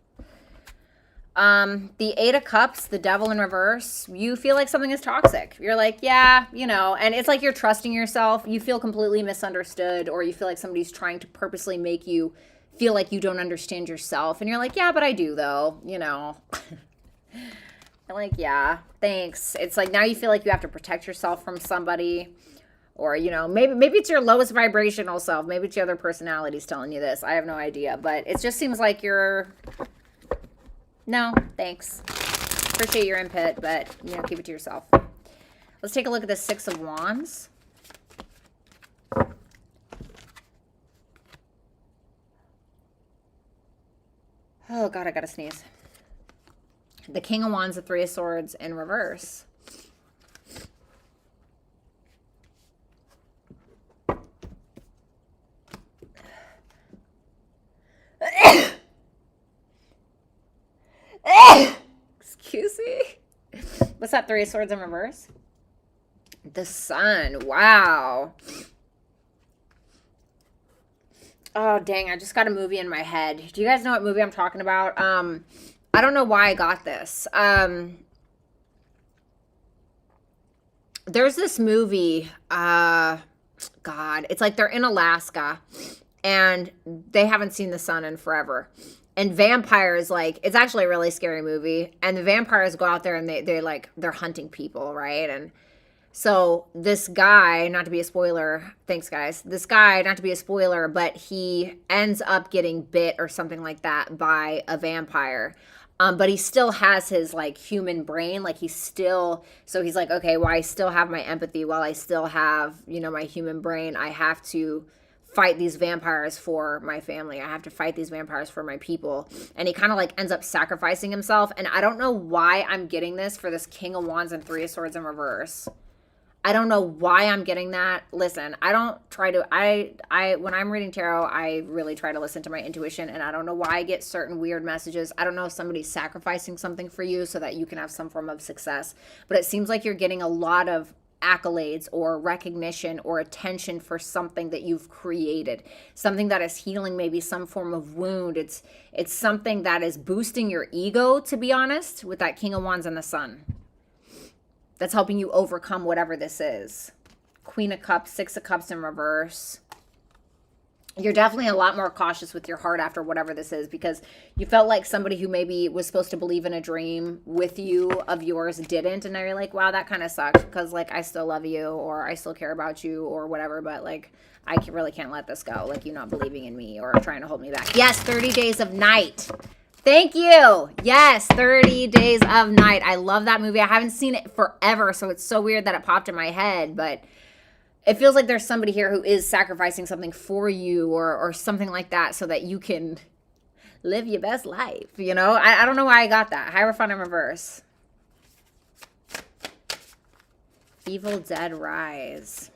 The Eight of Cups, the Devil in reverse, you feel like something is toxic. You're like, yeah, you know, and it's like you're trusting yourself. You feel completely misunderstood, or you feel like somebody's trying to purposely make you feel like you don't understand yourself. And you're like, yeah, but I do though, you know. I'm like, yeah, thanks. It's like now you feel like you have to protect yourself from somebody, or, you know, maybe it's your lowest vibrational self. Maybe it's your other personalities telling you this. I have no idea, but it just seems like you're... No, thanks. Appreciate your input, but, you know, keep it to yourself. Let's take a look at the Six of Wands. Oh, God, I gotta sneeze. The King of Wands, the Three of Swords in reverse. Excuse me. What's that? Three of Swords in reverse? The Sun. Wow. Oh, dang. I just got a movie in my head. Do you guys know what movie I'm talking about? I don't know why I got this. There's this movie. God. It's like they're in Alaska, and they haven't seen the sun in forever. And vampires, like, it's actually a really scary movie. And the vampires go out there and they're hunting people, right? And so this guy, not to be a spoiler, thanks guys. This guy, not to be a spoiler, but he ends up getting bit or something like that by a vampire. But he still has his, like, human brain. Like, so he's like, okay, well, I still have my empathy. While I still have, you know, my human brain, I have to fight these vampires for my family. I have to fight these vampires for my people. And he kind of like ends up sacrificing himself. And I don't know why I'm getting this for this King of Wands and Three of Swords in reverse. I don't know why I'm getting that. Listen, I don't try to, when I'm reading tarot, I really try to listen to my intuition, and I don't know why I get certain weird messages. I don't know if somebody's sacrificing something for you so that you can have some form of success, but it seems like you're getting a lot of accolades or recognition or attention for something that you've created, something that is healing maybe some form of wound. It's something that is boosting your ego, to be honest, with that King of Wands and the Sun. That's helping you overcome whatever this is. Queen of Cups, Six of Cups in reverse. You're definitely a lot more cautious with your heart after whatever this is, because you felt like somebody who maybe was supposed to believe in a dream with you of yours didn't. And now you're like, wow, that kind of sucks, because like I still love you, or I still care about you, or whatever. But like I really can't let this go. Like you not believing in me or trying to hold me back. Yes, 30 Days of Night. Thank you. Yes, 30 Days of Night. I love that movie. I haven't seen it forever, so it's so weird that it popped in my head, but it feels like there's somebody here who is sacrificing something for you or something like that so that you can live your best life, you know? I don't know why I got that. Hierophant in reverse. Evil Dead Rise.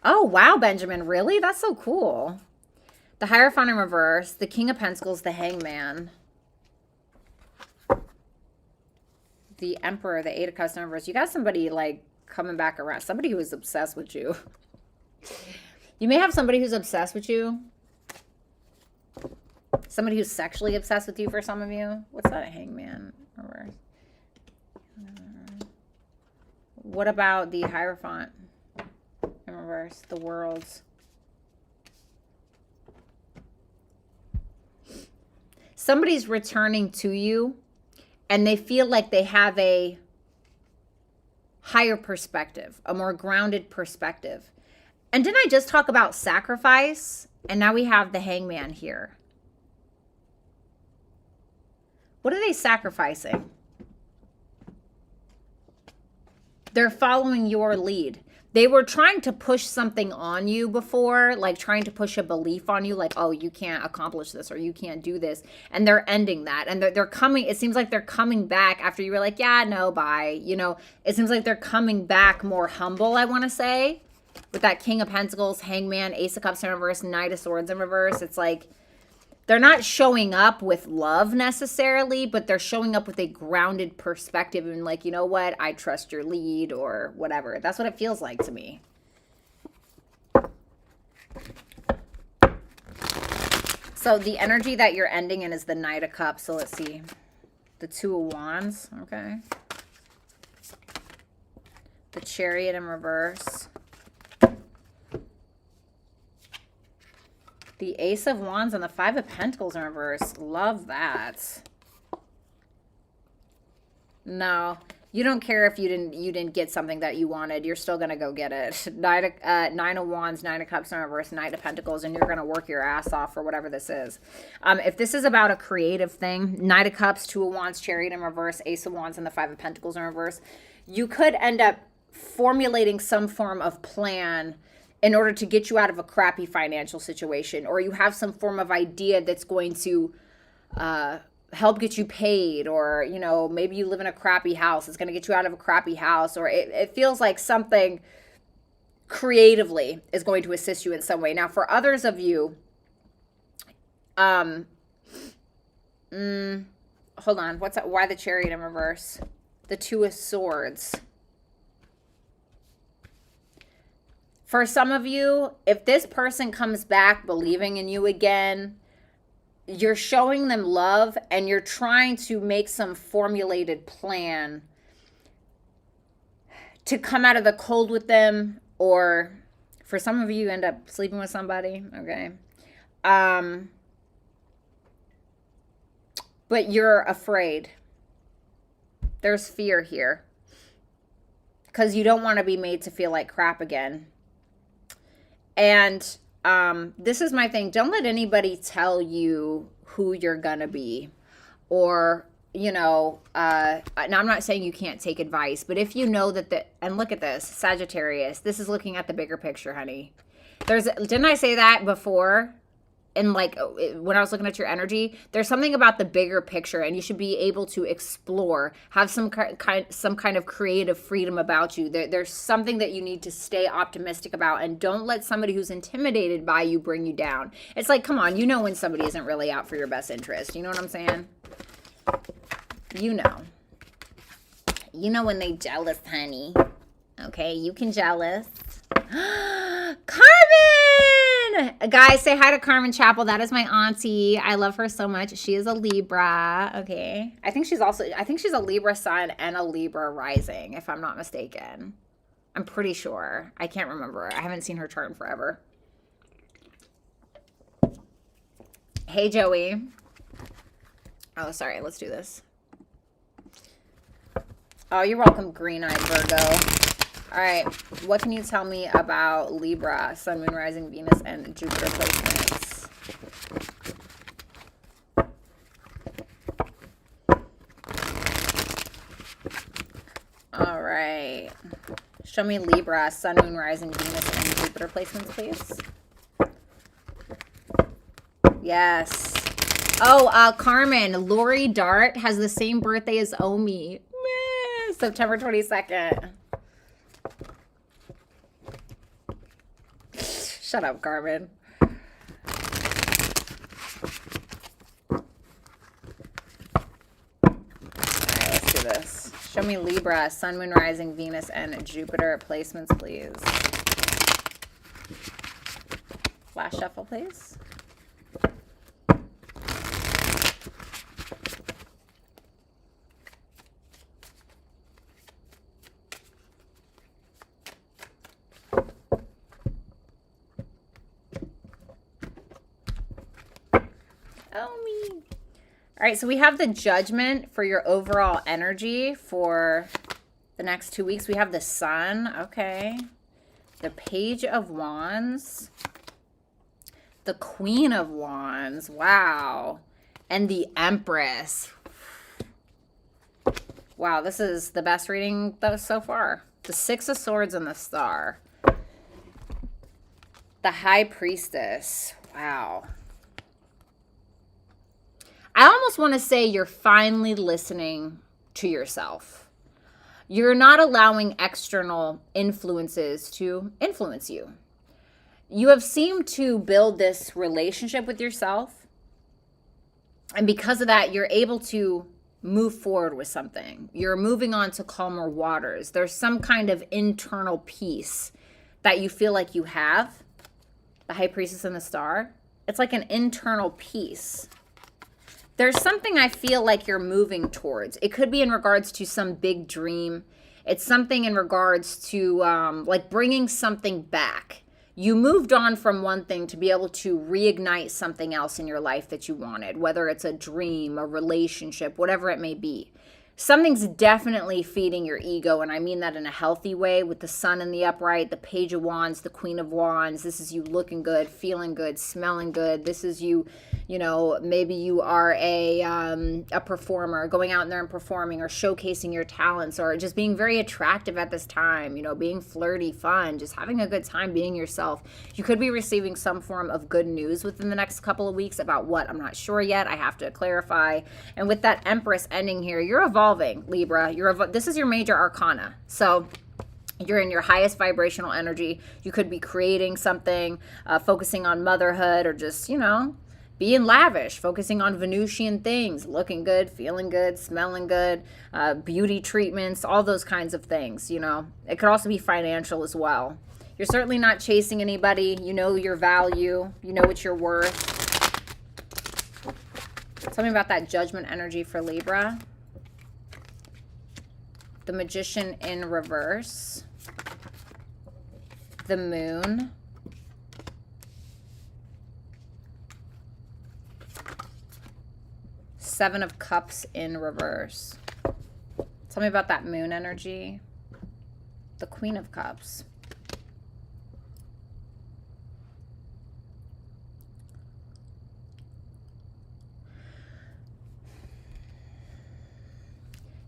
Oh, wow, Benjamin. Really? That's so cool. The Hierophant in reverse. The King of Pentacles, the Hangman. The Emperor, the Eight of Cups in reverse. You got somebody like coming back around. Somebody who is obsessed with you. You may have somebody who's obsessed with you. Somebody who's sexually obsessed with you for some of you. What's that? Hangman. Reverse. What about the Hierophant in reverse? The Worlds. Somebody's returning to you and they feel like they have a higher perspective, a more grounded perspective. And didn't I just talk about sacrifice? And now we have the Hangman here. What are they sacrificing? They're following your lead. They were trying to push something on you before, like trying to push a belief on you, like, oh, you can't accomplish this or you can't do this. And they're ending that. And they're coming, it seems like they're coming back after you were like, yeah, no, bye. You know, it seems like they're coming back more humble, I want to say. With that King of Pentacles, Hangman, Ace of Cups in reverse, Knight of Swords in reverse. It's like they're not showing up with love necessarily, but they're showing up with a grounded perspective and like, you know what, I trust your lead or whatever. That's what it feels like to me. So the energy that you're ending in is the Knight of Cups. So let's see. The Two of Wands, okay. The Chariot in reverse. The Ace of Wands and the Five of Pentacles in reverse. Love that. No, you don't care if you didn't get something that you wanted. You're still gonna go get it. Nine of Wands, Nine of Cups in reverse, Knight of Pentacles, and you're gonna work your ass off for whatever this is. If this is about a creative thing, Knight of Cups, Two of Wands, Chariot in reverse, Ace of Wands, and the Five of Pentacles in reverse, you could end up formulating some form of plan in order to get you out of a crappy financial situation, or you have some form of idea that's going to help get you paid, or, you know, maybe you live in a crappy house. It's going to get you out of a crappy house, or it feels like something creatively is going to assist you in some way. Now, for others of you, hold on. What's that? Why the Chariot in reverse? The Two of Swords. For some of you, if this person comes back believing in you again, you're showing them love and you're trying to make some formulated plan to come out of the cold with them, or for some of you, you end up sleeping with somebody, okay? But you're afraid. There's fear here because you don't want to be made to feel like crap again. And this is my thing. Don't let anybody tell you who you're going to be, or, you know, now I'm not saying you can't take advice, but if you know that and look at this, Sagittarius, this is looking at the bigger picture, honey. Didn't I say that before? And like when I was looking at your energy, there's something about the bigger picture, and you should be able to explore, have some kind of creative freedom about you. There's something that you need to stay optimistic about, and don't let somebody who's intimidated by you bring you down. It's like, come on, you know when somebody isn't really out for your best interest. You know what I'm saying? You know. You know when they jealous, honey. Okay, you can jealous. Carmen! Guys, say hi to Carmen Chappell. That is my auntie. I love her so much. She is a Libra. Okay. I think she's a Libra sun and a Libra rising, if I'm not mistaken. I'm pretty sure. I can't remember. I haven't seen her chart in forever. Hey, Joey. Oh, sorry. Let's do this. Oh, you're welcome, green-eyed Virgo. All right, what can you tell me about Libra, Sun, Moon, Rising, Venus, and Jupiter placements? All right. Show me Libra, Sun, Moon, Rising, Venus, and Jupiter placements, please. Yes. Oh, Carmen, Lori Dart has the same birthday as Omi. September 22nd. Shut up, Carmen. All right, let's do this. Show me Libra, Sun, Moon, Rising, Venus, and Jupiter placements, please. Flash shuffle, please. Oh, me. All right, so we have the Judgment for your overall energy for the next 2 weeks. We have the Sun, okay. The Page of Wands. The Queen of Wands, wow. And the Empress. Wow, this is the best reading so far. The Six of Swords and the Star. The High Priestess, wow. I almost want to say you're finally listening to yourself. You're not allowing external influences to influence you. You have seemed to build this relationship with yourself. And because of that, you're able to move forward with something. You're moving on to calmer waters. There's some kind of internal peace that you feel like you have. The High Priestess and the Star. It's like an internal peace. There's something I feel like you're moving towards. It could be in regards to some big dream. It's something in regards to like bringing something back. You moved on from one thing to be able to reignite something else in your life that you wanted, whether it's a dream, a relationship, whatever it may be. Something's definitely feeding your ego, and I mean that in a healthy way, with the Sun in the upright, the Page of Wands, the Queen of Wands. This is you looking good, feeling good, smelling good. This is you, you know, maybe you are a performer, going out there and performing or showcasing your talents, or just being very attractive at this time, you know, being flirty, fun, just having a good time being yourself. You could be receiving some form of good news within the next couple of weeks about what, I'm not sure yet. I have to clarify. And with that Empress ending here, you're evolving, Libra. This is your major arcana. So you're in your highest vibrational energy. You could be creating something, focusing on motherhood, or just, you know, being lavish, focusing on Venusian things, looking good, feeling good, smelling good, beauty treatments, all those kinds of things, you know. It could also be financial as well. You're certainly not chasing anybody. You know your value. You know what you're worth. Tell me about that Judgment energy for Libra. The Magician in reverse. The Moon. Seven of Cups in reverse. Tell me about that Moon energy. The Queen of Cups.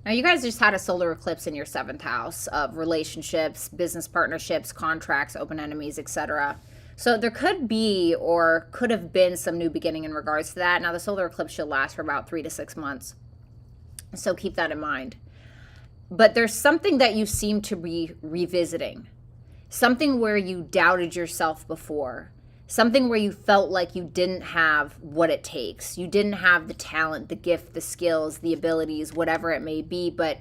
Now, you guys just had a solar eclipse in your 7th house of relationships, business partnerships, contracts, open enemies, etc. So there could be or could have been some new beginning in regards to that. Now, the solar eclipse should last for about 3 to 6 months. So keep that in mind. But there's something that you seem to be revisiting. Something where you doubted yourself before. Something where you felt like you didn't have what it takes. You didn't have the talent, the gift, the skills, the abilities, whatever it may be. But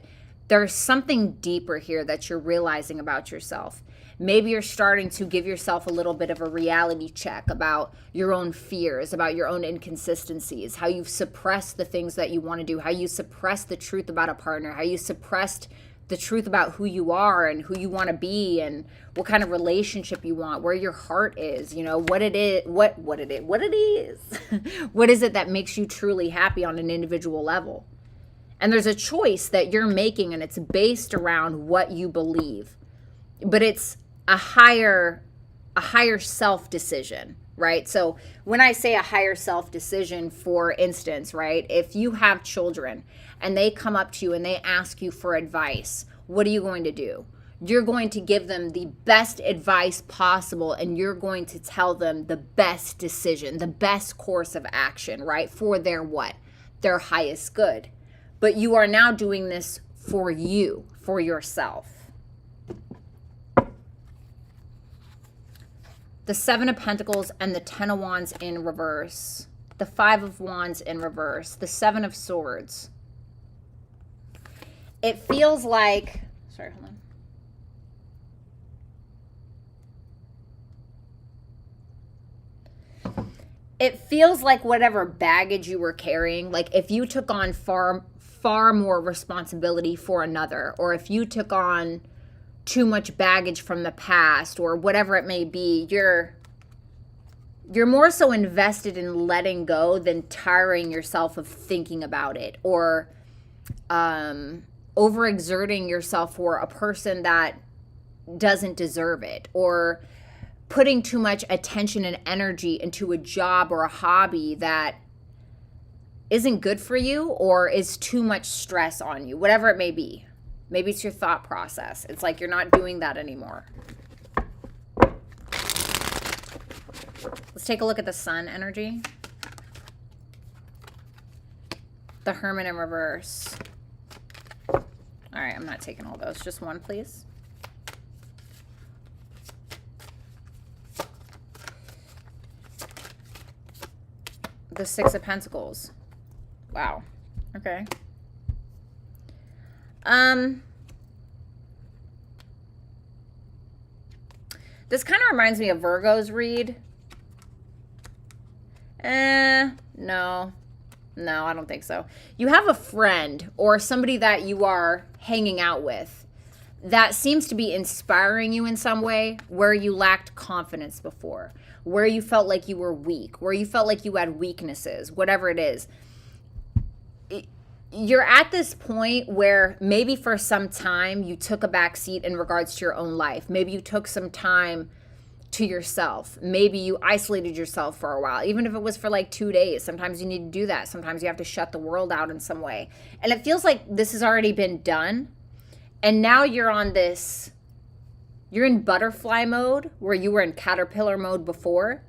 there's something deeper here that you're realizing about yourself. Maybe you're starting to give yourself a little bit of a reality check about your own fears, about your own inconsistencies, how you've suppressed the things that you want to do, how you suppressed the truth about a partner, how you suppressed the truth about who you are and who you want to be and what kind of relationship you want, where your heart is, you know, what it is, what it is. What is it that makes you truly happy on an individual level? And there's a choice that you're making, and it's based around what you believe. But it's a higher self decision, right? So when I say a higher self decision, for instance, right, if you have children and they come up to you and they ask you for advice, what are you going to do? You're going to give them the best advice possible, and you're going to tell them the best decision, the best course of action, right? For their what? Their highest good. But you are now doing this for you, for yourself. The Seven of Pentacles and the Ten of Wands in reverse. The Five of Wands in reverse. The Seven of Swords. It feels like, sorry, hold on. It feels like whatever baggage you were carrying, like if you took on far more responsibility for another, or if you took on too much baggage from the past, or whatever it may be, you're you're more so invested in letting go than tiring yourself of thinking about it, or overexerting yourself for a person that doesn't deserve it, or putting too much attention and energy into a job or a hobby that isn't good for you or is too much stress on you, whatever it may be. Maybe it's your thought process. It's like you're not doing that anymore. Let's take a look at the sun energy. The Hermit in reverse. All right, I'm not taking all those. Just one, please. The Six of Pentacles. Wow. Okay. This kind of reminds me of Virgo's read. No. No, I don't think so. You have a friend or somebody that you are hanging out with that seems to be inspiring you in some way where you lacked confidence before, where you felt like you were weak, where you felt like you had weaknesses, whatever it is. You're at this point where maybe for some time you took a back seat in regards to your own life. Maybe you took some time to yourself. Maybe you isolated yourself for a while, even if it was for like 2 days. Sometimes you need to do that. Sometimes you have to shut the world out in some way. And it feels like this has already been done. And now you're on this, you're in butterfly mode where you were in caterpillar mode before.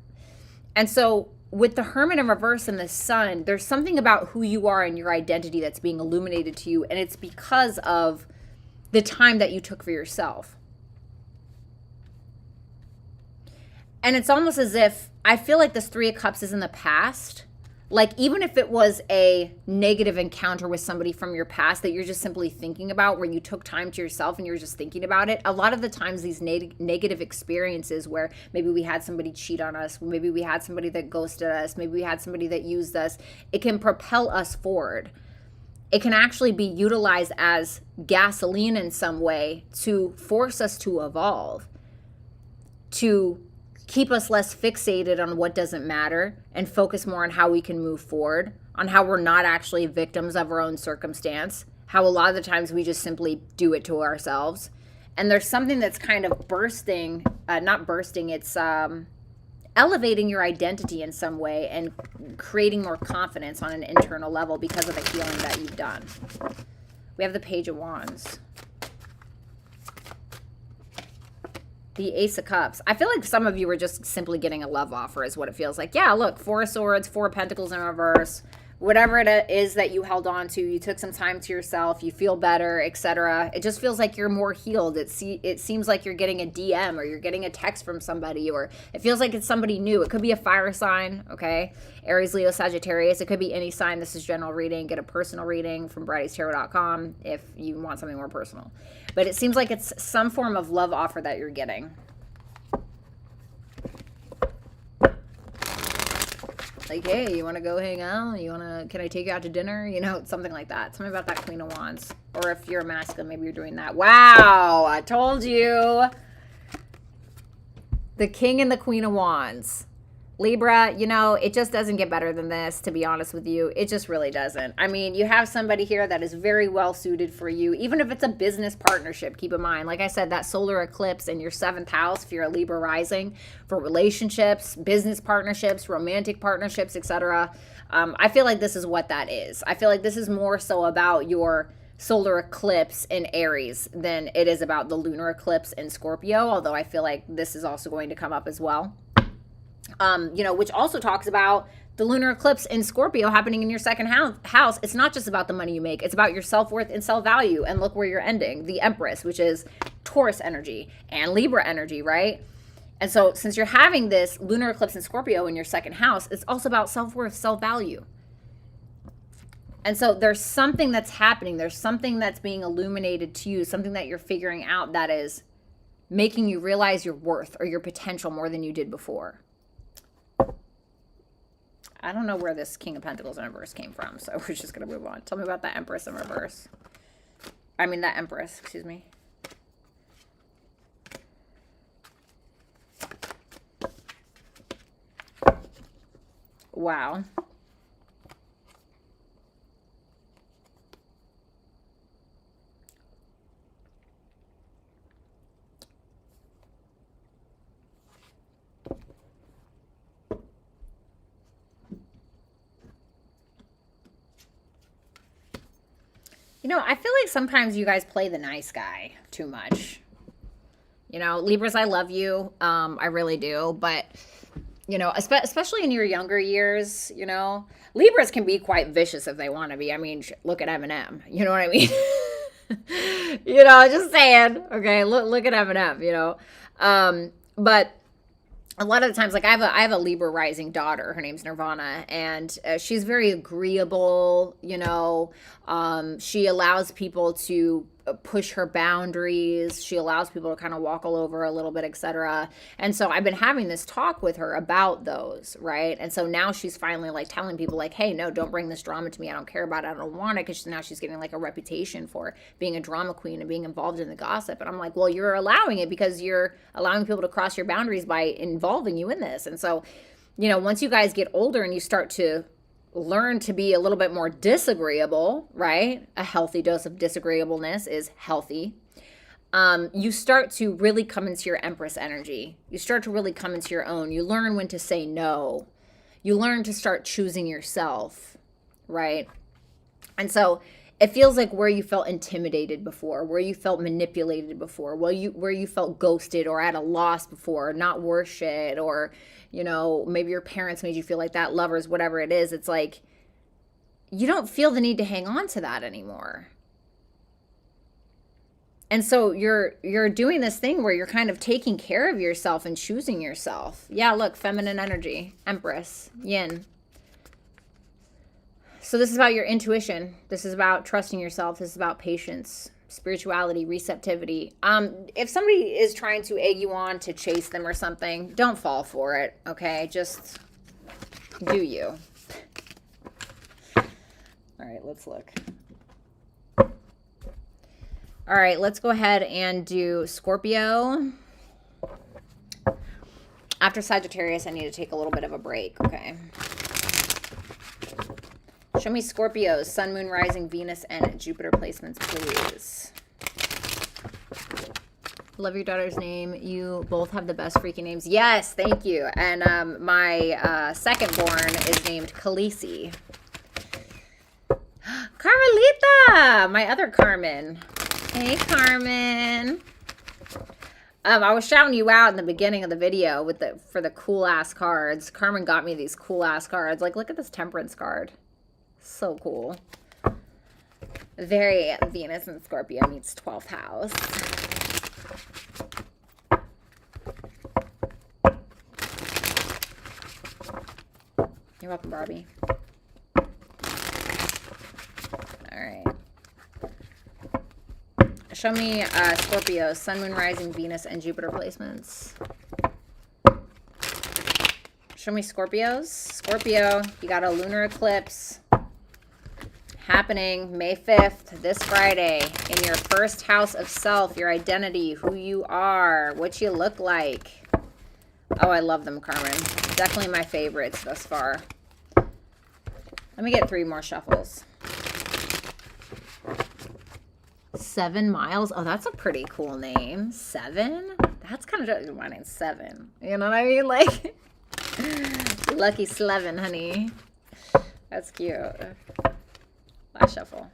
And so with the Hermit in reverse and the Sun, there's something about who you are and your identity that's being illuminated to you. And it's because of the time that you took for yourself. And it's almost as if, I feel like this Three of Cups is in the past. Like, even if it was a negative encounter with somebody from your past that you're just simply thinking about, where you took time to yourself and you're just thinking about it, a lot of the times these negative experiences where maybe we had somebody cheat on us, maybe we had somebody that ghosted us, maybe we had somebody that used us, it can propel us forward. It can actually be utilized as gasoline in some way to force us to evolve, to keep us less fixated on what doesn't matter and focus more on how we can move forward, on how we're not actually victims of our own circumstance, how a lot of the times we just simply do it to ourselves. And there's something that's kind of bursting, not bursting, it's elevating your identity in some way and creating more confidence on an internal level because of the healing that you've done. We have the Page of Wands. The Ace of Cups. I feel like some of you are just simply getting a love offer is what it feels like. Yeah, look, Four of Swords, Four of Pentacles in reverse. Whatever it is that you held on to, you took some time to yourself, you feel better, etc. It just feels like you're more healed. It seems like you're getting a DM or you're getting a text from somebody, or it feels like it's somebody new. It could be a fire sign, okay? Aries, Leo, Sagittarius. It could be any sign. This is general reading. Get a personal reading from BrattyTarot.com if you want something more personal. But it seems like it's some form of love offer that you're getting. Like, hey, you want to go hang out? Can I take you out to dinner? You know, something like that. Something about that Queen of Wands. Or if you're masculine, maybe you're doing that. Wow, I told you. The King and the Queen of Wands. Libra, you know, it just doesn't get better than this, to be honest with you. It just really doesn't. I mean, you have somebody here that is very well suited for you, even if it's a business partnership. Keep in mind, like I said, that solar eclipse in your 7th house, if you're a Libra rising, for relationships, business partnerships, romantic partnerships, etc. I feel like this is what that is. I feel like this is more so about your solar eclipse in Aries than it is about the lunar eclipse in Scorpio, although I feel like this is also going to come up as well. You know, which also talks about the lunar eclipse in Scorpio happening in your 2nd house. It's not just about the money you make. It's about your self-worth and self-value. And look where you're ending. The Empress, which is Taurus energy and Libra energy, right? And so since you're having this lunar eclipse in Scorpio in your 2nd house, it's also about self-worth, self-value. And so there's something that's happening. There's something that's being illuminated to you, something that you're figuring out that is making you realize your worth or your potential more than you did before. I don't know where this King of Pentacles in reverse came from, so we're just going to move on. Tell me about that Empress in reverse. I mean, that Empress, excuse me. Wow. You know, I feel like sometimes you guys play the nice guy too much. You know, Libras, I love you. I really do. But, you know, especially in your younger years, you know, Libras can be quite vicious if they want to be. I mean, look at Eminem. You know what I mean? You know, just saying. Okay, look at Eminem, you know. But a lot of the times, like I have a Libra rising daughter. Her name's Nirvana, and she's very agreeable. You know, she allows people to push her boundaries. She allows people to kind of walk all over a little bit, etc. And so I've been having this talk with her about those, right? And so now she's finally like telling people like, hey, no, don't bring this drama to me. I don't care about it. I don't want it. Because now she's getting like a reputation for being a drama queen and being involved in the gossip. And I'm like, well, you're allowing it because you're allowing people to cross your boundaries by involving you in this. And so, you know, once you guys get older and you start to learn to be a little bit more disagreeable, right? A healthy dose of disagreeableness is healthy. You start to really come into your Empress energy. You start to really come into your own. You learn when to say no. You learn to start choosing yourself, right? And so it feels like where you felt intimidated before, where you felt manipulated before, where you felt ghosted or at a loss before, not worth shit, or, you know, maybe your parents made you feel like that, lovers, whatever it is. It's like you don't feel the need to hang on to that anymore. And so you're doing this thing where you're kind of taking care of yourself and choosing yourself. Yeah, look, feminine energy, Empress, yin. So this is about your intuition. This is about trusting yourself. This is about patience, spirituality, receptivity. If somebody is trying to egg you on to chase them or something, don't fall for it, okay? Just do you. All right, let's look. All right, let's go ahead and do Scorpio. After Sagittarius, I need to take a little bit of a break, okay? Show me Scorpios, Sun, Moon, Rising, Venus, and Jupiter placements, please. Love your daughter's name. You both have the best freaking names. Yes, thank you. And my second born is named Khaleesi. Carmelita, my other Carmen. Hey, Carmen. I was shouting you out in the beginning of the video for the cool ass cards. Carmen got me these cool ass cards. Like, look at this Temperance card. So cool. Very Venus and Scorpio meets 12th house. You're welcome, Barbie. All right. Show me Scorpio, Sun, Moon, Rising, Venus, and Jupiter placements. Show me Scorpios. Scorpio, you got a lunar eclipse happening May 5th, this Friday, in your first house of self, your identity, who you are, what you look like. Oh, I love them, Carmen. Definitely my favorites thus far. Let me get 3 more shuffles. 7 Miles. Oh, that's a pretty cool name. 7? That's kind of, my name's 7. You know what I mean? Like, lucky Slevin, honey. That's cute. Last shuffle.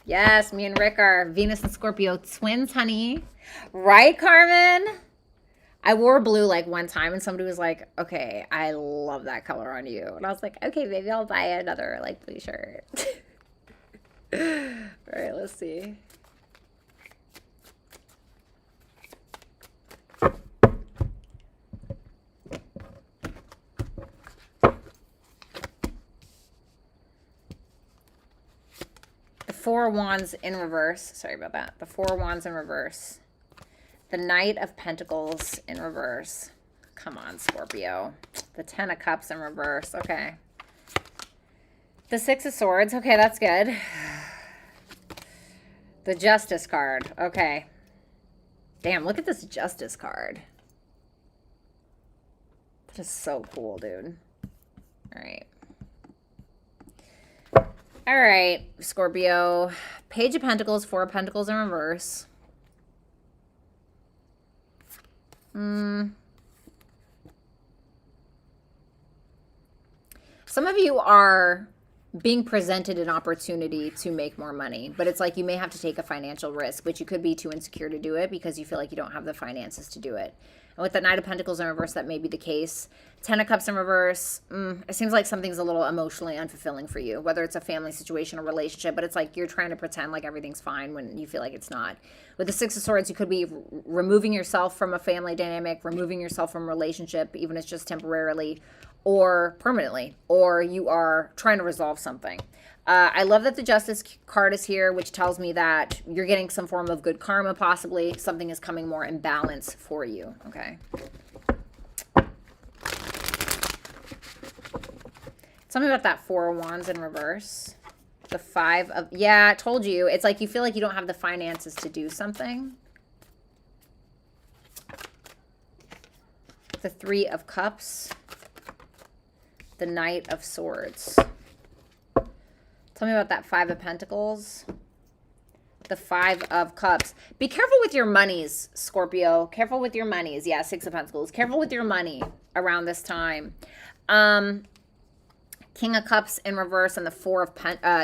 Yes, me and Rick are Venus and Scorpio twins, honey. Right, Carmen? I wore blue like one time and somebody was like, okay, I love that color on you. And I was like, okay, maybe I'll buy another like blue shirt. All right, let's see. The 4 of Wands in reverse. Sorry about that. The 4 of Wands in reverse. The Knight of Pentacles in reverse. Come on, Scorpio. The 10 of Cups in reverse. Okay. The 6 of Swords. Okay, that's good. The Justice card. Okay. Damn, look at this Justice card. Just so cool, dude. All right. All right, Scorpio. Page of Pentacles, Four of Pentacles in reverse. Some of you are being presented an opportunity to make more money, but it's like you may have to take a financial risk, but you could be too insecure to do it because you feel like you don't have the finances to do it. And with the Knight of Pentacles in reverse, that may be the case. Ten of Cups in reverse, it seems like something's a little emotionally unfulfilling for you, whether it's a family situation or relationship, but it's like you're trying to pretend like everything's fine when you feel like it's not. With the Six of Swords, you could be removing yourself from a family dynamic, removing yourself from a relationship, even if it's just temporarily or permanently, or you are trying to resolve something. I love that the Justice card is here, which tells me that you're getting some form of good karma, possibly. Something is coming more in balance for you, okay? Tell me about that Four of Wands in reverse. The Five of... Yeah, I told you. It's like you feel like you don't have the finances to do something. The Three of Cups. The Knight of Swords. Tell me about that Five of Pentacles. The Five of Cups. Be careful with your monies, Scorpio. Careful with your monies. Yeah, Six of Pentacles. Careful with your money around this time. King of Cups in reverse and the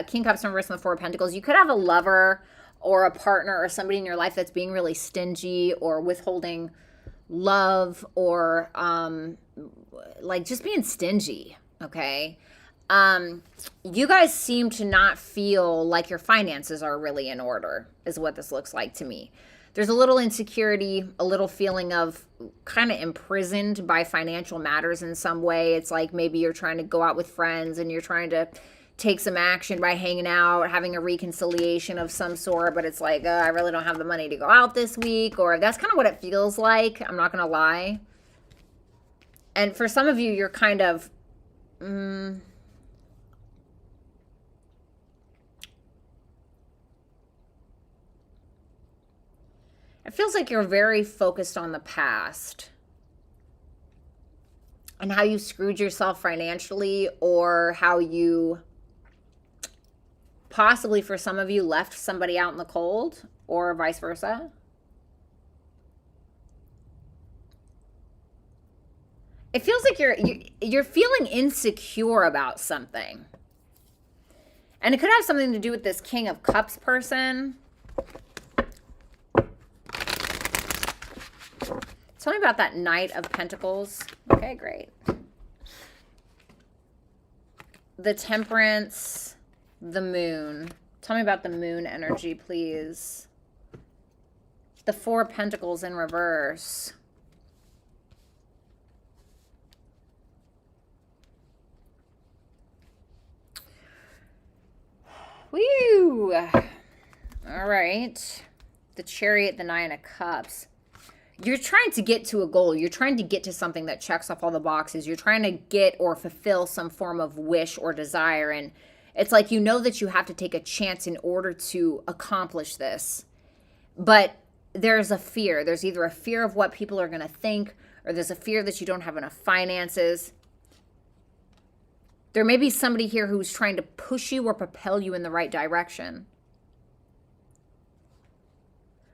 King of Cups in reverse and the Four of Pentacles. You could have a lover or a partner or somebody in your life that's being really stingy or withholding love or like just being stingy, okay? You guys seem to not feel like your finances are really in order, is what this looks like to me. There's a little insecurity, a little feeling of kind of imprisoned by financial matters in some way. It's like maybe you're trying to go out with friends and you're trying to take some action by hanging out, having a reconciliation of some sort, but it's like, I really don't have the money to go out this week, or that's kind of what it feels like. I'm not going to lie. And for some of you, you're kind of... It feels like you're very focused on the past and how you screwed yourself financially, or how you possibly, for some of you, left somebody out in the cold, or vice versa. It feels like you're feeling insecure about something. And it could have something to do with this King of Cups person. Tell me about that Knight of Pentacles. Okay, great. The Temperance, the Moon. Tell me about the Moon energy, please. The Four of Pentacles in reverse. Woo! All right. The Chariot, the Nine of Cups. You're trying to get to a goal. You're trying to get to something that checks off all the boxes. You're trying to get or fulfill some form of wish or desire. And it's like you know that you have to take a chance in order to accomplish this. But there's a fear. There's either a fear of what people are going to think, or there's a fear that you don't have enough finances. There may be somebody here who's trying to push you or propel you in the right direction.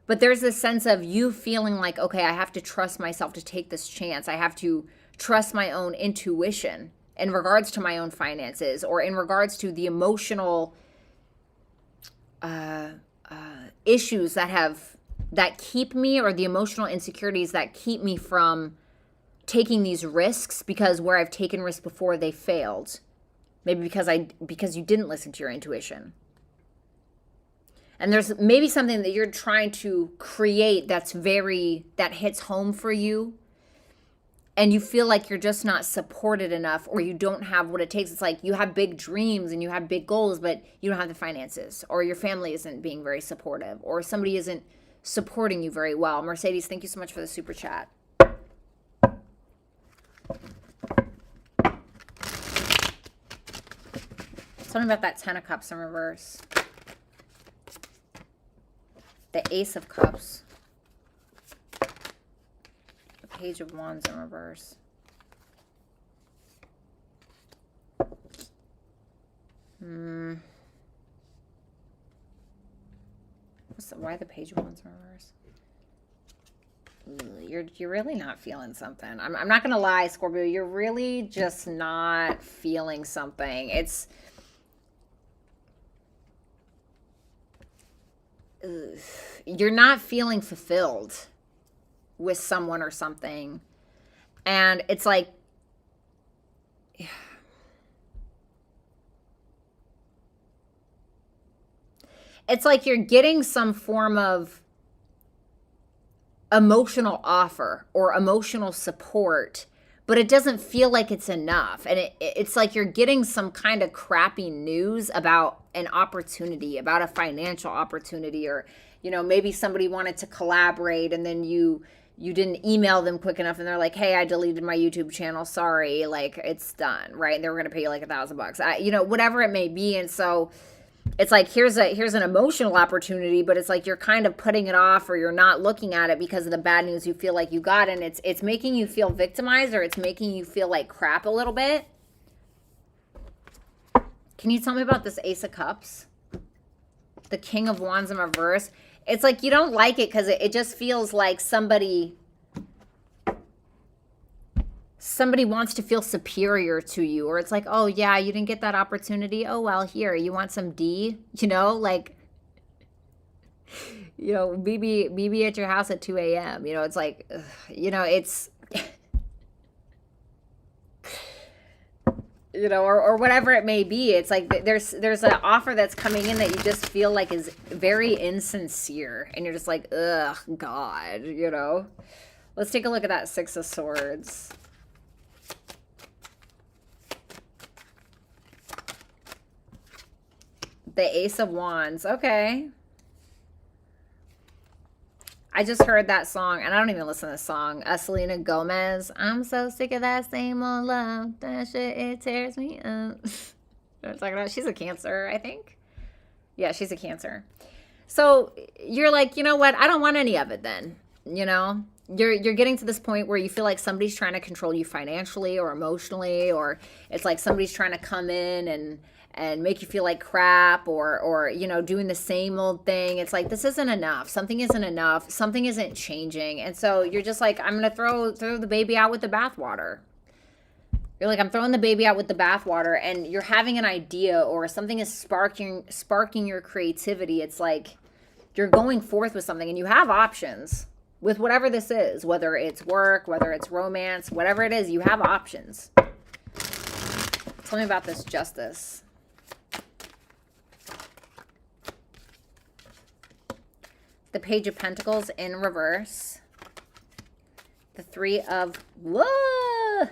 But there's this sense of you feeling like, okay, I have to trust myself to take this chance. I have to trust my own intuition in regards to my own finances, or in regards to the emotional issues that keep me, or the emotional insecurities that keep me from taking these risks, because where I've taken risks before, they failed. Maybe because you didn't listen to your intuition. And there's maybe something that you're trying to create that hits home for you, and you feel like you're just not supported enough, or you don't have what it takes. It's like you have big dreams and you have big goals, but you don't have the finances, or your family isn't being very supportive, or somebody isn't supporting you very well. Mercedes, thank you so much for the super chat. Tell me about that Ten of Cups in reverse. The Ace of Cups. The Page of Wands in reverse. Why the Page of Wands in reverse? You're really not feeling something. I'm not gonna lie, Scorpio. You're really just not feeling something. You're not feeling fulfilled with someone or something, and it's like, it's like you're getting some form of emotional offer or emotional support, but it doesn't feel like it's enough. And it's like you're getting some kind of crappy news about an opportunity, about a financial opportunity, or, you know, maybe somebody wanted to collaborate and then you didn't email them quick enough and they're like, hey, I deleted my YouTube channel. Sorry. Like, it's done. Right. And they were going to pay you like $1,000, you know, whatever it may be. And so it's like, here's an emotional opportunity, but it's like you're kind of putting it off, or you're not looking at it because of the bad news you feel like you got. And it's making you feel victimized, or it's making you feel like crap a little bit. Can you tell me about this Ace of Cups? The King of Wands in reverse. It's like you don't like it because it just feels like somebody wants to feel superior to you, or it's like, oh yeah, you didn't get that opportunity. Oh, well, here, you want some D, you know, like, you know, BB at your house at 2 a.m. You know, it's like, ugh, you know, it's, you know, or whatever it may be. It's like there's an offer that's coming in that you just feel like is very insincere, and you're just like, ugh, God, you know. Let's take a look at that Six of Swords. The Ace of Wands. Okay. I just heard that song, and I don't even listen to the song. Selena Gomez. I'm so sick of that same old love. That shit, it tears me up. You know what I'm talking about? She's a Cancer, I think. Yeah, she's a Cancer. So you're like, you know what? I don't want any of it then. You know? You're getting to this point where you feel like somebody's trying to control you financially or emotionally, or it's like somebody's trying to come in and make you feel like crap, or you know, doing the same old thing. It's like, this isn't enough. Something isn't enough. Something isn't changing. And so you're just like, I'm going to throw the baby out with the bathwater. You're like, I'm throwing the baby out with the bathwater, and you're having an idea, or something is sparking your creativity. It's like you're going forth with something, and you have options with whatever this is, whether it's work, whether it's romance, whatever it is, you have options. Tell me about this Justice. The Page of Pentacles in reverse. The Three of... Whoa!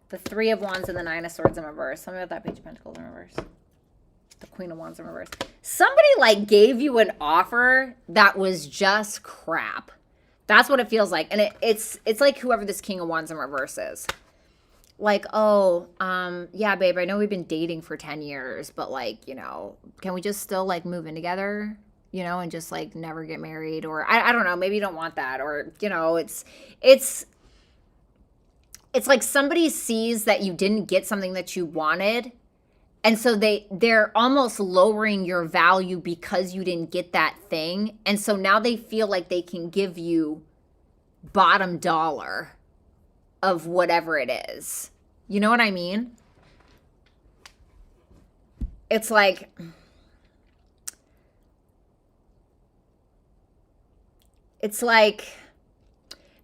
The Three of Wands and the Nine of Swords in reverse. Tell me about that Page of Pentacles in reverse. The Queen of Wands in reverse. Somebody like gave you an offer that was just crap. That's what it feels like. And it's like whoever this King of Wands in reverse is. Like, oh, yeah, babe, I know we've been dating for 10 years, but like, you know, can we just still like move in together, you know, and just like never get married? Or I don't know, maybe you don't want that. Or, you know, it's like somebody sees that you didn't get something that you wanted. And so they're almost lowering your value because you didn't get that thing. And so now they feel like they can give you bottom dollar of whatever it is. You know what I mean? It's like,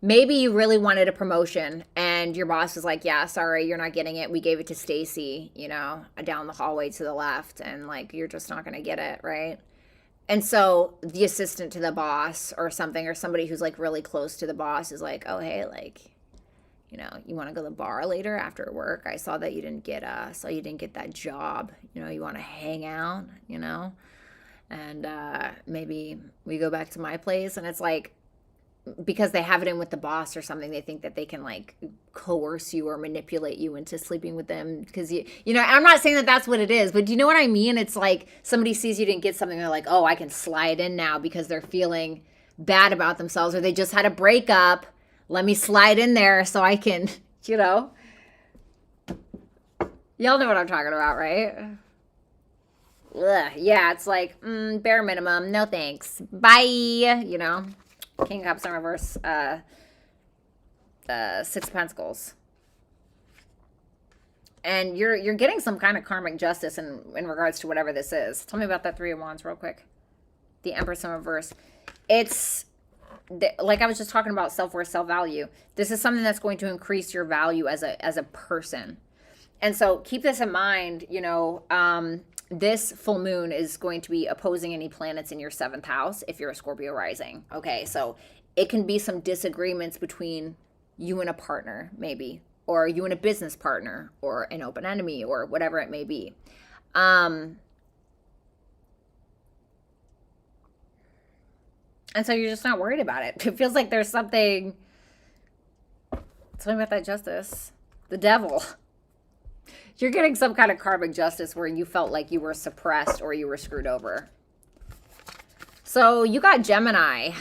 maybe you really wanted a promotion and your boss was like, yeah, sorry, you're not getting it. We gave it to Stacy, you know, down the hallway to the left, and like, you're just not going to get it, right? And so the assistant to the boss or something, or somebody who's like really close to the boss is like, oh, hey, like, you know, you want to go to the bar later after work? I saw that you didn't get that job. You know, you want to hang out, you know, and maybe we go back to my place. And it's like, because they have it in with the boss or something, they think that they can like coerce you or manipulate you into sleeping with them. Because you know, I'm not saying that that's what it is, but do you know what I mean? It's like somebody sees you didn't get something, they're like, oh, I can slide in now because they're feeling bad about themselves, or they just had a breakup. Let me slide in there so I can, you know. Y'all know what I'm talking about, right? Ugh, yeah, it's like, bare minimum, no thanks. Bye, you know? King of Cups in reverse, Six of Pentacles. And you're getting some kind of karmic justice in regards to whatever this is. Tell me about that Three of Wands real quick. The Empress in reverse. It's, like I was just talking about self-worth, self-value. This is something that's going to increase your value as a person. And so keep this in mind, you know, this full moon is going to be opposing any planets in your 7th house if you're a Scorpio rising. Okay, so it can be some disagreements between you and a partner, maybe, or you and a business partner, or an open enemy, or whatever it may be. And so you're just not worried about it. It feels like there's something. Tell me about that justice. The devil. You're getting some kind of karmic justice where you felt like you were suppressed or you were screwed over. So you got Gemini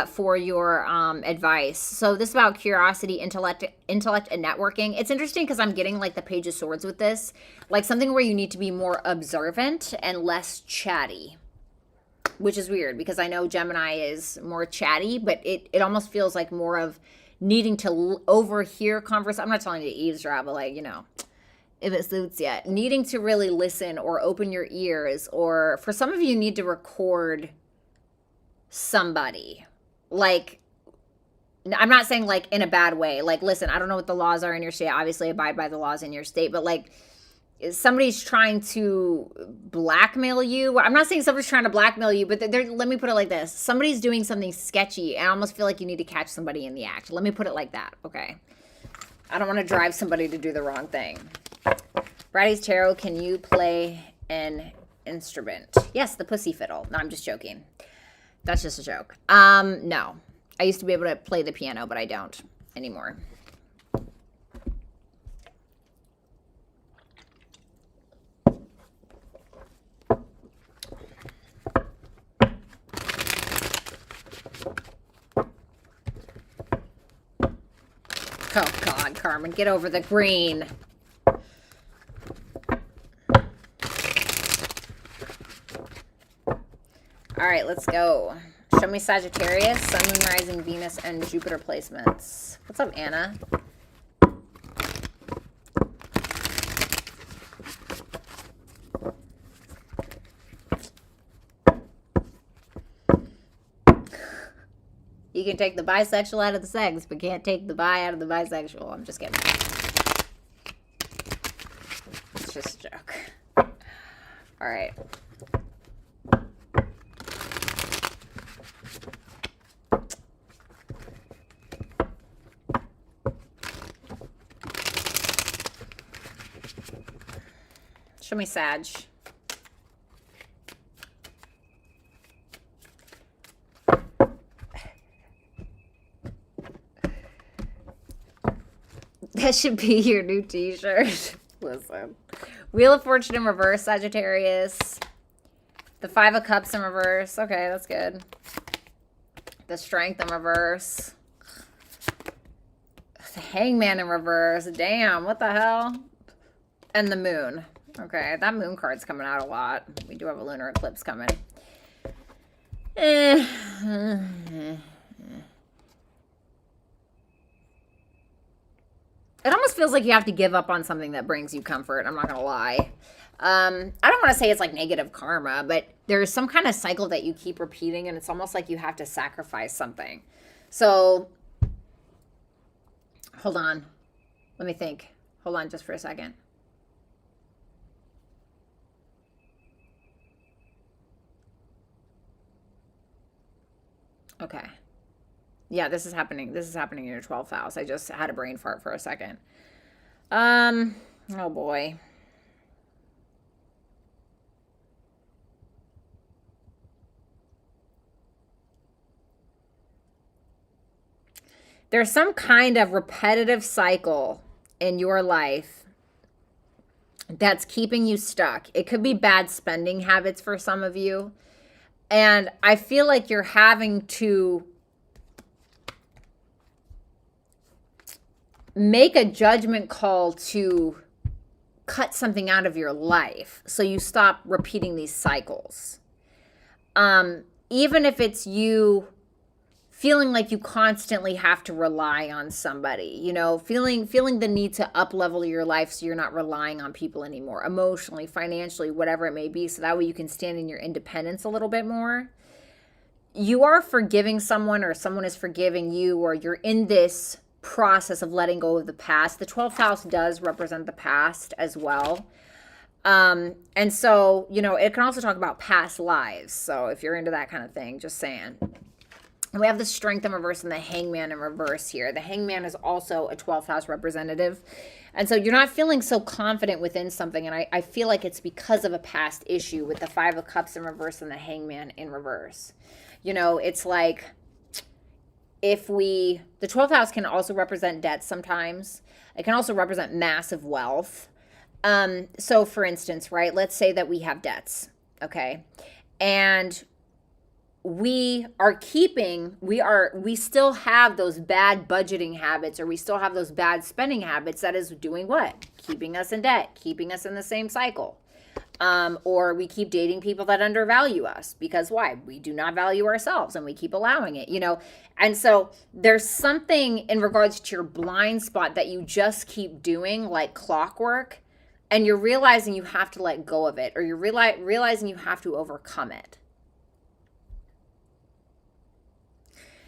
for your advice. So this is about curiosity, intellect, and networking. It's interesting because I'm getting like the Page of Swords with this. Like something where you need to be more observant and less chatty. Which is weird because I know Gemini is more chatty, but it almost feels like more of needing to overhear conversation. I'm not telling you to eavesdrop, but like, you know, if it suits yet. Needing to really listen or open your ears, or for some of you need to record somebody. Like, I'm not saying like in a bad way. Like, listen, I don't know what the laws are in your state. Obviously abide by the laws in your state, but like, somebody's trying to blackmail you. I'm not saying somebody's trying to blackmail you, but let me put it like this. Somebody's doing something sketchy, and I almost feel like you need to catch somebody in the act. Let me put it like that, okay? I don't want to drive somebody to do the wrong thing. Bratty Tarot, can you play an instrument? Yes, the pussy fiddle. No, I'm just joking. That's just a joke. No. I used to be able to play the piano, but I don't anymore. Oh, God, Carmen, get over the green. All right, let's go. Show me Sagittarius, Sun, Moon, Rising, Venus, and Jupiter placements. What's up, Anna? You can take the bisexual out of the sex, but can't take the bi out of the bisexual. I'm just kidding. It's just a joke. All right. Show me Sag. That should be your new t-shirt. Listen. Wheel of Fortune in reverse, Sagittarius. The Five of Cups in reverse. Okay, that's good. The Strength in reverse. The Hangman in reverse. Damn, what the hell? And the Moon. Okay, that Moon card's coming out a lot. We do have a lunar eclipse coming. It almost feels like you have to give up on something that brings you comfort. I'm not going to lie. I don't want to say it's like negative karma, but there's some kind of cycle that you keep repeating, and it's almost like you have to sacrifice something. So, hold on. Let me think. Hold on just for a second. Okay. Yeah, this is happening. This is happening in your 12th house. I just had a brain fart for a second. Oh boy. There's some kind of repetitive cycle in your life that's keeping you stuck. It could be bad spending habits for some of you. And I feel like you're having to make a judgment call to cut something out of your life so you stop repeating these cycles. Even if it's you feeling like you constantly have to rely on somebody, you know, feeling the need to up level your life so you're not relying on people anymore, emotionally, financially, whatever it may be, so that way you can stand in your independence a little bit more. You are forgiving someone, or someone is forgiving you, or you're in this process of letting go of the past. The 12th house does represent the past as well. And so, you know, it can also talk about past lives. So if you're into that kind of thing, just saying. We have the Strength in reverse and the Hangman in reverse here. The Hangman is also a 12th house representative. And so you're not feeling so confident within something. And I feel like it's because of a past issue with the 5 of Cups in reverse and the Hangman in reverse. You know, it's like the 12th house can also represent debt sometimes. It can also represent massive wealth. So for instance, right, let's say that we have debts, okay? And we still have those bad budgeting habits, or we still have those bad spending habits that is doing what? Keeping us in debt, keeping us in the same cycle. Or we keep dating people that undervalue us, because why? We do not value ourselves and we keep allowing it, you know? And so there's something in regards to your blind spot that you just keep doing like clockwork, and you're realizing you have to let go of it, or you're realizing you have to overcome it.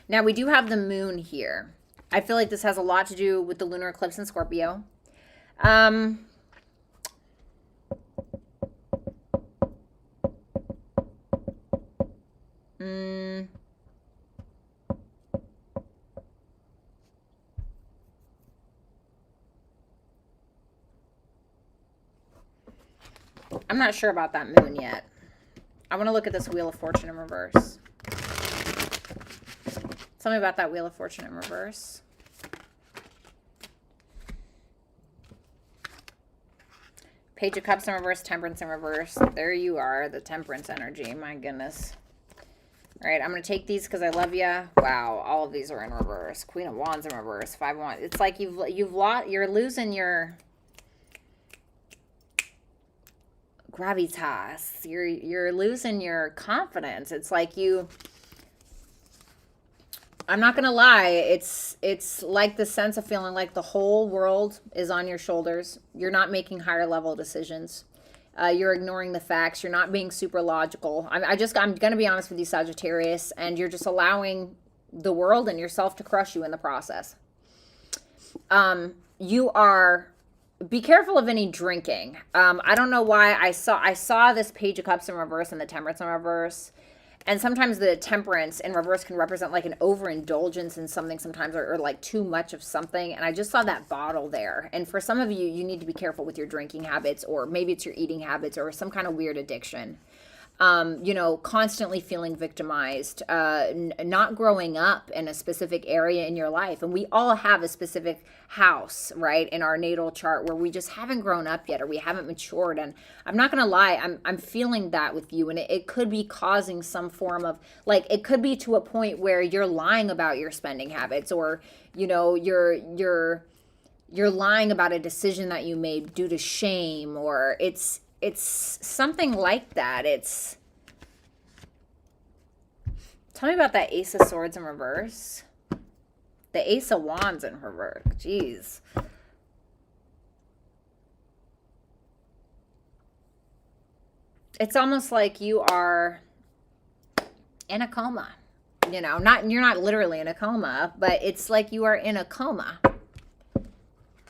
Now, we do have the moon here. I feel like this has a lot to do with the lunar eclipse in Scorpio. I'm not sure about that moon yet. I want to look at this Wheel of Fortune in reverse. Tell me about that Wheel of Fortune in reverse. Page of Cups in reverse, Temperance in reverse. There you are, the Temperance energy. My goodness. All right, I'm going to take these because I love you. Wow, all of these are in reverse. Queen of Wands in reverse, 5 of Wands. It's like you're losing your gravitas. You're losing your confidence. It's like I'm not going to lie, it's like the sense of feeling like the whole world is on your shoulders. You're not making higher level decisions. You're ignoring the facts. You're not being super logical. I'm going to be honest with you, Sagittarius, and you're just allowing the world and yourself to crush you in the process. Be careful of any drinking. I don't know why I saw this Page of Cups in reverse and the Temperance in reverse. And sometimes the Temperance in reverse can represent like an overindulgence in something sometimes, or like too much of something. And I just saw that bottle there. And for some of you, you need to be careful with your drinking habits, or maybe it's your eating habits, or some kind of weird addiction. You know, constantly feeling victimized, not growing up in a specific area in your life. And we all have a specific house, right, in our natal chart where we just haven't grown up yet, or we haven't matured. And I'm not going to lie, I'm feeling that with you. And it could be causing some form of, like, it could be to a point where you're lying about your spending habits, or, you know, you're lying about a decision that you made due to shame, or it's something like that. Tell me about that Ace of Swords in reverse. The Ace of Wands in reverse. Jeez. It's almost like you are in a coma. You know, you're not literally in a coma, but it's like you are in a coma.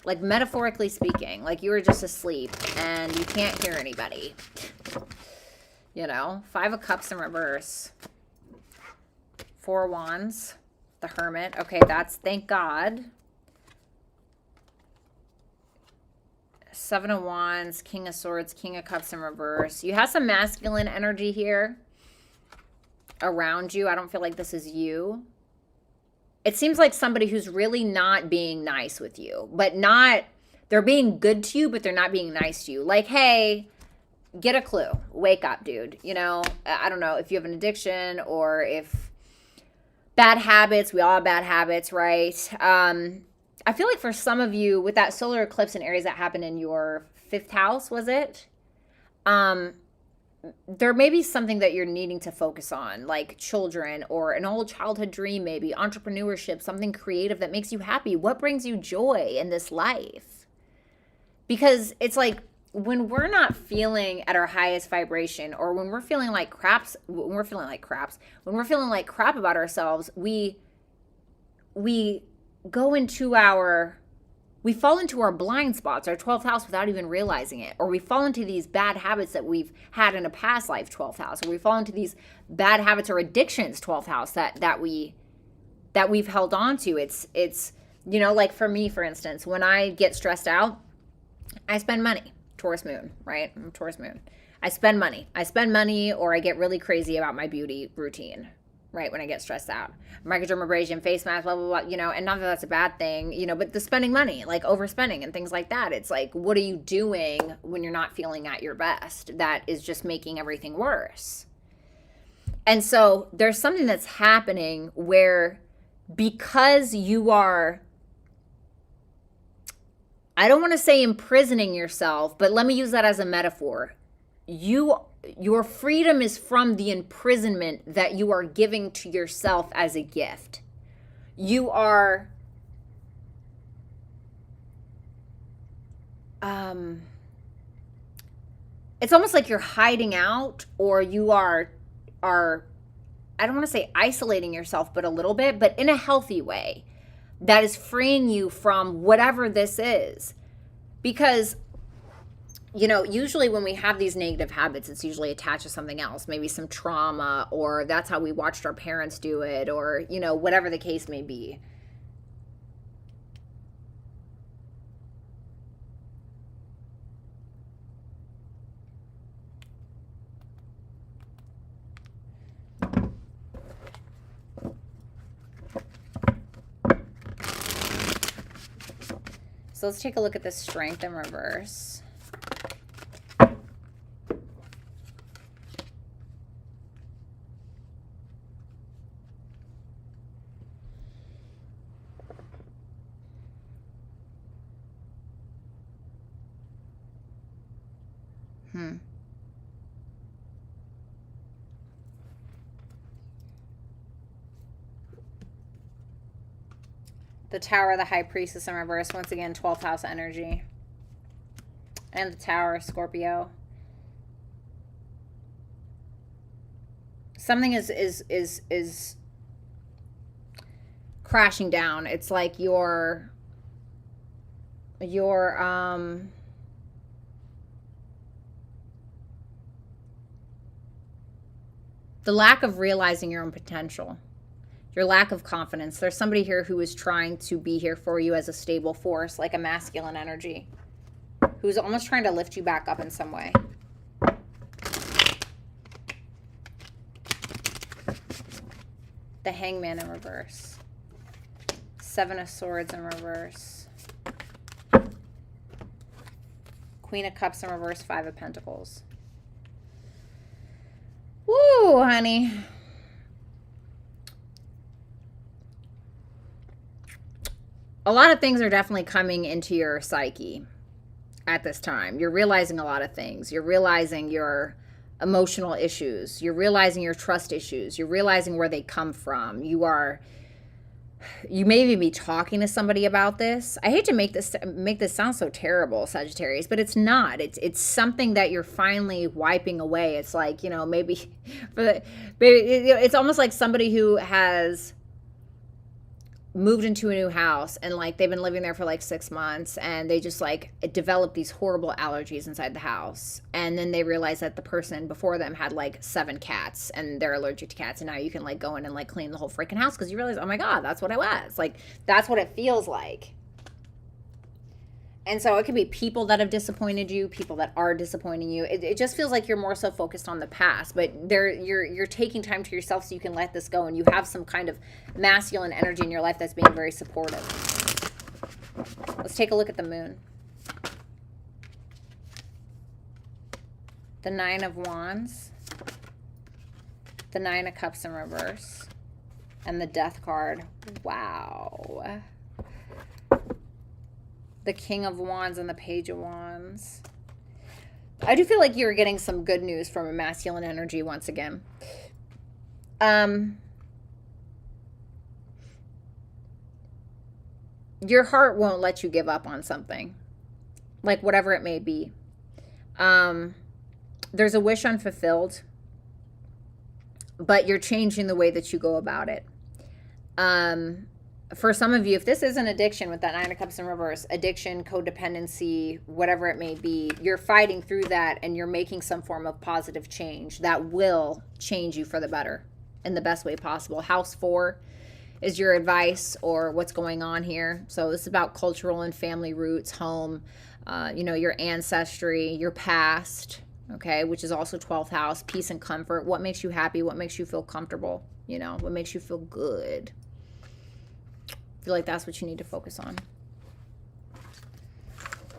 Like, metaphorically speaking, like you were just asleep and you can't hear anybody. You know, 5 of Cups in reverse. 4 of Wands, the Hermit. Okay, thank God. 7 of Wands, King of Swords, King of Cups in reverse. You have some masculine energy here around you. I don't feel like this is you. It seems like somebody who's really not being nice with you, but they're being good to you, but they're not being nice to you. Like, hey, get a clue. Wake up, dude. You know, I don't know if you have an addiction, or if bad habits. We all have bad habits, right? I feel like for some of you, with that solar eclipse in Aries that happened in your 5th house, was it? There may be something that you're needing to focus on, like children or an old childhood dream, maybe entrepreneurship, something creative that makes you happy. What brings you joy in this life? Because it's like when we're not feeling at our highest vibration, or when we're feeling like crap about ourselves, we go into we fall into our blind spots, our 12th house, without even realizing it. Or we fall into these bad habits that we've had in a past life, 12th house. Or we fall into these bad habits or addictions, 12th house, that we've held on to. It's you know, like for me, for instance, when I get stressed out, I spend money. Taurus moon, right? I'm Taurus moon. I spend money, or I get really crazy about my beauty routine, right? When I get stressed out. Microdermabrasion, face mask, blah, blah, blah, you know, and not that that's a bad thing, you know, but the spending money, like overspending and things like that. It's like, what are you doing when you're not feeling at your best? That is just making everything worse. And so there's something that's happening where, because you are, I don't want to say imprisoning yourself, but let me use that as a metaphor. Your freedom is from the imprisonment that you are giving to yourself as a gift. You are it's almost like you're hiding out, or you are I don't want to say isolating yourself, but a little bit, but in a healthy way that is freeing you from whatever this is. Because, you know, usually when we have these negative habits, it's usually attached to something else, maybe some trauma, or that's how we watched our parents do it, or, you know, whatever the case may be. So let's take a look at the Strength in reverse. The Tower of the High Priestess in reverse. Once again, 12th house energy. And the Tower, Scorpio. Something is crashing down. It's like your the lack of realizing your own potential. Your lack of confidence. There's somebody here who is trying to be here for you as a stable force, like a masculine energy, who's almost trying to lift you back up in some way. The Hangman in reverse. 7 of Swords in reverse. Queen of Cups in reverse. 5 of Pentacles. Woo, honey. A lot of things are definitely coming into your psyche at this time. You're realizing a lot of things. You're realizing your emotional issues. You're realizing your trust issues. You're realizing where they come from. You may even be talking to somebody about this. I hate to make this sound so terrible, Sagittarius, but it's not. It's something that you're finally wiping away. It's like, you know, maybe it's almost like somebody who has moved into a new house, and like they've been living there for like 6 months, and they just like developed these horrible allergies inside the house, and then they realize that the person before them had like 7 cats and they're allergic to cats, and now you can like go in and like clean the whole freaking house because you realize, oh my god, that's what I was like. That's what it feels like. And so it could be people that have disappointed you, people that are disappointing you. It just feels like you're more so focused on the past, but you're taking time to yourself so you can let this go, and you have some kind of masculine energy in your life that's being very supportive. Let's take a look at the moon. The 9 of Wands. The 9 of Cups in reverse. And the Death card. Wow. The King of Wands and the Page of Wands. I do feel like you're getting some good news from a masculine energy once again. Your heart won't let you give up on something, like whatever it may be. There's a wish unfulfilled, but you're changing the way that you go about it. For some of you, if this is an addiction with that Nine of Cups in reverse, addiction, codependency, whatever it may be, you're fighting through that and you're making some form of positive change that will change you for the better in the best way possible. House 4 is your advice or what's going on here. So this is about cultural and family roots, home, your ancestry, your past, okay, which is also 12th house, peace and comfort. What makes you happy? What makes you feel comfortable? What makes you feel good? I feel like that's what you need to focus on.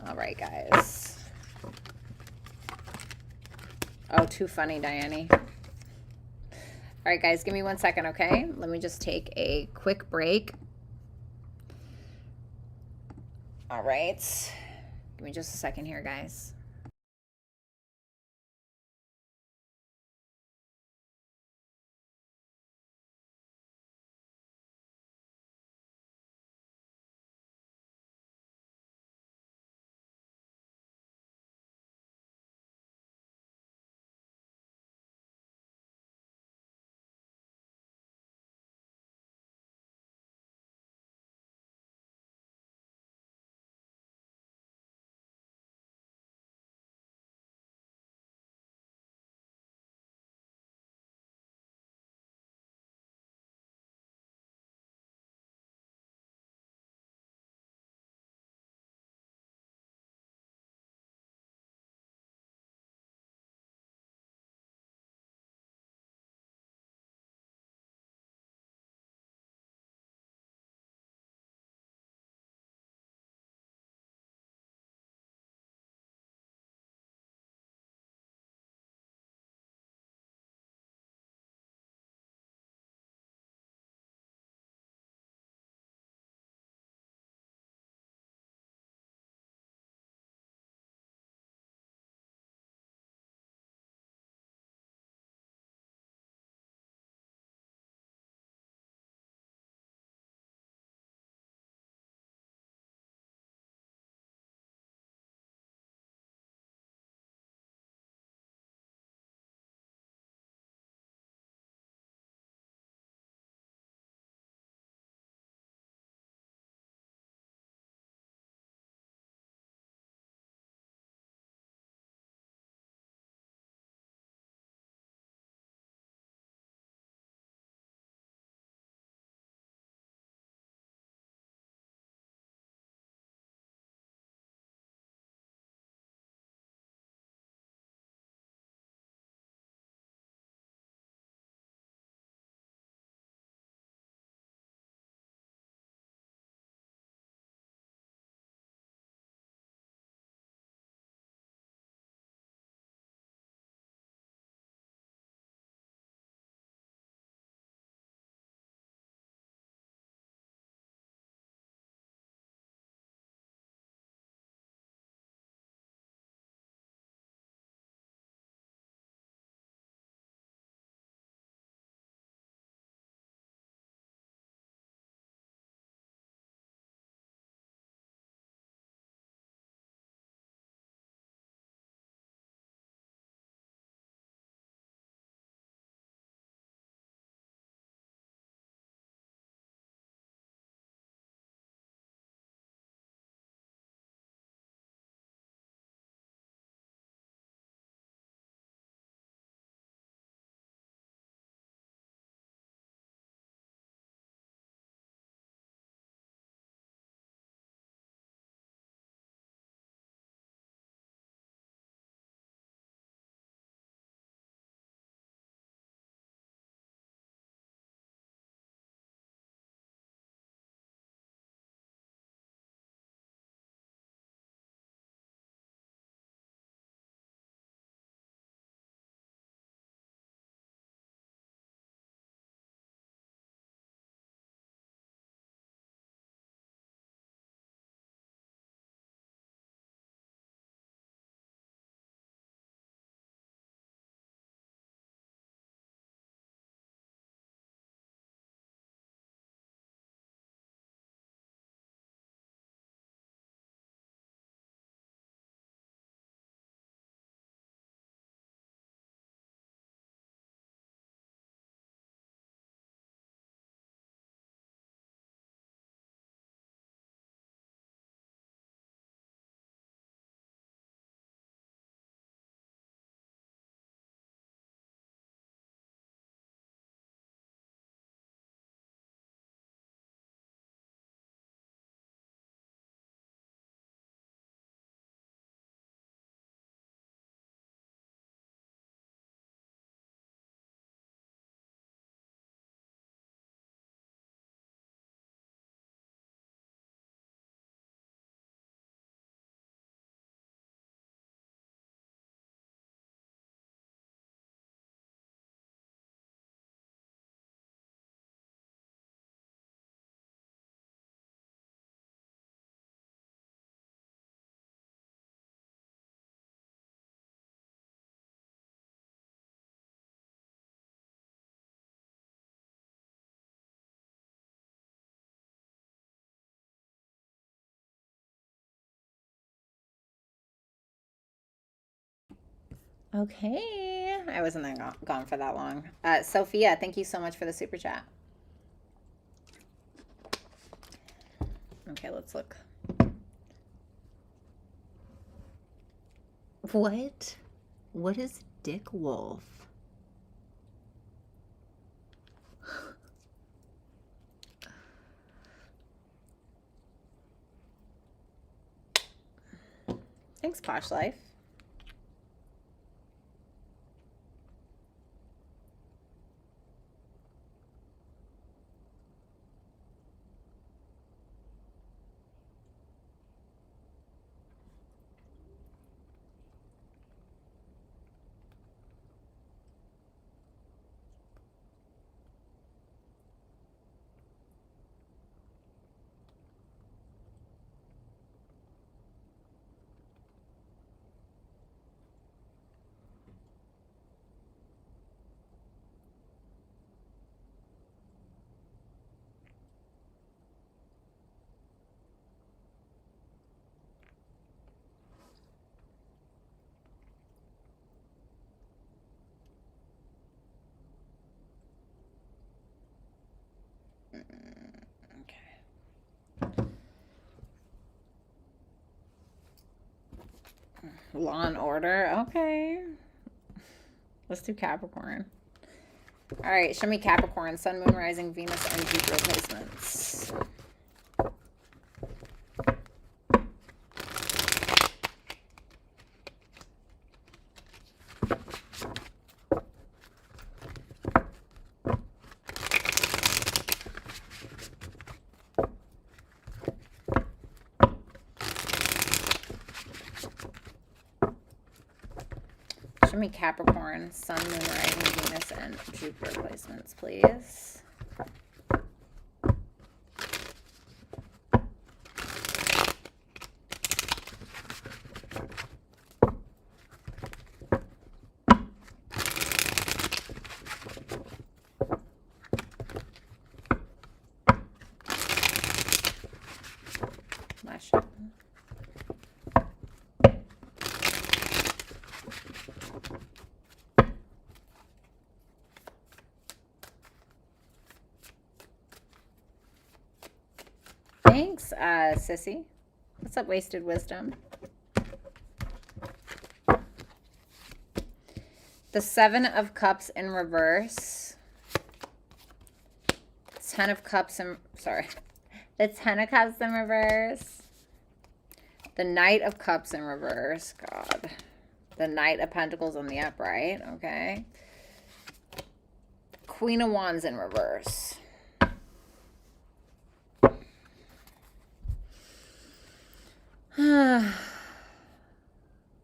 All right, guys. Oh, too funny, Diane. All right, guys, give me 1 second, okay? Let me just take a quick break. All right. Give me just a second here, guys. Okay. I wasn't there gone for that long. Sophia, thank you so much for the super chat. Okay, let's look. What? What is Dick Wolf? Thanks, Posh Life. Law and Order. Okay. Let's do Capricorn. All right, show me Capricorn, Sun, Moon, Rising, Venus, and Jupiter placements. Show me Capricorn, Sun, Moon, Rising, Venus, and Jupiter placements, please. Thanks, Sissy. What's up, Wasted Wisdom? The Seven of Cups in reverse. 10 of Cups in... Sorry. The 10 of Cups in reverse. The Knight of Cups in reverse. God. The Knight of Pentacles on the upright. Okay. Queen of Wands in reverse.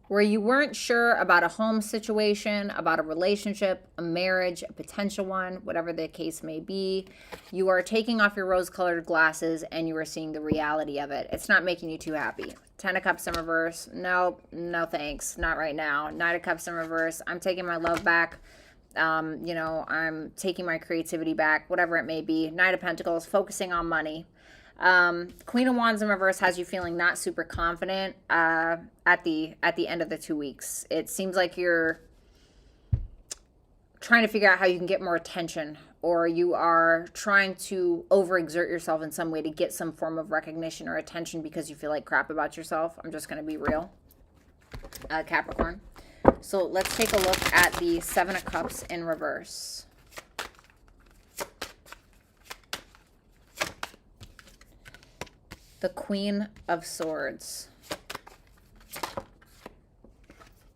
Where you weren't sure about a home situation, about a relationship, a marriage, a potential one, whatever the case may be, you are taking off your rose-colored glasses and you are seeing the reality of it. It's not making you too happy. 10 of Cups in reverse. No, no thanks. Not right now. Knight of Cups in reverse. I'm taking my love back. You know, I'm taking my creativity back, whatever it may be. Knight of Pentacles, focusing on money. Queen of Wands in reverse has you feeling not super confident at the end of the 2 weeks. It seems like you're trying to figure out how you can get more attention, or you are trying to overexert yourself in some way to get some form of recognition or attention because you feel like crap about yourself. I'm just going to be real, Capricorn. So let's take a look at the Seven of Cups in reverse. The Queen of Swords.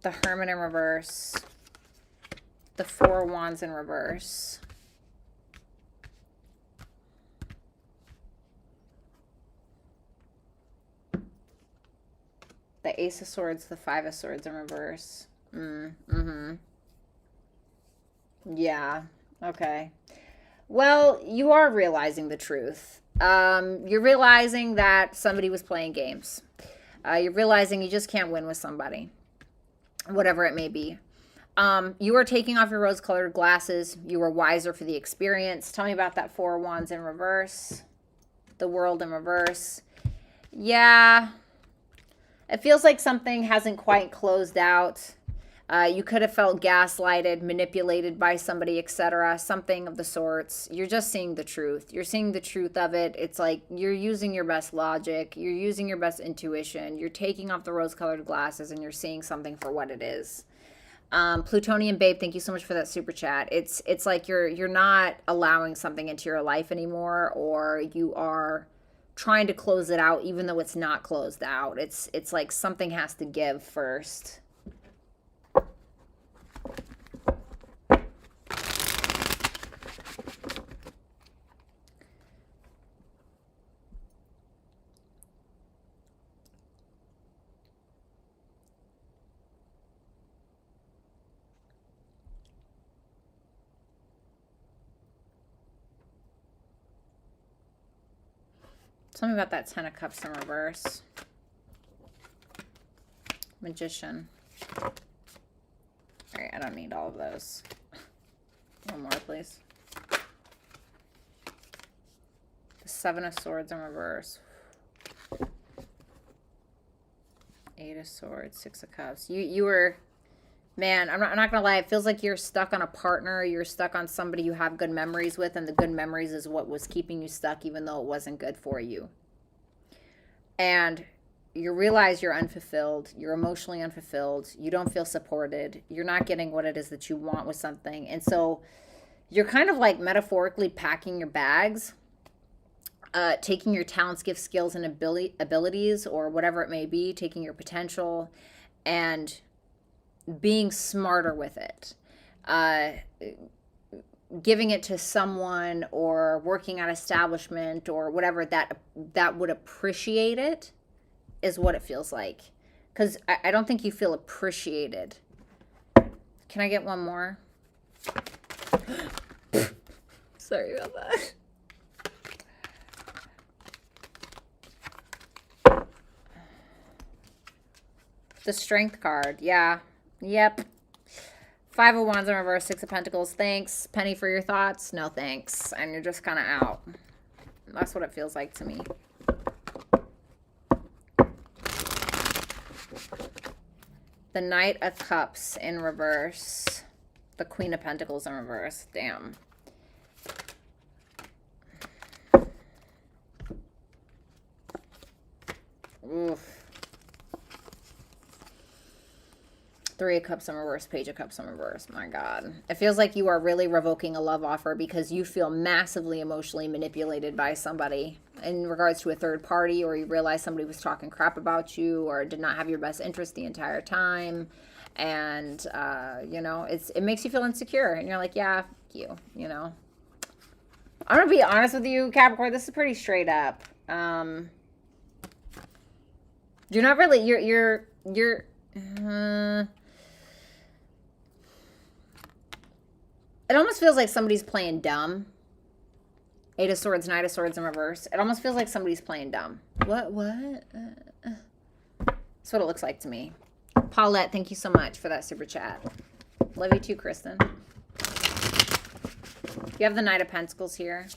The Hermit in reverse. The Four of Wands in reverse. The Ace of Swords, the Five of Swords in reverse. Yeah, okay. Well, you are realizing the truth. You're realizing that somebody was playing games. You're realizing you just can't win with somebody, whatever it may be. You are taking off your rose-colored glasses. You are wiser for the experience. Tell me about that Four of Wands in reverse. The World in reverse. Yeah, it feels like something hasn't quite closed out. You could have felt gaslighted, manipulated by somebody, etc. Something of the sorts. You're just seeing the truth. You're seeing the truth of it. It's like you're using your best logic. You're using your best intuition. You're taking off the rose-colored glasses and you're seeing something for what it is. Plutonian Babe, thank you so much for that super chat. It's like you're not allowing something into your life anymore, or you are trying to close it out even though it's not closed out. It's like something has to give first. Tell me about that Ten of Cups in reverse. Magician. All right, I don't need all of those. One more, please. The Seven of Swords in reverse. Eight of Swords, Six of Cups. You were, man, I'm not gonna lie, it feels like you're stuck on a partner, you're stuck on somebody you have good memories with, and the good memories is what was keeping you stuck even though it wasn't good for you. And you realize you're unfulfilled, you're emotionally unfulfilled, you don't feel supported, you're not getting what it is that you want with something. And so you're kind of like metaphorically packing your bags, taking your talents, gifts, skills, and abilities, or whatever it may be, taking your potential and being smarter with it, giving it to someone or working at establishment or whatever that would appreciate it is what it feels like. Because I don't think you feel appreciated. Can I get one more? Sorry about that. The Strength card. Yeah. Yep. Five of Wands in reverse, Six of Pentacles. Thanks, Penny, for your thoughts. No thanks. And you're just kind of out. That's what it feels like to me. The Knight of Cups in reverse. The Queen of Pentacles in reverse. Damn. Oof. Three of Cups in reverse, Page of Cups in reverse. My God. It feels like you are really revoking a love offer because you feel massively emotionally manipulated by somebody in regards to a third party, or you realize somebody was talking crap about you or did not have your best interest the entire time. And, you know, it makes you feel insecure. And you're like, yeah, you know. I'm going to be honest with you, Capricorn. This is pretty straight up. You're not really, you're it almost feels like somebody's playing dumb. Eight of Swords, Knight of Swords in reverse. It almost feels like somebody's playing dumb. What? That's what it looks like to me. Paulette, thank you so much for that super chat. Love you too, Kristen. You have the Knight of Pentacles here.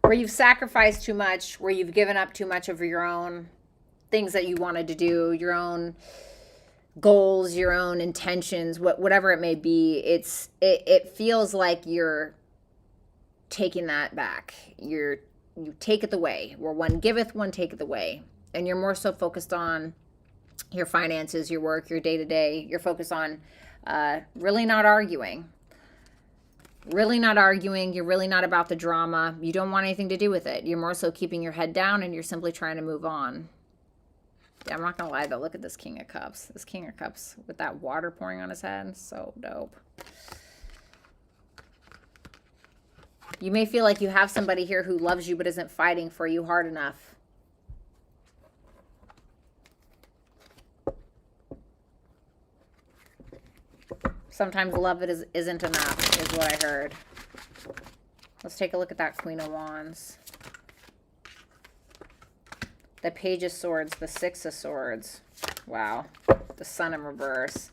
Where you've sacrificed too much, where you've given up too much of your own things that you wanted to do, your own goals, your own intentions, whatever it may be. It feels like you're taking that back. You take it away. Where one giveth, one taketh away. And you're more so focused on your finances, your work, your day-to-day. You're focused on really not arguing. Really not arguing. You're really not about the drama. You don't want anything to do with it. You're more so keeping your head down and you're simply trying to move on. Yeah, I'm not going to lie, though. Look at this King of Cups. This King of Cups with that water pouring on his head. So dope. You may feel like you have somebody here who loves you but isn't fighting for you hard enough. Sometimes love isn't enough, is what I heard. Let's take a look at that Queen of Wands. The Page of Swords, the Six of Swords. Wow. The Sun in reverse.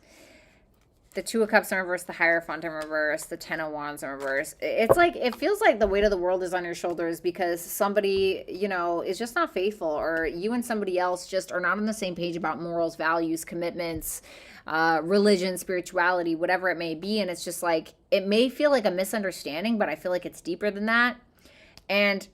The Two of Cups in reverse, the Hierophant in reverse, the Ten of Wands in reverse. It's like, it feels like the weight of the world is on your shoulders because somebody, you know, is just not faithful, or you and somebody else just are not on the same page about morals, values, commitments, religion, spirituality, whatever it may be. And it's just like, it may feel like a misunderstanding, but I feel like it's deeper than that. And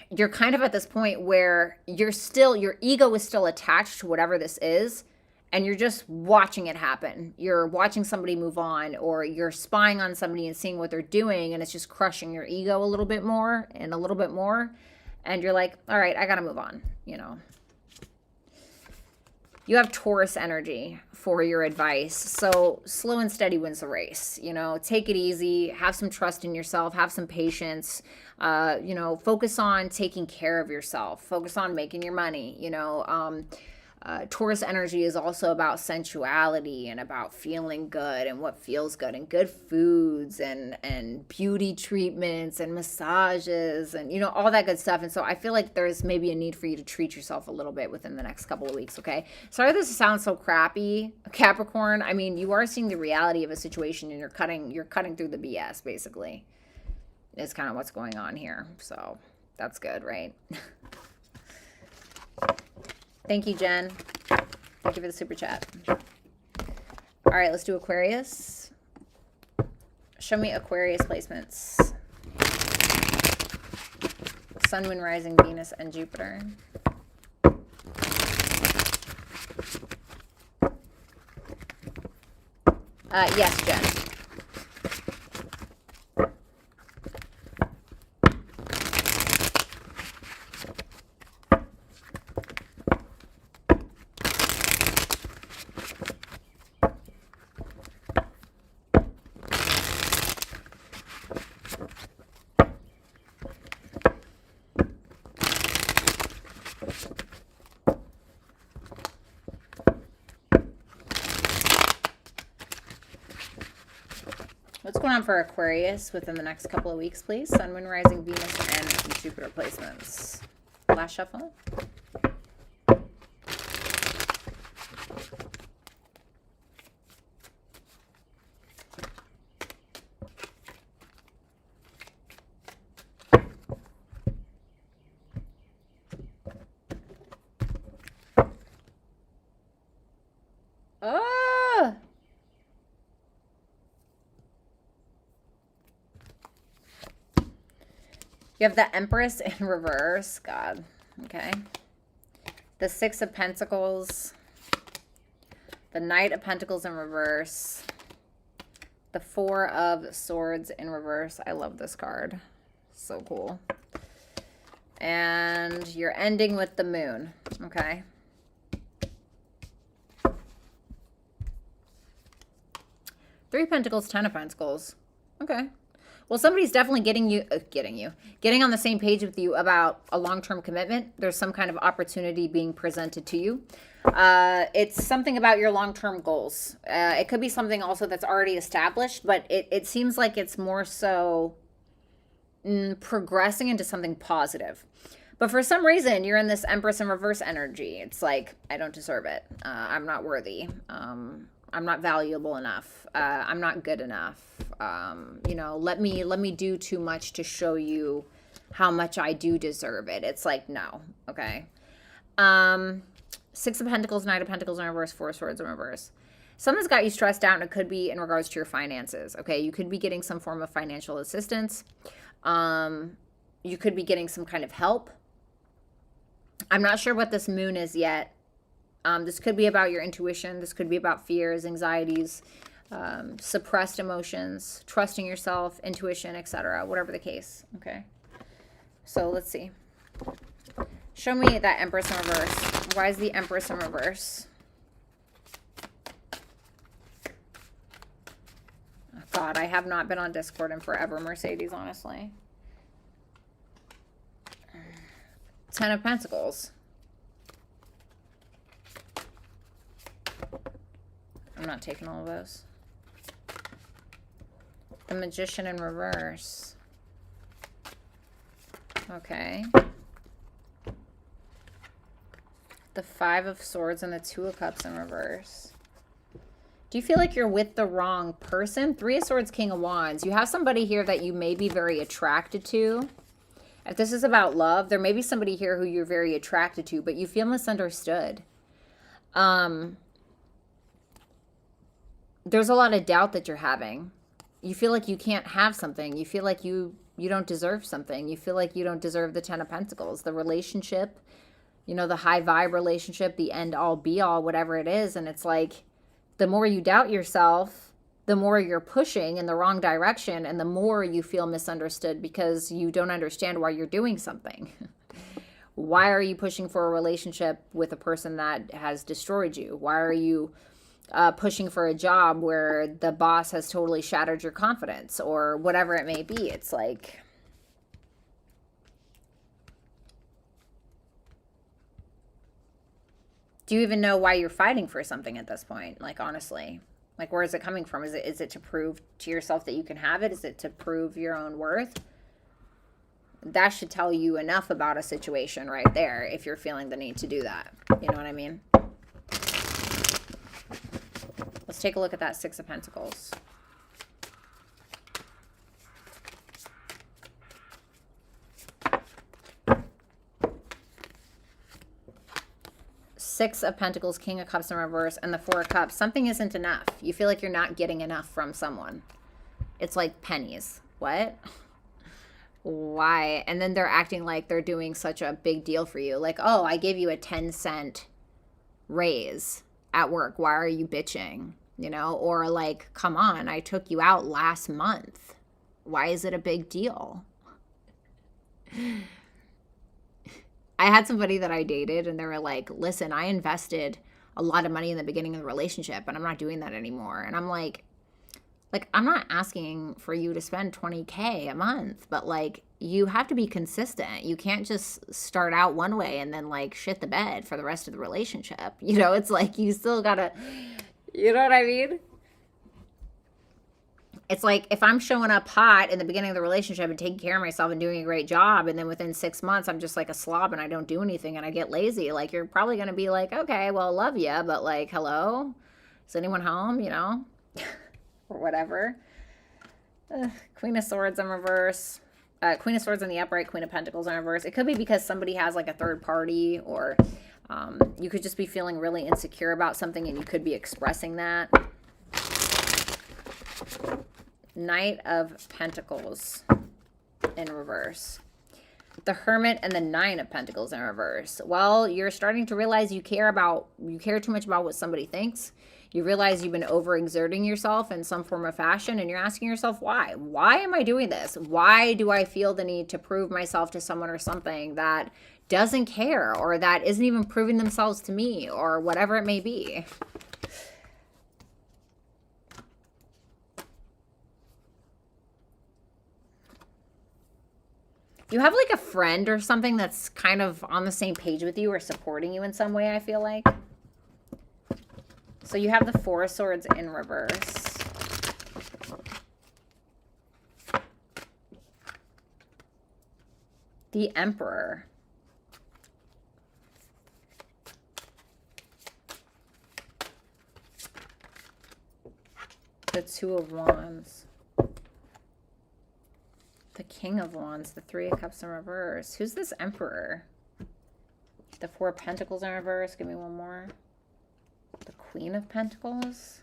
you're kind of at this point where you're still, your ego is still attached to whatever this is. And you're just watching it happen. You're watching somebody move on, or you're spying on somebody and seeing what they're doing, and it's just crushing your ego a little bit more and a little bit more. And you're like, all right, I got to move on, you know. You have Taurus energy for your advice. So slow and steady wins the race. You know, take it easy, have some trust in yourself, have some patience, you know, focus on taking care of yourself, focus on making your money, you know. Taurus energy is also about sensuality and about feeling good and what feels good, and good foods and beauty treatments and massages and, you know, all that good stuff. And so I feel like there's maybe a need for you to treat yourself a little bit within the next couple of weeks, okay? Sorry this sounds so crappy, Capricorn. I mean, you are seeing the reality of a situation, and you're cutting through the BS, basically. Is kind of what's going on here. So that's good, right? Thank you, Jen. Thank you for the super chat. All right, let's do Aquarius. Show me Aquarius placements. Sun, Moon, Rising, Venus, and Jupiter. Yes, Jen. What's going on for Aquarius within the next couple of weeks, please? Sun, Moon, Rising, Venus, and Jupiter placements. Last shuffle. You have the Empress in reverse. God. Okay. The Six of Pentacles. The Knight of Pentacles in reverse. The Four of Swords in reverse. I love this card. So cool. And you're ending with the Moon. Okay. Three of Pentacles, Ten of Pentacles. Okay. Well, somebody's definitely getting on the same page with you about a long-term commitment. There's some kind of opportunity being presented to you. It's something about your long-term goals. It could be something also that's already established, but it seems like it's more so progressing into something positive. But for some reason, you're in this Empress in reverse energy. It's like, I don't deserve it. I'm not worthy. I'm not valuable enough. I'm not good enough. You know, let me do too much to show you how much I do deserve it. It's like, no. Okay. Six of Pentacles, Knight of Pentacles in reverse, Four of Swords in reverse. Something's got you stressed out, and it could be in regards to your finances. Okay. You could be getting some form of financial assistance. You could be getting some kind of help. I'm not sure what this Moon is yet. This could be about your intuition. This could be about fears, anxieties, suppressed emotions, trusting yourself, intuition, etc. Whatever the case. Okay. So let's see. Show me that Empress in reverse. Why is the Empress in reverse? Oh, God, I have not been on Discord in forever, Mercedes, honestly. Ten of Pentacles. I'm not taking all of those. The Magician in reverse. Okay. The Five of Swords and the Two of Cups in reverse. Do you feel like you're with the wrong person? Three of Swords, King of Wands. You have somebody here that you may be very attracted to. If this is about love, there may be somebody here who you're very attracted to, but you feel misunderstood. There's a lot of doubt that you're having. You feel like you can't have something. You feel like you don't deserve something. You feel like you don't deserve the Ten of Pentacles, the relationship, you know, the high vibe relationship, the end all be all, whatever it is. And it's like, the more you doubt yourself, the more you're pushing in the wrong direction, and the more you feel misunderstood because you don't understand why you're doing something. Why are you pushing for a relationship with a person that has destroyed you? Why are you pushing for a job where the boss has totally shattered your confidence, or whatever it may be? It's like, do you even know why you're fighting for something at this point? Like, honestly, like, where is it coming from? Is it to prove to yourself that you can have it? Is it to prove your own worth? That should tell you enough about a situation right there if you're feeling the need to do that. You know what I mean? Let's take a look at that Six of Pentacles. Six of Pentacles, King of Cups in reverse, and the Four of Cups. Something isn't enough. You feel like you're not getting enough from someone. It's like pennies. What? Why? And then they're acting like they're doing such a big deal for you. Like, oh, I gave you a 10-cent raise at work. Why are you bitching? You know, or like, come on, I took you out last month. Why is it a big deal? I had somebody that I dated, and they were like, listen, I invested a lot of money in the beginning of the relationship, and I'm not doing that anymore. And I'm like, I'm not asking for you to spend $20K a month, but like, you have to be consistent. You can't just start out one way and then like shit the bed for the rest of the relationship. You know, it's like, you still gotta, you know what I mean? It's like, if I'm showing up hot in the beginning of the relationship and taking care of myself and doing a great job, and then within 6 months, I'm just like a slob and I don't do anything and I get lazy, like, you're probably going to be like, okay, well, love you, but like, hello? Is anyone home, you know? Or whatever. Queen of Swords in reverse. Queen of Swords in the upright, Queen of Pentacles in reverse. It could be because somebody has like a third party, or you could just be feeling really insecure about something and you could be expressing that. Knight of Pentacles in reverse. The Hermit and the Nine of Pentacles in reverse. Well, you're starting to realize you care too much about what somebody thinks. You realize you've been overexerting yourself in some form of fashion, and you're asking yourself, why? Why am I doing this? Why do I feel the need to prove myself to someone or something that doesn't care, or that isn't even proving themselves to me, or whatever it may be? You have like a friend or something that's kind of on the same page with you or supporting you in some way, I feel like. So you have the Four of Swords in reverse. The Emperor. The Two of Wands. The King of Wands, the Three of Cups in reverse. Who's this Emperor? The Four of Pentacles in reverse. Give me one more. The Queen of Pentacles.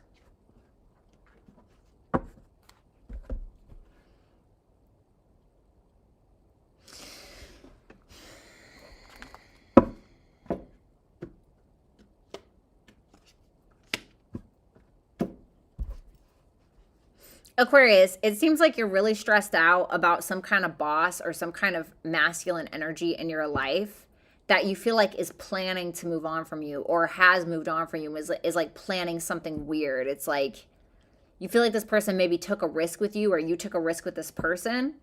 Aquarius, it seems like you're really stressed out about some kind of boss or some kind of masculine energy in your life that you feel like is planning to move on from you, or has moved on from you, is like planning something weird. It's like you feel like this person maybe took a risk with you, or you took a risk with this person,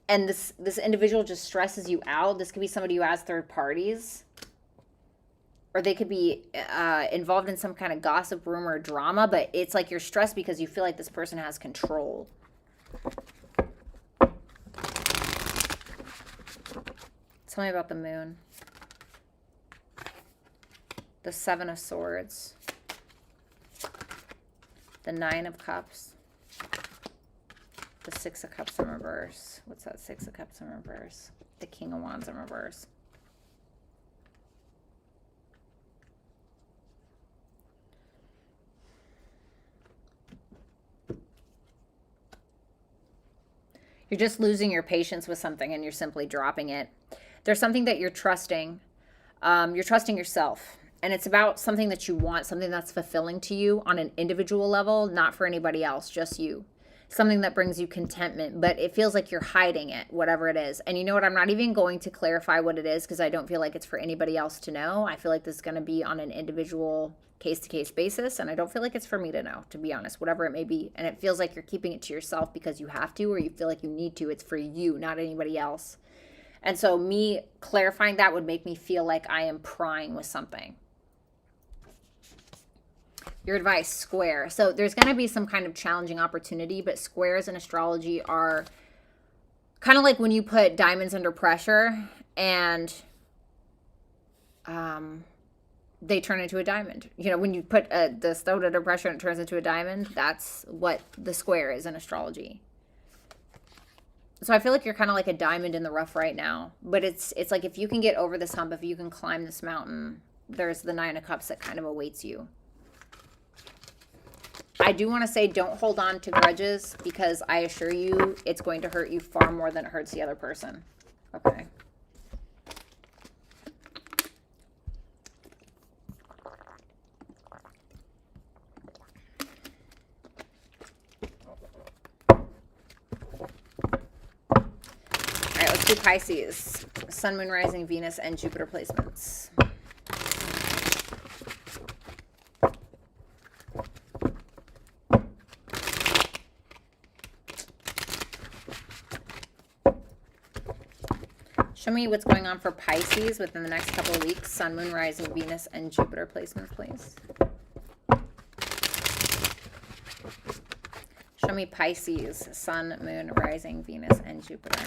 and this individual just stresses you out. This could be somebody who has third parties, or they could be involved in some kind of gossip, rumor, drama, but it's like you're stressed because you feel like this person has control. Tell me about the Moon. The Seven of Swords. The Nine of Cups. The Six of Cups in reverse. What's that Six of Cups in reverse? The King of Wands in reverse. You're just losing your patience with something and you're simply dropping it. There's something that you're trusting. You're trusting yourself. And it's about something that you want, something that's fulfilling to you on an individual level, not for anybody else, just you. Something that brings you contentment, but it feels like you're hiding it, whatever it is. And you know what? I'm not even going to clarify what it is because I don't feel like it's for anybody else to know. I feel like this is going to be on an individual case-to-case basis, and I don't feel like it's for me to know, to be honest, whatever it may be. And it feels like you're keeping it to yourself because you have to or you feel like you need to. It's for you, not anybody else. And so me clarifying that would make me feel like I am prying with something. Your advice, square. So there's going to be some kind of challenging opportunity, but squares in astrology are kind of like when you put diamonds under pressure and they turn into a diamond. You know, when you put the stone under pressure and it turns into a diamond, that's what the square is in astrology. So I feel like you're kind of like a diamond in the rough right now, but it's like if you can get over this hump, if you can climb this mountain, there's the Nine of Cups that kind of awaits you. I do want to say don't hold on to grudges because I assure you it's going to hurt you far more than it hurts the other person. Okay. All right, let's do Pisces. Sun, Moon, Rising, Venus, and Jupiter placements. Show me what's going on for Pisces within the next couple of weeks. Sun, Moon, Rising, Venus, and Jupiter placements, please. Show me Pisces, Sun, Moon, Rising, Venus, and Jupiter.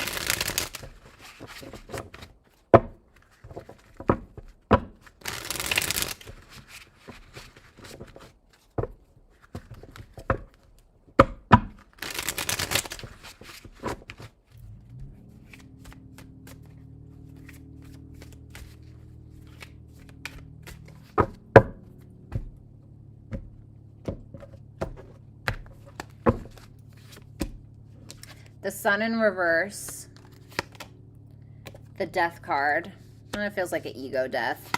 The Sun in reverse, the Death card, and it feels like an ego death.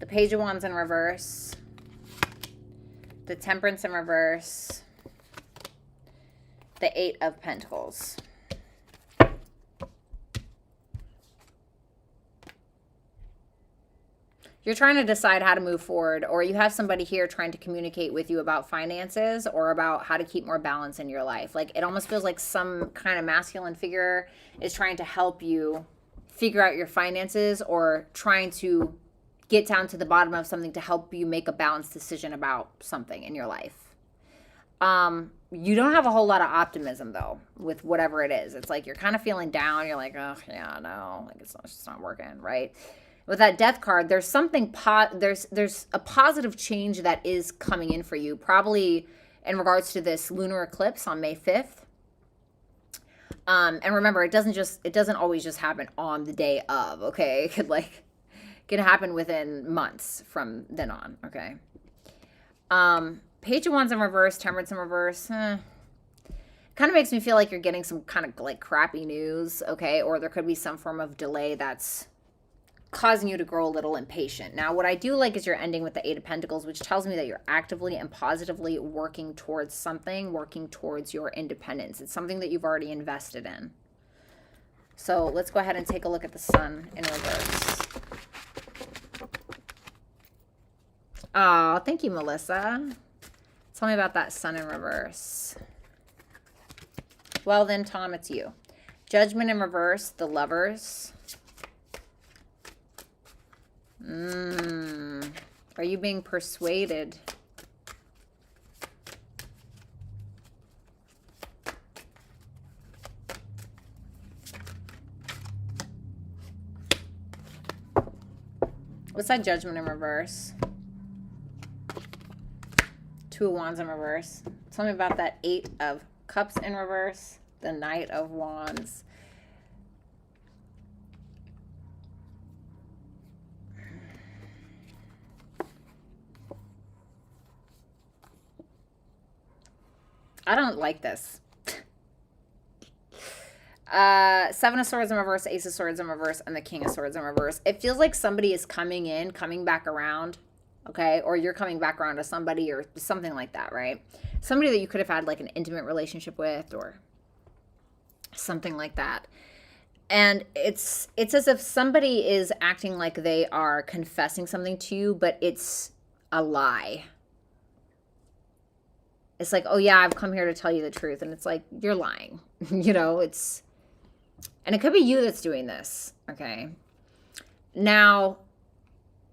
The Page of Wands in reverse, the Temperance in reverse, the Eight of Pentacles. You're trying to decide how to move forward, or you have somebody here trying to communicate with you about finances or about how to keep more balance in your life. Like it almost feels like some kind of masculine figure is trying to help you figure out your finances or trying to get down to the bottom of something to help you make a balanced decision about something in your life. You don't have a whole lot of optimism though with whatever it is. It's like you're kind of feeling down. You're like, oh yeah, no, like it's just not working, right? With that Death card, there's something there's a positive change that is coming in for you, probably in regards to this lunar eclipse on May 5th. And remember, it doesn't always just happen on the day of, okay? It can happen within months from then on, okay? Page of Wands in reverse, Temperance in reverse, kind of makes me feel like you're getting some kind of like crappy news, okay? Or there could be some form of delay that's causing you to grow a little impatient. Now, what I do like is you're ending with the Eight of Pentacles, which tells me that you're actively and positively working towards something, working towards your independence. It's something that you've already invested in. So let's go ahead and take a look at the Sun in reverse. Oh, thank you, Melissa. Tell me about that Sun in reverse. Well then, Tom, it's you. Judgment in reverse, the Lovers. Are you being persuaded? What's that Judgment in reverse? Two of Wands in reverse. Tell me about that Eight of Cups in reverse. The Knight of Wands. I don't like this. Seven of Swords in reverse, Ace of Swords in reverse, and the King of Swords in reverse. It feels like somebody is coming in, coming back around, okay? Or you're coming back around to somebody or something like that, right? Somebody that you could have had like an intimate relationship with or something like that. And it's as if somebody is acting like they are confessing something to you, but it's a lie. It's like, oh yeah, I've come here to tell you the truth. And it's like, you're lying. You know, and it could be you that's doing this, okay? Now,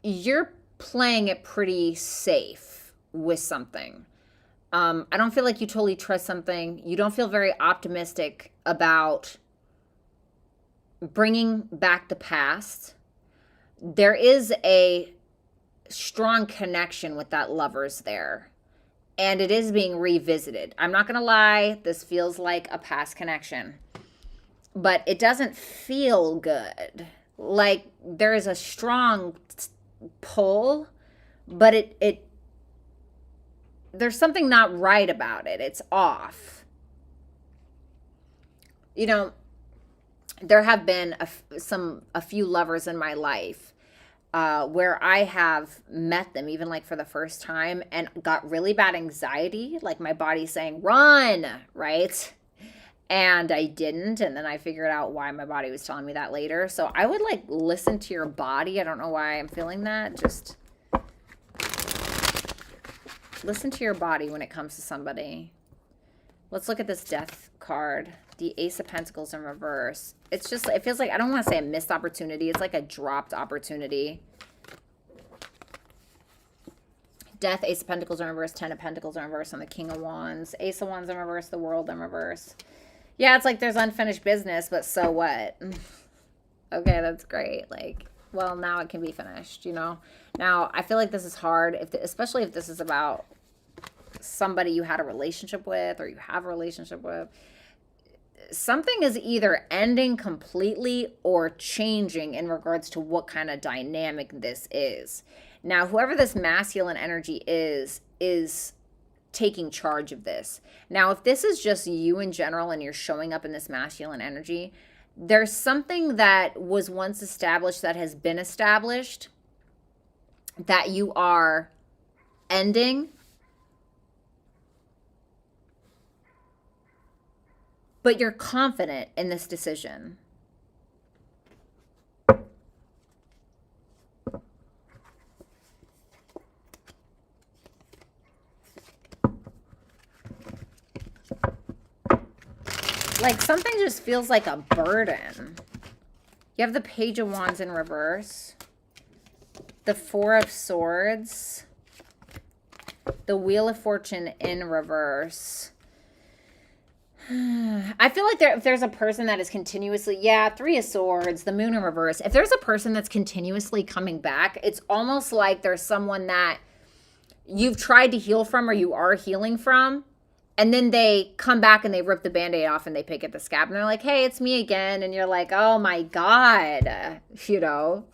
you're playing it pretty safe with something. I don't feel like you totally trust something. You don't feel very optimistic about bringing back the past. There is a strong connection with that Lovers there. And it is being revisited. I'm not going to lie. This feels like a past connection. But it doesn't feel good. Like there is a strong pull, but there's something not right about it. It's off. You know, there have been a few lovers in my life where I have met them, even like for the first time, and got really bad anxiety. Like my body's saying, run, right? And I didn't. And then I figured out why my body was telling me that later. So I would like listen to your body. I don't know why I'm feeling that. Just listen to your body when it comes to somebody. Let's look at this Death card. The Ace of Pentacles in reverse. It's just, it feels like, I don't want to say a missed opportunity. It's like a dropped opportunity. Death, Ace of Pentacles in reverse, Ten of Pentacles in reverse, and the King of Wands. Ace of Wands in reverse, the World in reverse. Yeah, it's like there's unfinished business, but so what? Okay, that's great. Like, well, now it can be finished, you know? Now, I feel like this is hard, especially if this is about somebody you had a relationship with or you have a relationship with. Something is either ending completely or changing in regards to what kind of dynamic this is. Now, whoever this masculine energy is taking charge of this. Now, if this is just you in general and you're showing up in this masculine energy, there's something that was once established that has been established that you are ending. But you're confident in this decision. Like something just feels like a burden. You have the Page of Wands in reverse. The Four of Swords. The Wheel of Fortune in reverse. I feel like if there's a person that is continuously, yeah, Three of Swords, the Moon in reverse. If there's a person that's continuously coming back, it's almost like there's someone that you've tried to heal from or you are healing from, and then they come back and they rip the Band-Aid off and they pick at the scab and they're like, hey, it's me again. And you're like, oh my God, you know.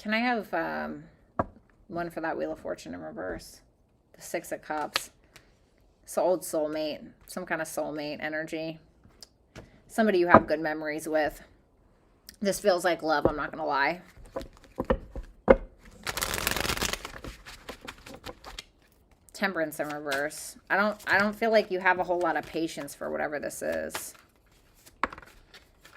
Can I have one for that Wheel of Fortune in reverse? The Six of Cups. It's an old soulmate. Some kind of soulmate energy. Somebody you have good memories with. This feels like love, I'm not going to lie. Temperance in reverse. I don't feel like you have a whole lot of patience for whatever this is.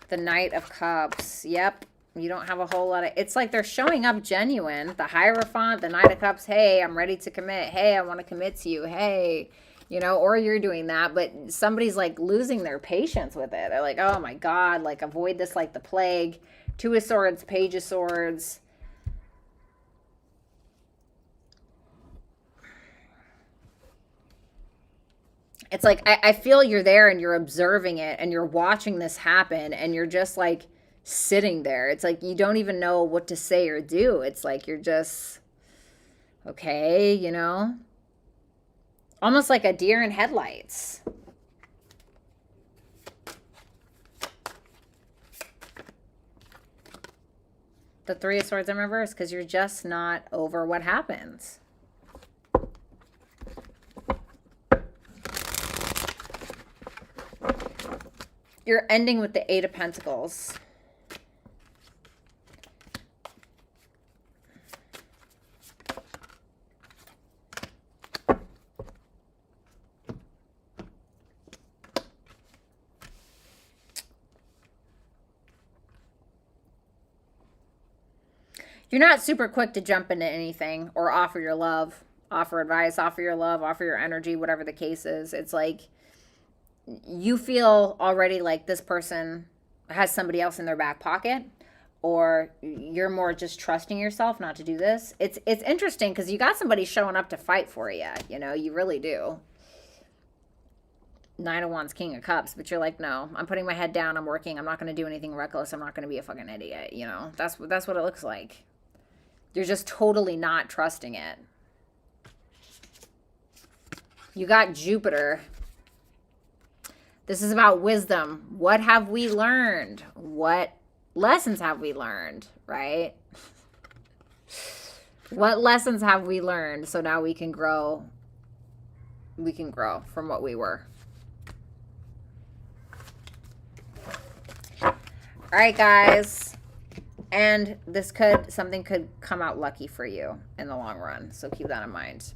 The Knight of Cups. Yep. You don't have a whole lot of, it's like they're showing up genuine. The Hierophant, the Knight of Cups, hey, I'm ready to commit. Hey, I want to commit to you. Hey, you know, or you're doing that, but somebody's like losing their patience with it. They're like, oh my God, like avoid this like the plague. Two of Swords, Page of Swords. it's like I feel you're there and you're observing it and you're watching this happen and you're just like sitting there. It's like you don't even know what to say or do. It's like you're just, okay, you know? Almost like a deer in headlights. The Three of Swords in reverse, because you're just not over what happens. You're ending with the Eight of Pentacles. You're not super quick to jump into anything or offer your love, offer advice, offer your love, offer your energy, whatever the case is. It's like you feel already like this person has somebody else in their back pocket, or you're more just trusting yourself not to do this. It's interesting because you got somebody showing up to fight for you. You know, you really do. Nine of Wands, King of Cups, but you're like, no, I'm putting my head down. I'm working. I'm not going to do anything reckless. I'm not going to be a fucking idiot. You know, that's what it looks like. You're just totally not trusting it. You got Jupiter. This is about wisdom. What have we learned? What lessons have we learned, right? What lessons have we learned so now we can grow? We can grow from what we were. All right, guys. And something could come out lucky for you in the long run. So keep that in mind.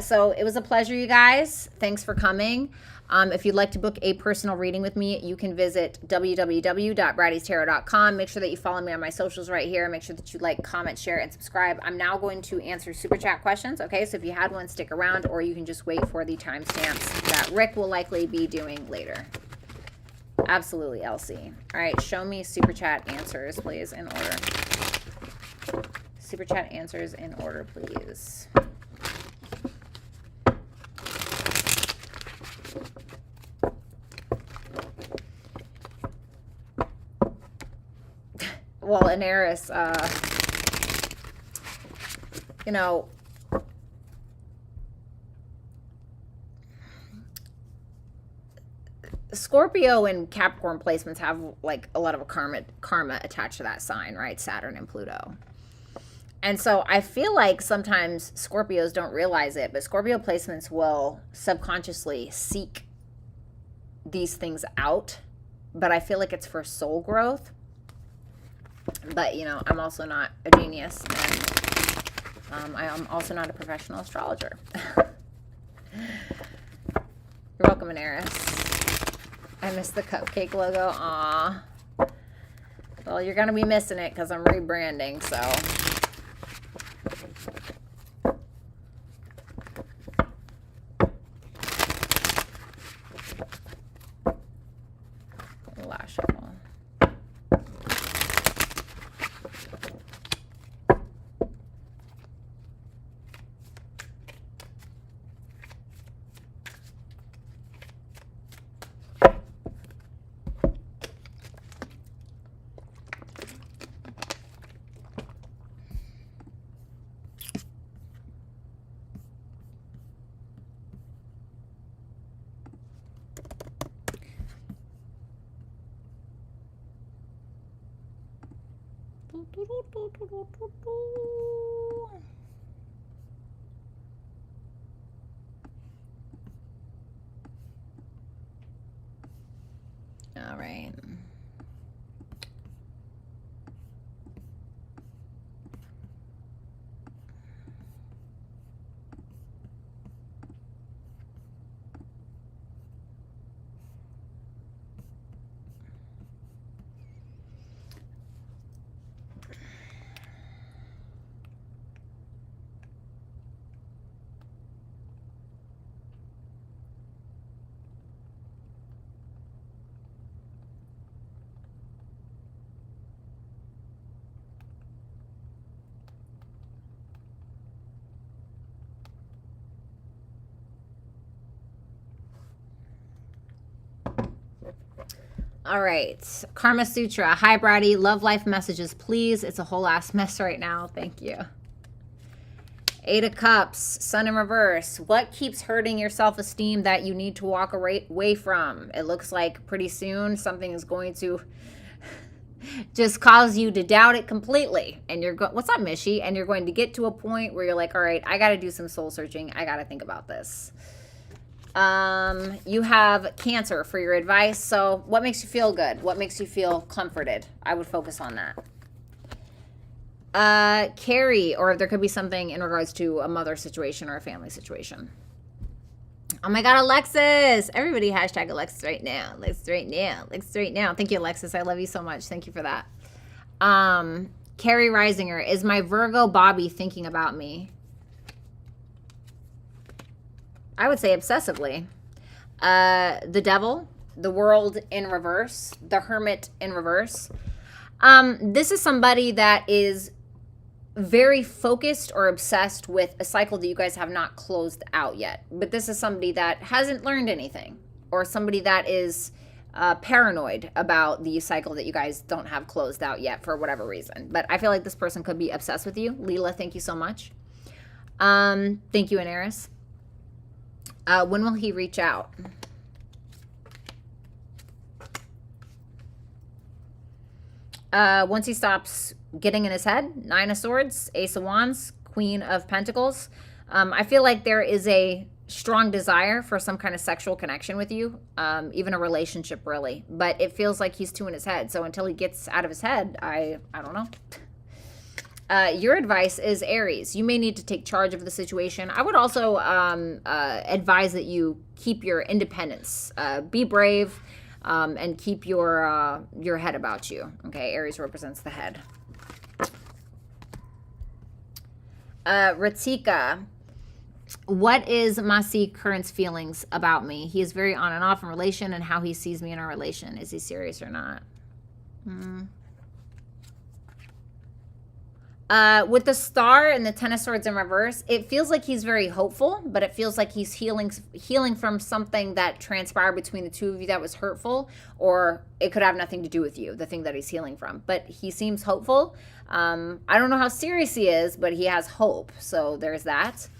So it was a pleasure, you guys. Thanks for coming. If you'd like to book a personal reading with me, you can visit www.brattytarot.com. Make sure that you follow me on my socials right here. Make sure that you like, comment, share, and subscribe. I'm now going to answer super chat questions. Okay, so if you had one, stick around, or you can just wait for the timestamps that Rick will likely be doing later. Absolutely, Elsie. All right, show me super chat answers, please, in order. Super chat answers in order, please. Well, an Aries, you know, Scorpio and Capricorn placements have like a lot of karma attached to that sign, right? Saturn and Pluto. And so I feel like sometimes Scorpios don't realize it, but Scorpio placements will subconsciously seek these things out. But I feel like it's for soul growth. But, you know, I'm also not a genius. And I am also not a professional astrologer. You're welcome, Aries. I missed the cupcake logo. Aw. Well, you're going to be missing it because I'm rebranding, so. Lashable. All right. All right. Karma Sutra. Hi, Bratty. Love life messages, please. It's a whole ass mess right now. Thank you. Eight of Cups. Sun in reverse. What keeps hurting your self-esteem that you need to walk away from? It looks like pretty soon something is going to just cause you to doubt it completely. And you're what's up, Mishi? And you're going to get to a point where you're like, all right, I got to do some soul searching. I got to think about this. You have Cancer for your advice. So what makes you feel good? What makes you feel comforted? I would focus on that. Carrie, or there could be something in regards to a mother situation or a family situation. Oh my God, Alexis. Everybody hashtag Alexis right now. Alexis right now. Alexis right now. Thank you, Alexis. I love you so much. Thank you for that. Carrie Reisinger, is my Virgo Bobby thinking about me? I would say obsessively. The Devil, the World in reverse, the Hermit in reverse. This is somebody that is very focused or obsessed with a cycle that you guys have not closed out yet. But this is somebody that hasn't learned anything, or somebody that is paranoid about the cycle that you guys don't have closed out yet for whatever reason. But I feel like this person could be obsessed with you. Leela, thank you so much. Thank you, Aries. When will he reach out? Once he stops getting in his head. Nine of Swords, Ace of Wands, Queen of Pentacles. I feel like there is a strong desire for some kind of sexual connection with you, even a relationship, really. But it feels like he's too in his head. So until he gets out of his head, I don't know. Your advice is Aries. You may need to take charge of the situation. I would also advise that you keep your independence. Be brave and keep your head about you. Okay, Aries represents the head. Ratika, what is Masi Current's feelings about me? He is very on and off in relation, and how he sees me in a relation. Is he serious or not? With the Star and the Ten of Swords in reverse, it feels like he's very hopeful, but it feels like he's healing from something that transpired between the two of you that was hurtful, or it could have nothing to do with you, the thing that he's healing from. But he seems hopeful. I don't know how serious he is, but he has hope. So there's that.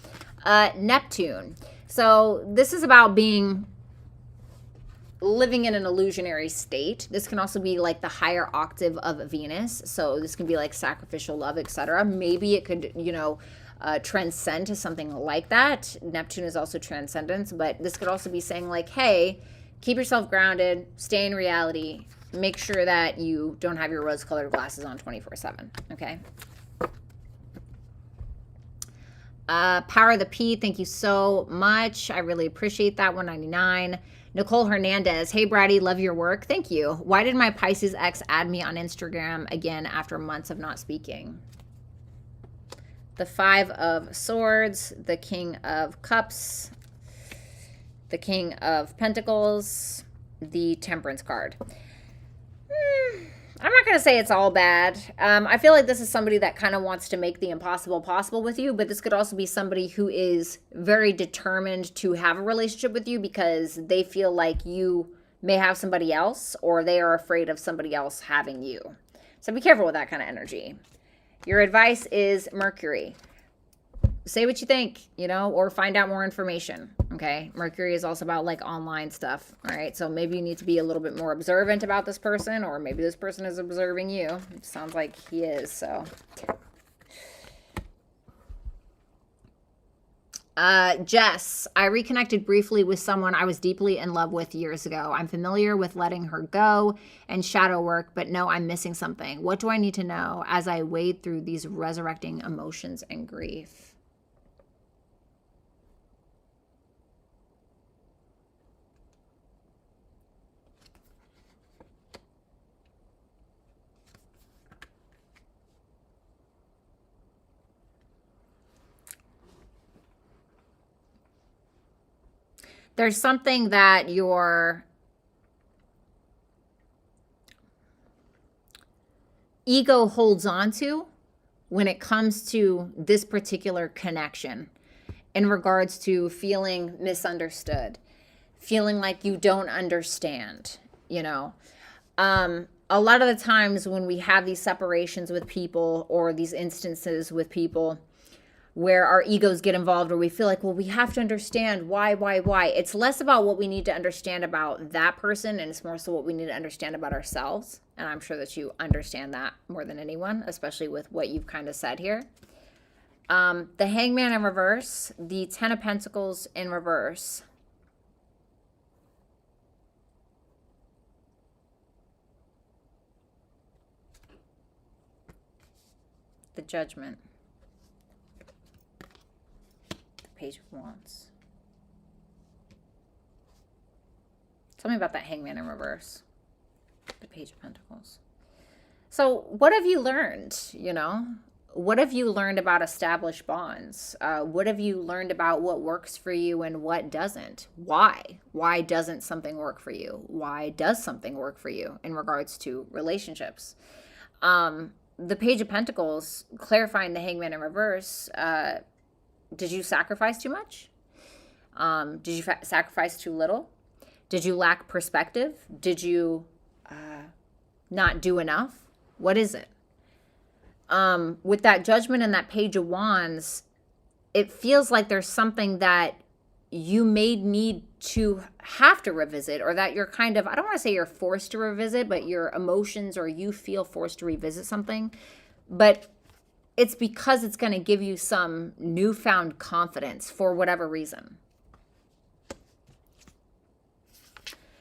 Neptune. So this is about living in an illusionary state. This can also be like the higher octave of Venus. So this can be like sacrificial love, etc. Maybe it could, transcend to something like that. Neptune is also transcendence, but this could also be saying like, hey, keep yourself grounded, stay in reality, make sure that you don't have your rose-colored glasses on 24/7, okay? Power of the P, thank you so much. I really appreciate that. 199. Nicole Hernandez, hey Bratty, love your work. Thank you. Why did my Pisces ex add me on Instagram again after months of not speaking? The Five of Swords, the King of Cups, the King of Pentacles, the Temperance card. I'm not going to say it's all bad. I feel like this is somebody that kind of wants to make the impossible possible with you, but this could also be somebody who is very determined to have a relationship with you because they feel like you may have somebody else, or they are afraid of somebody else having you. So be careful with that kind of energy. Your advice is Mercury. Say what you think, or find out more information, okay? Mercury is also about, like, online stuff, all right? So maybe you need to be a little bit more observant about this person, or maybe this person is observing you. It sounds like he is, so. Jess, I reconnected briefly with someone I was deeply in love with years ago. I'm familiar with letting her go and shadow work, but know I'm missing something. What do I need to know as I wade through these resurrecting emotions and grief? There's something that your ego holds on to when it comes to this particular connection in regards to feeling misunderstood, feeling like you don't understand, A lot of the times when we have these separations with people or these instances with people where our egos get involved, or we feel like, well, we have to understand why. It's less about what we need to understand about that person, and it's more so what we need to understand about ourselves. And I'm sure that you understand that more than anyone, especially with what you've kind of said here. The Hangman in reverse, the Ten of Pentacles in reverse. The Judgment. Page of Wands. Tell me about that Hangman in reverse. The Page of Pentacles. So what have you learned, you know? What have you learned about established bonds? What have you learned about what works for you and what doesn't? Why? Why doesn't something work for you? Why does something work for you in regards to relationships? The Page of Pentacles, clarifying the Hangman in reverse, did you sacrifice too much? Did you sacrifice too little? Did you lack perspective? Did you not do enough? What is it? With that Judgment and that Page of Wands, it feels like there's something that you may need to have to revisit, or that you're kind of, I don't want to say you're forced to revisit, but your emotions, or you feel forced to revisit something. But it's because it's going to give you some newfound confidence for whatever reason.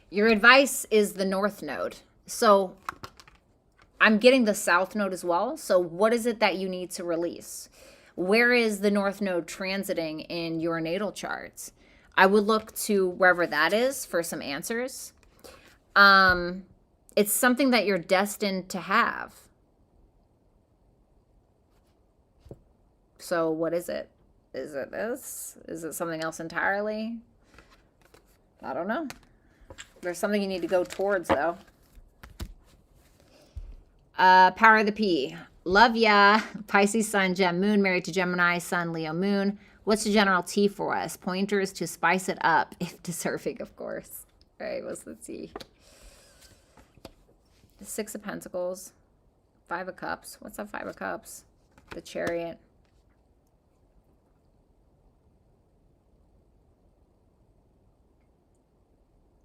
Your advice is the North Node. So I'm getting the South Node as well. So what is it that you need to release? Where is the North Node transiting in your natal charts? I would look to wherever that is for some answers. It's something that you're destined to have. So what is it? Is it this? Is it something else entirely? I don't know. There's something you need to go towards, though. Power of the P. Love ya. Pisces Sun, Gem Moon, married to Gemini Sun, Leo Moon. What's the general tea for us? Pointers to spice it up, if deserving, of course. All right, what's the tea? The Six of Pentacles. Five of Cups. What's that Five of Cups? The Chariot.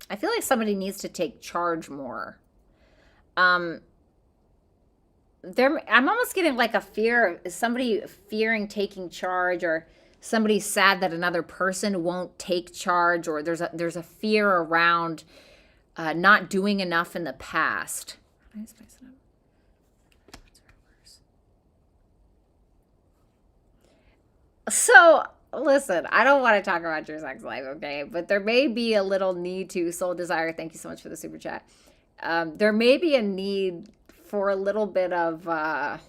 I feel like somebody needs to take charge more. I'm almost getting like a fear of somebody fearing taking charge, or somebody's sad that another person won't take charge, or there's a fear around not doing enough in the past. So listen, I don't want to talk about your sex life, okay? But there may be a little need to, Soul Desire, thank you so much for the super chat. There may be a need for a little bit of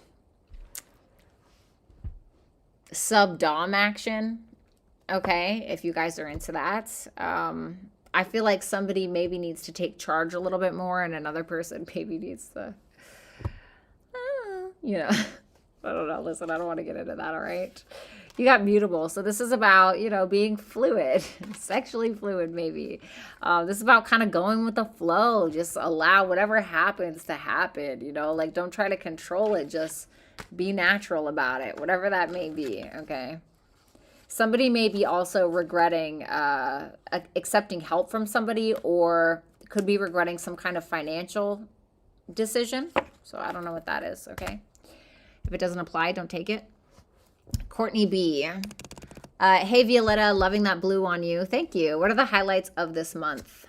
sub-dom action, okay? If you guys are into that. I feel like somebody maybe needs to take charge a little bit more, and another person maybe needs to, you know, I don't know. Listen, I don't want to get into that, all right? You got mutable. So this is about, you know, being fluid, sexually fluid maybe. This is about kind of going with the flow. Just allow whatever happens to happen, you know, like don't try to control it. Just be natural about it, whatever that may be, okay? Somebody may be also regretting accepting help from somebody, or could be regretting some kind of financial decision. So I don't know what that is, okay? If it doesn't apply, don't take it. Courtney B. Hey, Violetta, loving that blue on you. Thank you. What are the highlights of this month?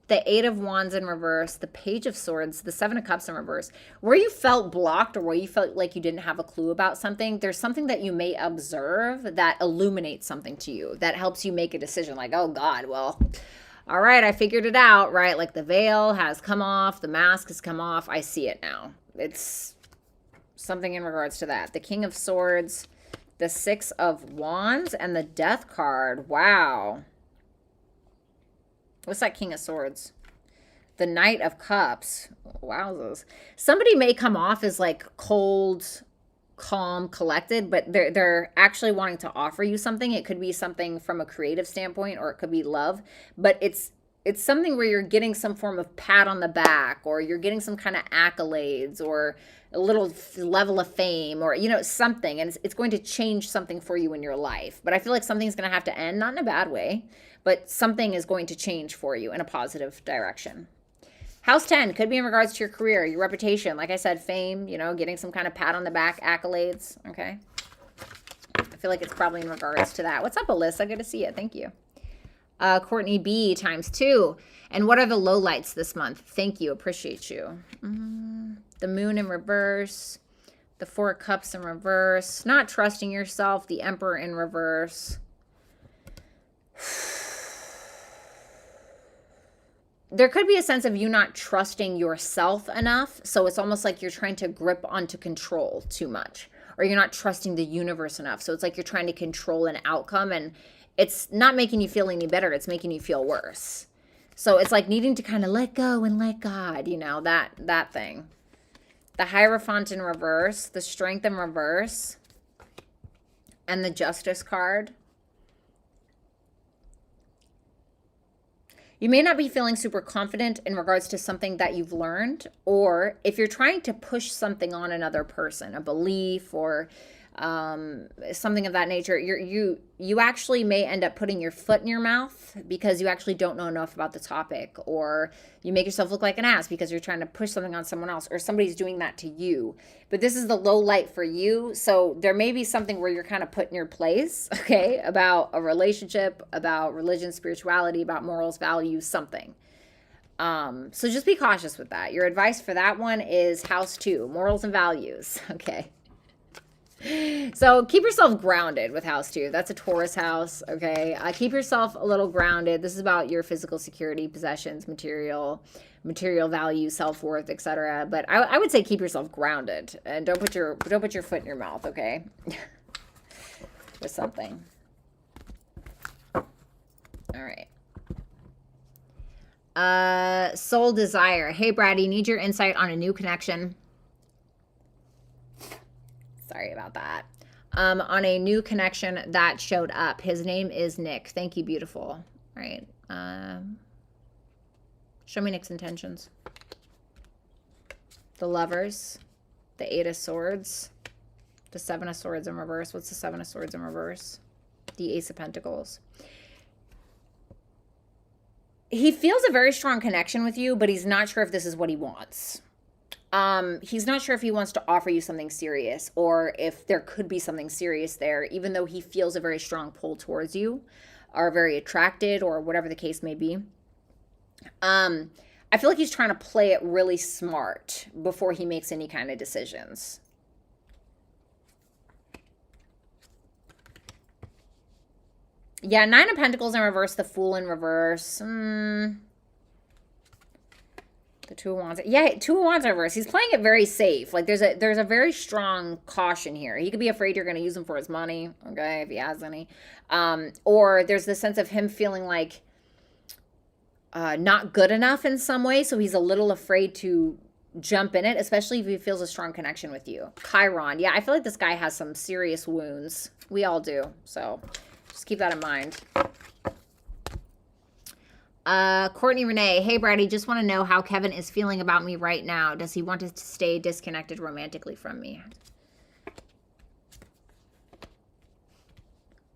The Eight of Wands in reverse, the Page of Swords, the Seven of Cups in reverse. Where you felt blocked, or where you felt like you didn't have a clue about something, there's something that you may observe that illuminates something to you, that helps you make a decision. Like, oh God, well, all right, I figured it out, right? Like the veil has come off, the mask has come off. I see it now. It's something in regards to that. The King of Swords, the Six of Wands, and the Death card. Wow. What's that King of Swords? The Knight of Cups. Wowzers. Somebody may come off as like cold, calm, collected, but they're actually wanting to offer you something. It could be something from a creative standpoint, or it could be love, but it's it's something where you're getting some form of pat on the back, or you're getting some kind of accolades, or a little level of fame, or, you know, something. And it's going to change something for you in your life. But I feel like something's going to have to end, not in a bad way, but something is going to change for you in a positive direction. House 10 could be in regards to your career, your reputation. Like I said, fame, you know, getting some kind of pat on the back, accolades. Okay. I feel like it's probably in regards to that. What's up, Alyssa? Good to see you. Thank you. Courtney B ×2. And what are the lowlights this month? Thank you. Appreciate you. The moon in reverse. The 4 of Cups in reverse. Not trusting yourself. The Emperor in reverse. There could be a sense of you not trusting yourself enough. So it's almost like you're trying to grip onto control too much. Or you're not trusting the universe enough. So it's like you're trying to control an outcome, and it's not making you feel any better. It's making you feel worse. So it's like needing to kind of let go and let God, you know, that thing. The Hierophant in reverse, the Strength in reverse, and the Justice card. You may not be feeling super confident in regards to something that you've learned, or if you're trying to push something on another person, a belief or something of that nature, you actually may end up putting your foot in your mouth because you actually don't know enough about the topic, or you make yourself look like an ass because you're trying to push something on someone else, or somebody's doing that to you. But this is the low light for you, so there may be something where you're kind of put in your place, okay, about a relationship, about religion, spirituality, about morals, values, something. So just be cautious with that. Your advice for that one is House 2, morals and values, okay. So keep yourself grounded with House 2. That's a Taurus house, okay? Keep yourself a little grounded. This is about your physical security, possessions, material value, self-worth, etc. But I would say keep yourself grounded, and don't put your foot in your mouth, okay? With something. All right. Soul Desire. Hey, Bratty, need your insight on a new connection. Sorry about that. On a new connection that showed up. His name is Nick. Thank you, beautiful. All right. Show me Nick's intentions. The Lovers. The 8 of Swords. The 7 of Swords in reverse. What's the 7 of Swords in reverse? The Ace of Pentacles. He feels a very strong connection with you, but he's not sure if this is what he wants. He's not sure if he wants to offer you something serious, or if there could be something serious there, even though he feels a very strong pull towards you, or very attracted, or whatever the case may be. I feel like he's trying to play it really smart before he makes any kind of decisions. Yeah, 9 of Pentacles in reverse, the Fool in reverse. The 2 of Wands. Yeah, 2 of Wands in reverse. He's playing it very safe. Like there's a very strong caution here. He could be afraid you're going to use him for his money, okay, if he has any. Or there's the sense of him feeling like not good enough in some way, so he's a little afraid to jump in it, especially if he feels a strong connection with you. Chiron. Yeah, I feel like this guy has some serious wounds. We all do. So just keep that in mind. Courtney Renee. Hey, Bratty, just want to know how Kevin is feeling about me right now. Does he want to stay disconnected romantically from me?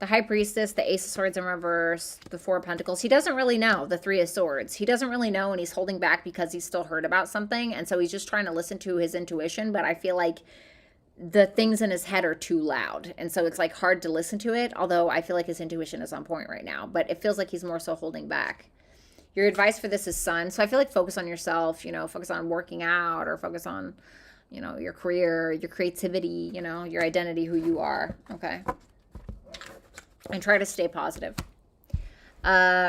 The High Priestess, the Ace of Swords in reverse, the 4 of Pentacles. He doesn't really know. The 3 of Swords. He doesn't really know, and he's holding back because he's still hurt about something, and so he's just trying to listen to his intuition, but I feel like the things in his head are too loud, and so it's like hard to listen to it, although I feel like his intuition is on point right now, but it feels like he's more so holding back. Your advice for this is Sun. So I feel like focus on yourself, you know, focus on working out, or focus on, you know, your career, your creativity, you know, your identity, who you are. Okay. And try to stay positive.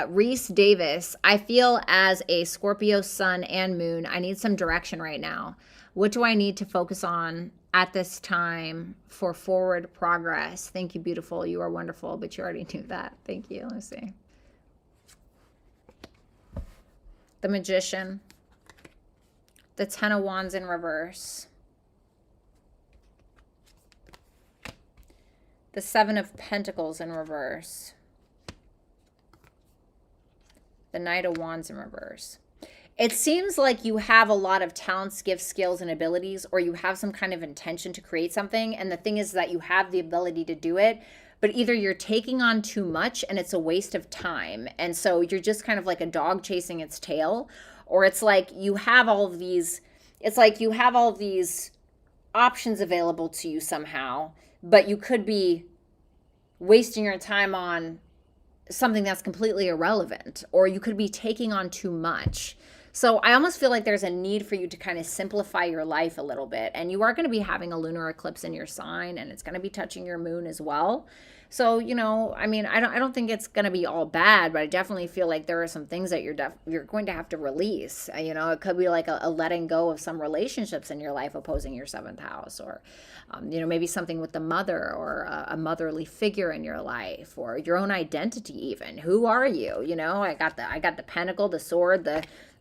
Reese Davis. I feel as a Scorpio sun and moon, I need some direction right now. What do I need to focus on at this time for forward progress? Thank you, beautiful. You are wonderful, but you already knew that. Thank you. Let me see. The Magician, the 10 of Wands in reverse, the 7 of Pentacles in reverse, The Knight of Wands in reverse. It seems like you have a lot of talents, gifts, skills, and abilities, or you have some kind of intention to create something. And the thing is that you have the ability to do it, but either you're taking on too much and it's a waste of time. And so you're just kind of like a dog chasing its tail, or it's like you have all of these, options available to you somehow, but you could be wasting your time on something that's completely irrelevant, or you could be taking on too much. So I almost feel like there's a need for you to kind of simplify your life a little bit. And you are going to be having a lunar eclipse in your sign, and it's going to be touching your moon as well. So, you know, I mean, I don't think it's going to be all bad, but I definitely feel like there are some things that you're going to have to release. You know, it could be like a letting go of some relationships in your life opposing your 7th house, or, you know, maybe something with the mother, or a motherly figure in your life, or your own identity even. Who are you? You know, I got the pentacle, the sword,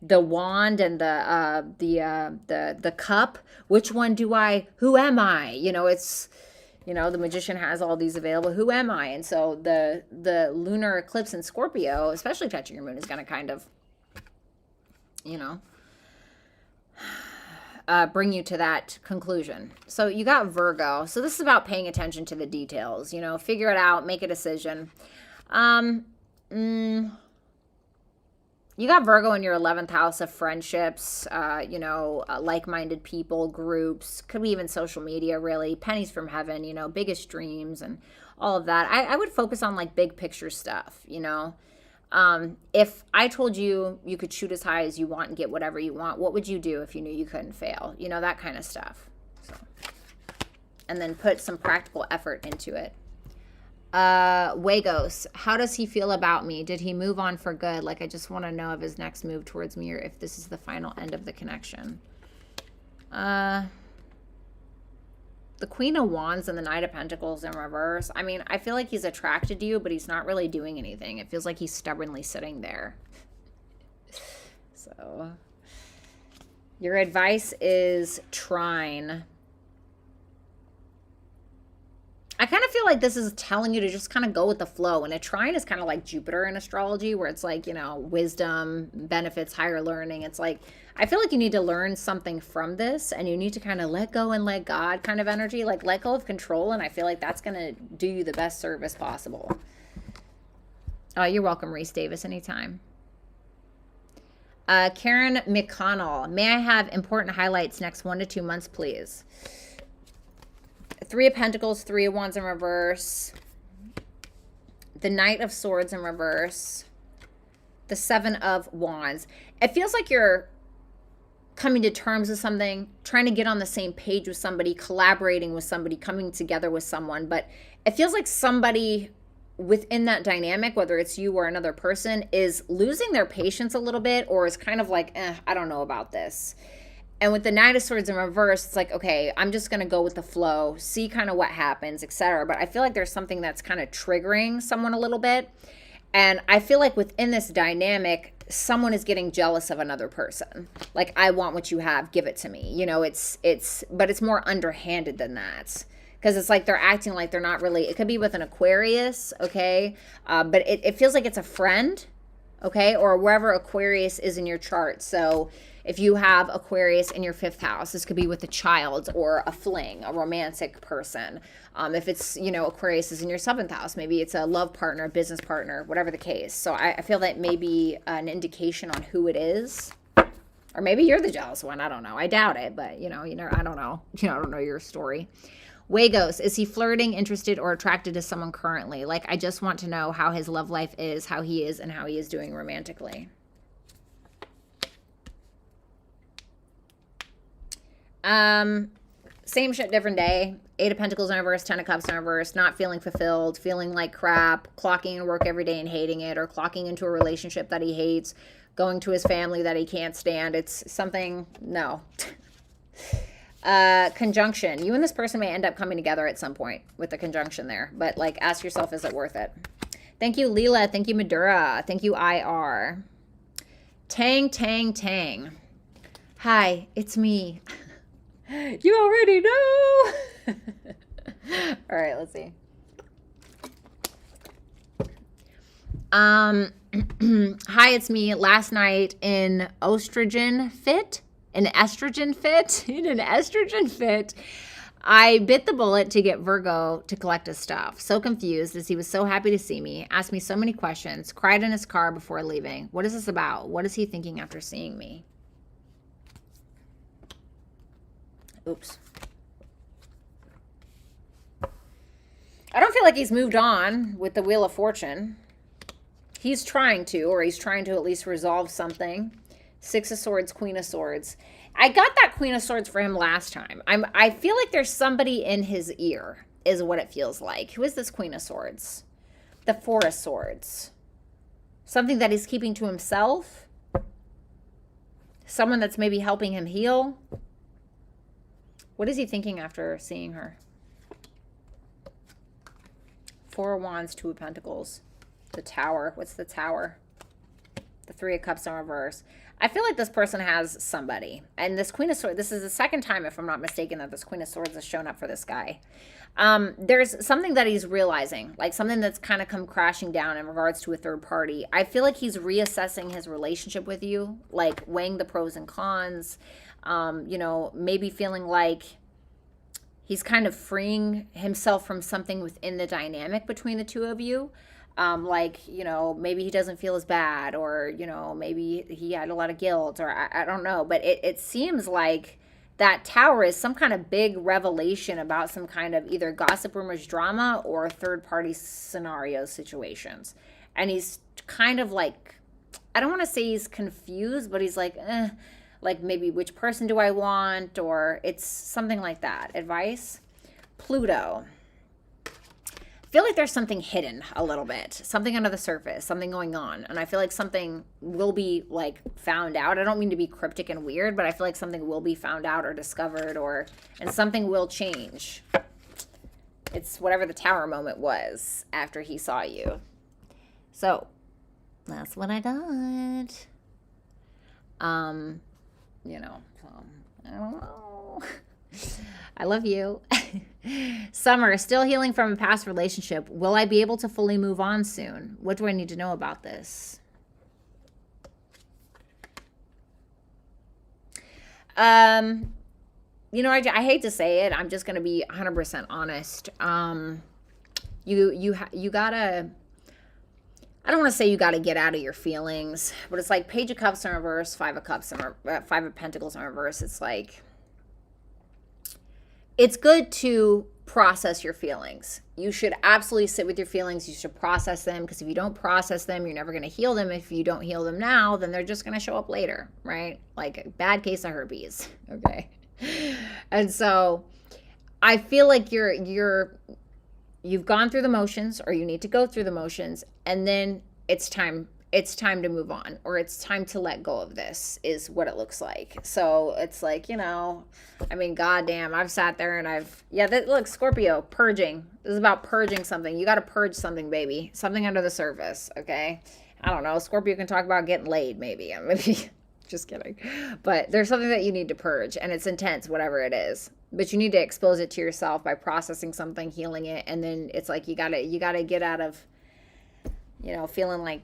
the wand, and the cup. Which one who am I? You know, it's, you know, the magician has all these available. Who am I? And so the lunar eclipse in Scorpio, especially touching your moon, is going to kind of, you know, bring you to that conclusion. So you got Virgo. So this is about paying attention to the details, you know, figure it out, make a decision. You got Virgo in your 11th house of friendships, you know, like-minded people, groups, could be even social media, really. Pennies from heaven, you know, biggest dreams and all of that. I would focus on like big picture stuff, you know. If I told you you could shoot as high as you want and get whatever you want, what would you do if you knew you couldn't fail? You know, that kind of stuff. So, and then put some practical effort into it. Wagos, how does he feel about me? Did he move on for good? Like, I just want to know of his next move towards me, or if this is the final end of the connection. The Queen of Wands and the Knight of Pentacles in reverse. I mean, I feel like he's attracted to you, but he's not really doing anything. It feels like he's stubbornly sitting there. So, your advice is trine. I kind of feel like this is telling you to just kind of go with the flow. And a trine is kind of like Jupiter in astrology, where it's like, you know, wisdom, benefits, higher learning. It's like, I feel like you need to learn something from this, and you need to kind of let go and let God kind of energy, like let go of control. And I feel like that's going to do you the best service possible. You're welcome, Reese Davis, anytime. Karen McConnell, may I have important highlights next 1 to 2 months, please? 3 of Pentacles, 3 of Wands in reverse, the Knight of Swords in reverse, the 7 of Wands. It feels like you're coming to terms with something, trying to get on the same page with somebody, collaborating with somebody, coming together with someone, but it feels like somebody within that dynamic, whether it's you or another person, is losing their patience a little bit, or is kind of like, I don't know about this. And with the Knight of Swords in reverse, it's like, okay, I'm just going to go with the flow, see kind of what happens, etc. But I feel like there's something that's kind of triggering someone a little bit. And I feel like within this dynamic, someone is getting jealous of another person. Like, I want what you have, give it to me. You know, but it's more underhanded than that. Because it's like they're acting like they're not really, it could be with an Aquarius, okay? But it feels like it's a friend, okay? Or wherever Aquarius is in your chart. So if you have Aquarius in your 5th house, this could be with a child or a fling, a romantic person. If it's, you know, Aquarius is in your 7th house, maybe it's a love partner, a business partner, whatever the case. So I feel that may be an indication on who it is. Or maybe you're the jealous one. I don't know. I doubt it, but, you know, I don't know. You know, I don't know your story. Wagos, is he flirting, interested, or attracted to someone currently? Like, I just want to know how his love life is, how he is, and how he is doing romantically. Same shit, different day. 8 of Pentacles in reverse, 10 of Cups in reverse, not feeling fulfilled, feeling like crap, clocking in work every day and hating it, or clocking into a relationship that he hates, going to his family that he can't stand. It's something, no. Conjunction. You and this person may end up coming together at some point with the conjunction there, but like, ask yourself, is it worth it? Thank you, Leela. Thank you, Madura. Thank you, IR. Tang, tang, tang. Hi, it's me. You already know. All right, let's see. Hi, it's me. Last night in an estrogen fit, in an estrogen fit, I bit the bullet to get Virgo to collect his stuff. So confused as he was so happy to see me, asked me so many questions, cried in his car before leaving. What is this about? What is he thinking after seeing me? Oops. I don't feel like he's moved on with the Wheel of Fortune. He's trying to, or he's trying to at least resolve something. Six of Swords, Queen of Swords. I got that Queen of Swords for him last time. I feel like there's somebody in his ear, is what it feels like. Who is this Queen of Swords? The Four of Swords. Something that he's keeping to himself. Someone that's maybe helping him heal. What is he thinking after seeing her? Four of Wands, Two of Pentacles. The Tower. What's the Tower? The Three of Cups in reverse. I feel like this person has somebody. And this Queen of Swords, this is the second time, if I'm not mistaken, that this Queen of Swords has shown up for this guy. There's something that he's realizing, like something that's kind of come crashing down in regards to a third party. I feel like he's reassessing his relationship with you, like weighing the pros and cons, you know, maybe feeling like he's kind of freeing himself from something within the dynamic between the two of you. Like, you know, maybe he doesn't feel as bad, or, you know, maybe he had a lot of guilt, or I don't know. But it seems like that Tower is some kind of big revelation about some kind of either gossip, rumors, drama, or third-party scenario situations. And he's kind of like, I don't want to say he's confused, but he's like, like maybe which person do I want, or it's something like that. Advice? Pluto. I feel like there's something hidden a little bit, something under the surface, something going on. And I feel like something will be like found out. I don't mean to be cryptic and weird, but I feel like something will be found out or discovered, and something will change. It's whatever the Tower moment was after he saw you. So that's what I got. You know, I don't know. I love you. Summer, still healing from a past relationship. Will I be able to fully move on soon? What do I need to know about this? You know, I hate to say it. I'm just going to be 100% honest. You gotta, I don't want to say you got to get out of your feelings, but it's like Page of Cups in reverse, Five of Cups in Five of Pentacles in reverse. It's like, it's good to process your feelings. You should absolutely sit with your feelings. You should process them, because if you don't process them, you're never going to heal them. If you don't heal them now, then they're just going to show up later, right? Like a bad case of herpes, okay? And so I feel like you've gone through the motions, or you need to go through the motions, and then it's time to move on, or it's time to let go of this, is what it looks like. So it's like, you know, I mean, goddamn, I've sat there and look, Scorpio, purging. This is about purging something. You got to purge something, baby. Something under the surface, okay? I don't know. Scorpio can talk about getting laid, maybe. Just kidding. But there's something that you need to purge, and it's intense, whatever it is. But you need to expose it to yourself by processing something, healing it, and then it's like you gotta get out of, you know, feeling like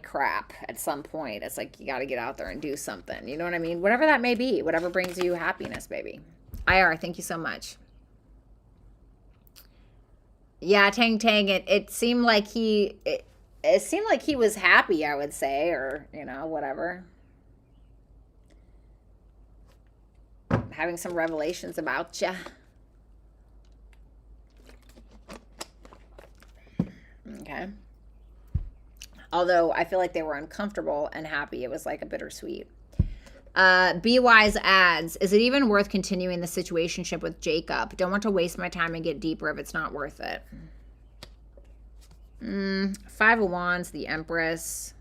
crap at some point. It's like you got to get out there and do something. You know what I mean? Whatever that may be, whatever brings you happiness, baby. IR, thank you so much. Yeah, Tang, it seemed like it seemed like he was happy, I would say, or, you know, whatever. Having some revelations about you. Okay. Although I feel like they were uncomfortable and happy. It was like a bittersweet. Be Wise adds, is it even worth continuing the situationship with Jacob? Don't want to waste my time and get deeper if it's not worth it. Five of Wands, the Empress.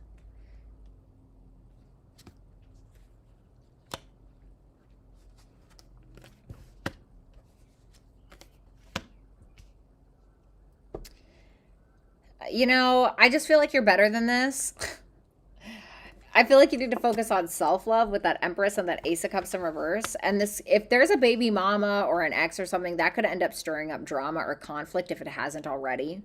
You know, I just feel like you're better than this. I feel like you need to focus on self-love with that Empress and that Ace of Cups in reverse. And this, if there's a baby mama or an ex or something, that could end up stirring up drama or conflict if it hasn't already.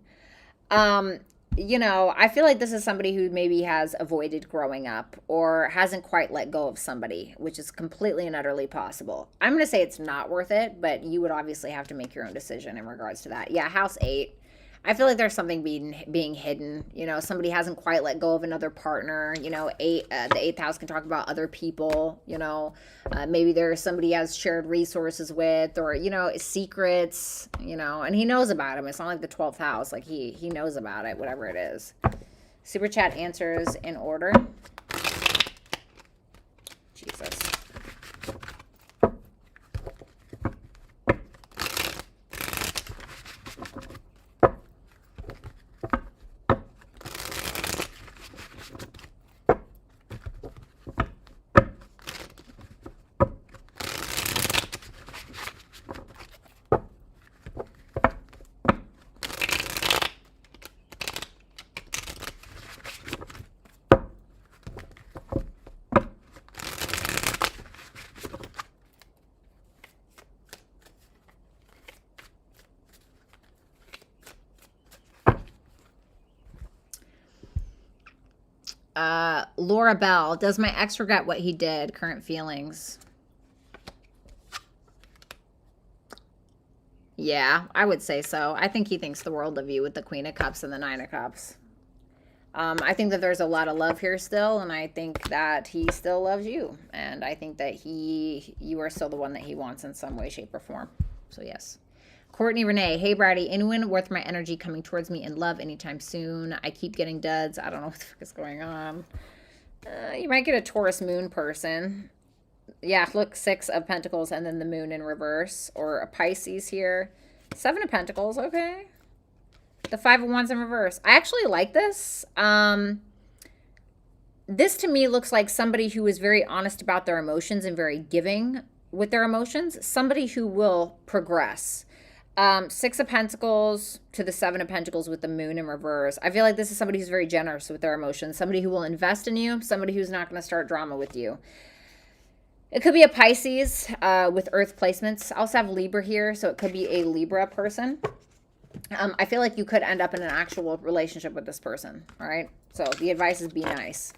you know, I feel like this is somebody who maybe has avoided growing up or hasn't quite let go of somebody, which is completely and utterly possible. I'm going to say it's not worth it, but you would obviously have to make your own decision in regards to that. Yeah, house 8. I feel like there's something being hidden. You know, somebody hasn't quite let go of another partner. You know, the 8th house can talk about other people. You know, maybe there's somebody he has shared resources with, or, you know, secrets, you know, and he knows about them. It's not like the 12th house. Like he knows about it, whatever it is. Super chat answers in order. Jesus. Laura Bell, does my ex regret what he did? Current feelings. Yeah, I would say so. I think he thinks the world of you with the Queen of Cups and the Nine of Cups. I think that there's a lot of love here still, and I think that he still loves you. And I think that you are still the one that he wants in some way, shape, or form. So yes. Courtney Renee, hey Bratty, anyone worth my energy coming towards me in love anytime soon? I keep getting duds. I don't know what the fuck is going on. You might get a Taurus moon person. Yeah, look, 6 of Pentacles and then the moon in reverse. Or a Pisces here. 7 of Pentacles, okay. The 5 of Wands in reverse. I actually like this. This to me looks like somebody who is very honest about their emotions and very giving with their emotions. Somebody who will progress. 6 of Pentacles to the 7 of Pentacles with the moon in reverse. I feel like this is somebody who's very generous with their emotions. Somebody who will invest in you. Somebody who's not going to start drama with you. It could be a Pisces with earth placements. I also have Libra here, so it could be a Libra person. I feel like you could end up in an actual relationship with this person. All right. So the advice is be nice.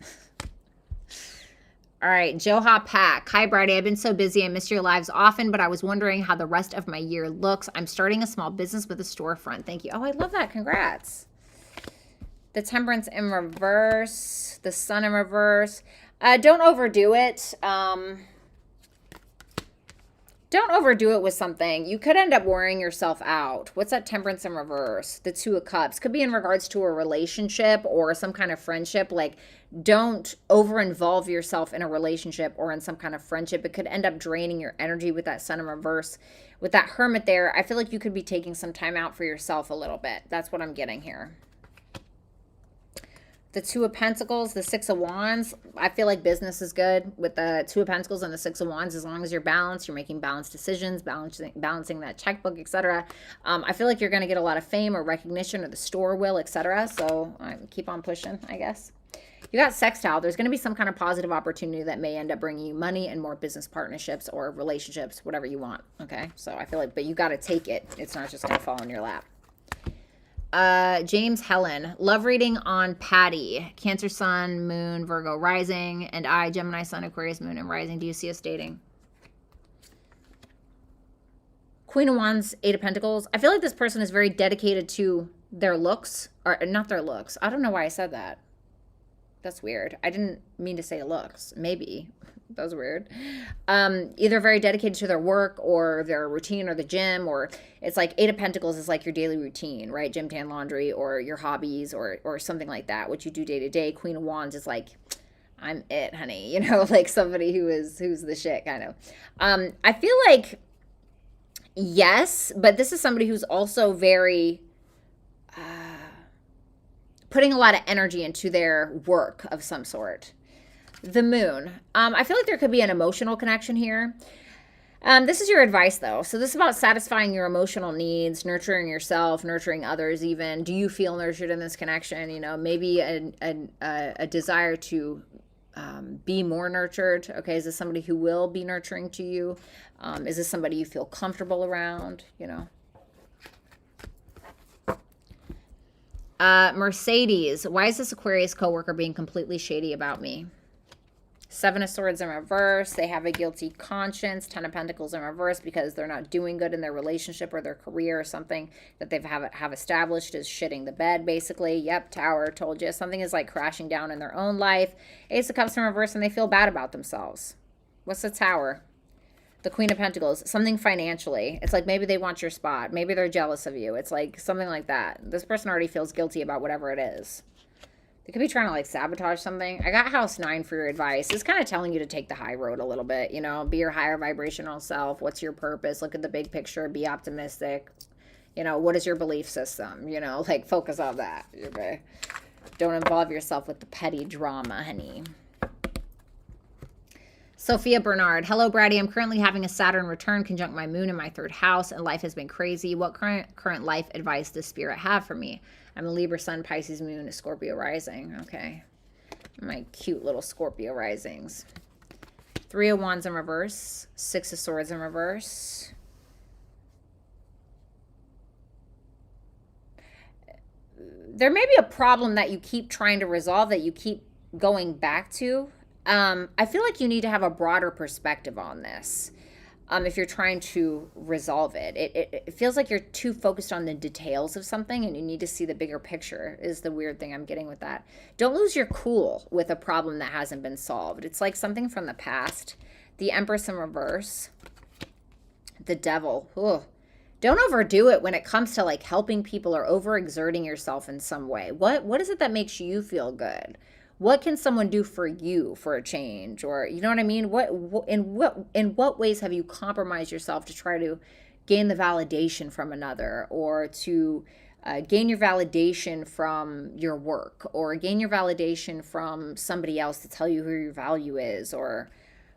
All right, Joha Pack. Hi, Bratty. I've been so busy. I miss your lives often, but I was wondering how the rest of my year looks. I'm starting a small business with a storefront. Thank you. Oh, I love that. Congrats. The Temperance in reverse. The Sun in reverse. Don't overdo it. Don't overdo it with something. You could end up wearing yourself out. What's that Temperance in reverse? The 2 of Cups. Could be in regards to a relationship or some kind of friendship. Like, don't over-involve yourself in a relationship or in some kind of friendship. It could end up draining your energy with that Sun in reverse. With that Hermit there, I feel like you could be taking some time out for yourself a little bit. That's what I'm getting here. The 2 of Pentacles, the 6 of Wands. I feel like business is good with the 2 of Pentacles and the 6 of Wands. As long as you're balanced, you're making balanced decisions, balancing that checkbook, etc. I feel like you're going to get a lot of fame or recognition, or the store will, etc. So keep on pushing, I guess. You got Sextile. There's going to be some kind of positive opportunity that may end up bringing you money and more business partnerships or relationships, whatever you want. Okay, so I feel like, but you got to take it. It's not just going to fall in your lap. James Helen, love reading on Patty, Cancer Sun, Moon, Virgo rising, and I, Gemini Sun, Aquarius Moon, and rising. Do you see us dating? Queen of Wands, 8 of Pentacles. I feel like this person is very dedicated to their looks, or not their looks. I don't know why I said that. That's weird. I didn't mean to say looks. Maybe. That was weird. Either very dedicated to their work or their routine or the gym, or it's like 8 of Pentacles is like your daily routine, right? Gym, tan, laundry, or your hobbies, or something like that, what you do day to day. Queen of Wands is like, I'm it, honey. You know, like somebody who's the shit, kind of. I feel like, yes, but this is somebody who's also very putting a lot of energy into their work of some sort. The Moon. I feel like there could be an emotional connection here. This is your advice, though. So this is about satisfying your emotional needs, nurturing yourself, nurturing others even. Do you feel nurtured in this connection? You know, maybe a desire to be more nurtured. Okay, is this somebody who will be nurturing to you? Is this somebody you feel comfortable around? You know. Mercedes, why is this Aquarius coworker being completely shady about me? 7 of Swords in reverse. They have a guilty conscience. 10 of Pentacles in reverse because they're not doing good in their relationship or their career, or something that they've have established is shitting the bed, basically. Yep, Tower, told you. Something is like crashing down in their own life. Ace of Cups in reverse, and they feel bad about themselves. What's the Tower? The Queen of Pentacles. Something financially. It's like maybe they want your spot. Maybe they're jealous of you. It's like something like that. This person already feels guilty about whatever it is. They could be trying to like sabotage something. I got house 9 for your advice. It's kind of telling you to take the high road a little bit, you know, be your higher vibrational self. What's your purpose? Look at the big picture, be optimistic. You know, what is your belief system? You know, like focus on that. Okay. Don't involve yourself with the petty drama, honey. Sophia Bernard. Hello, Bratty. I'm currently having a Saturn return conjunct my moon in my 3rd house, and life has been crazy. What current life advice does Spirit have for me? I'm a Libra sun, Pisces moon, a Scorpio rising. Okay. My cute little Scorpio risings. 3 of Wands in reverse. 6 of Swords in reverse. There may be a problem that you keep trying to resolve, that you keep going back to. I feel like you need to have a broader perspective on this. If you're trying to resolve it. It feels like you're too focused on the details of something, and you need to see the bigger picture, is the weird thing I'm getting with that. Don't lose your cool with a problem that hasn't been solved. It's like something from the past. The Empress in reverse. The Devil. Ugh. Don't overdo it when it comes to like helping people or overexerting yourself in some way. What is it that makes you feel good? What can someone do for you for a change? Or, you know what I mean? In what ways have you compromised yourself to try to gain the validation from another, or to gain your validation from your work, or gain your validation from somebody else to tell you who your value is? Or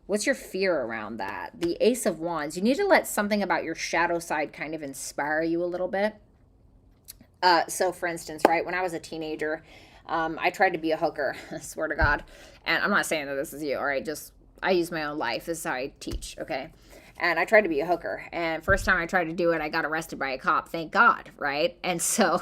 what's your fear around that? The Ace of Wands. You need to let something about your shadow side kind of inspire you a little bit. So for instance, right, when I was a teenager, I tried to be a hooker, I swear to God. And I'm not saying that this is you, all right? Just, I use my own life. This is how I teach, okay? And I tried to be a hooker. And first time I tried to do it, I got arrested by a cop, thank God, right? And so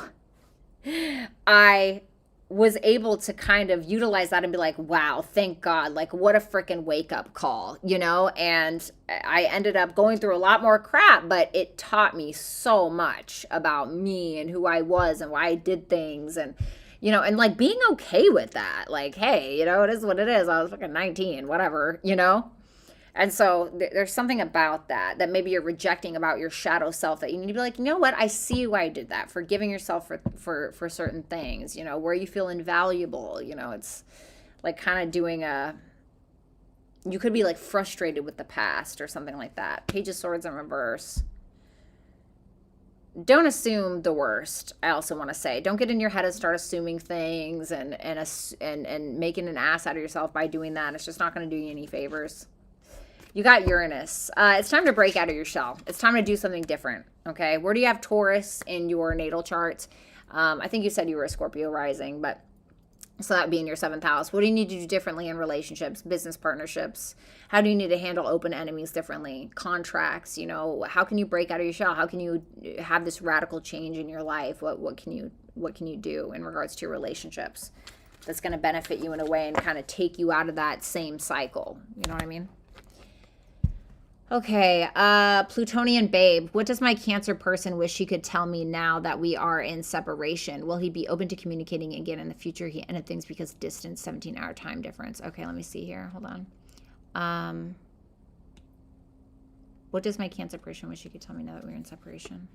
I was able to kind of utilize that and be like, wow, thank God, like what a freaking wake up call, you know? And I ended up going through a lot more crap, but it taught me so much about me and who I was and why I did things, and you know, and like being okay with that. Like, hey, you know, it is what it is. I was fucking 19, whatever, you know? And so there's something about that maybe you're rejecting about your shadow self, that you need to be like, you know what? I see why I did that. Forgiving yourself for certain things, you know, where you feel invaluable. You know, it's like kind of doing you could be like frustrated with the past or something like that. Page of Swords in reverse. Don't assume the worst. I also want to say, don't get in your head and start assuming things and making an ass out of yourself by doing that. It's just not going to do you any favors. You got Uranus. It's time to break out of your shell. It's time to do something different. Okay. Where do you have Taurus in your natal chart? I think you said you were a Scorpio rising, but so that would be in your 7th house. What do you need to do differently in relationships, business partnerships? How do you need to handle open enemies differently? Contracts, you know, how can you break out of your shell? How can you have this radical change in your life? What can you do in regards to your relationships that's going to benefit you in a way and kind of take you out of that same cycle? You know what I mean? Okay, Plutonian Babe. What does my Cancer person wish he could tell me now that we are in separation? Will he be open to communicating again in the future? He ended things because distance, 17-hour time difference. Okay, let me see here. Hold on. What does my Cancer person wish he could tell me now that we're in separation?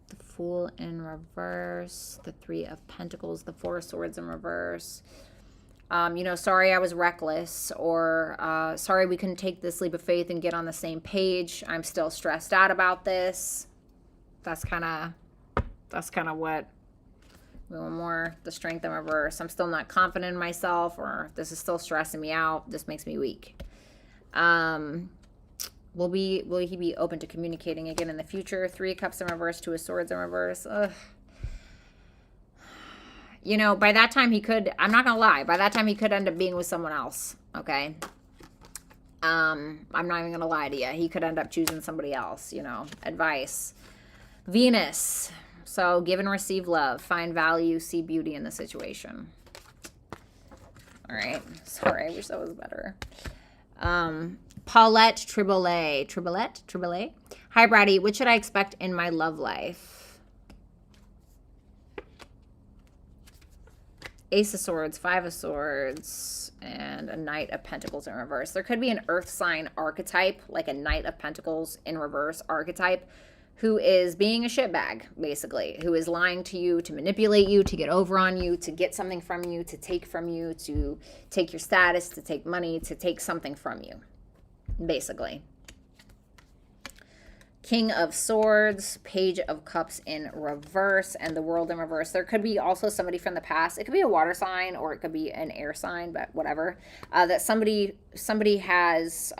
The Fool in reverse. The 3 of Pentacles. The 4 of Swords in reverse. You know, sorry I was reckless, or sorry we couldn't take this leap of faith and get on the same page. I'm still stressed out about this. That's kind of what, a little more, the Strength in reverse. I'm still not confident in myself, or this is still stressing me out. This makes me weak. Will he be open to communicating again in the future? 3 of Cups in reverse, 2 of Swords in reverse. Ugh. You know, by that time he could, I'm not going to lie, by that time he could end up being with someone else, okay? I'm not even going to lie to you. He could end up choosing somebody else, you know, advice. Venus. So give and receive love. Find value, see beauty in the situation. All right. Sorry, I wish that was better. Paulette Triboulet. Hi, Bratty. What should I expect in my love life? Ace of Swords, Five of Swords, and a Knight of Pentacles in reverse. There could be an earth sign archetype, like a Knight of Pentacles in reverse archetype, who is being a shitbag, basically, who is lying to you to manipulate you, to get over on you, to get something from you, to take from you, to take your status, to take money, to take something from you, basically. King of Swords, Page of Cups in reverse, and the World in reverse. There could be also somebody from the past. It could be a water sign or it could be an air sign, but whatever. That somebody has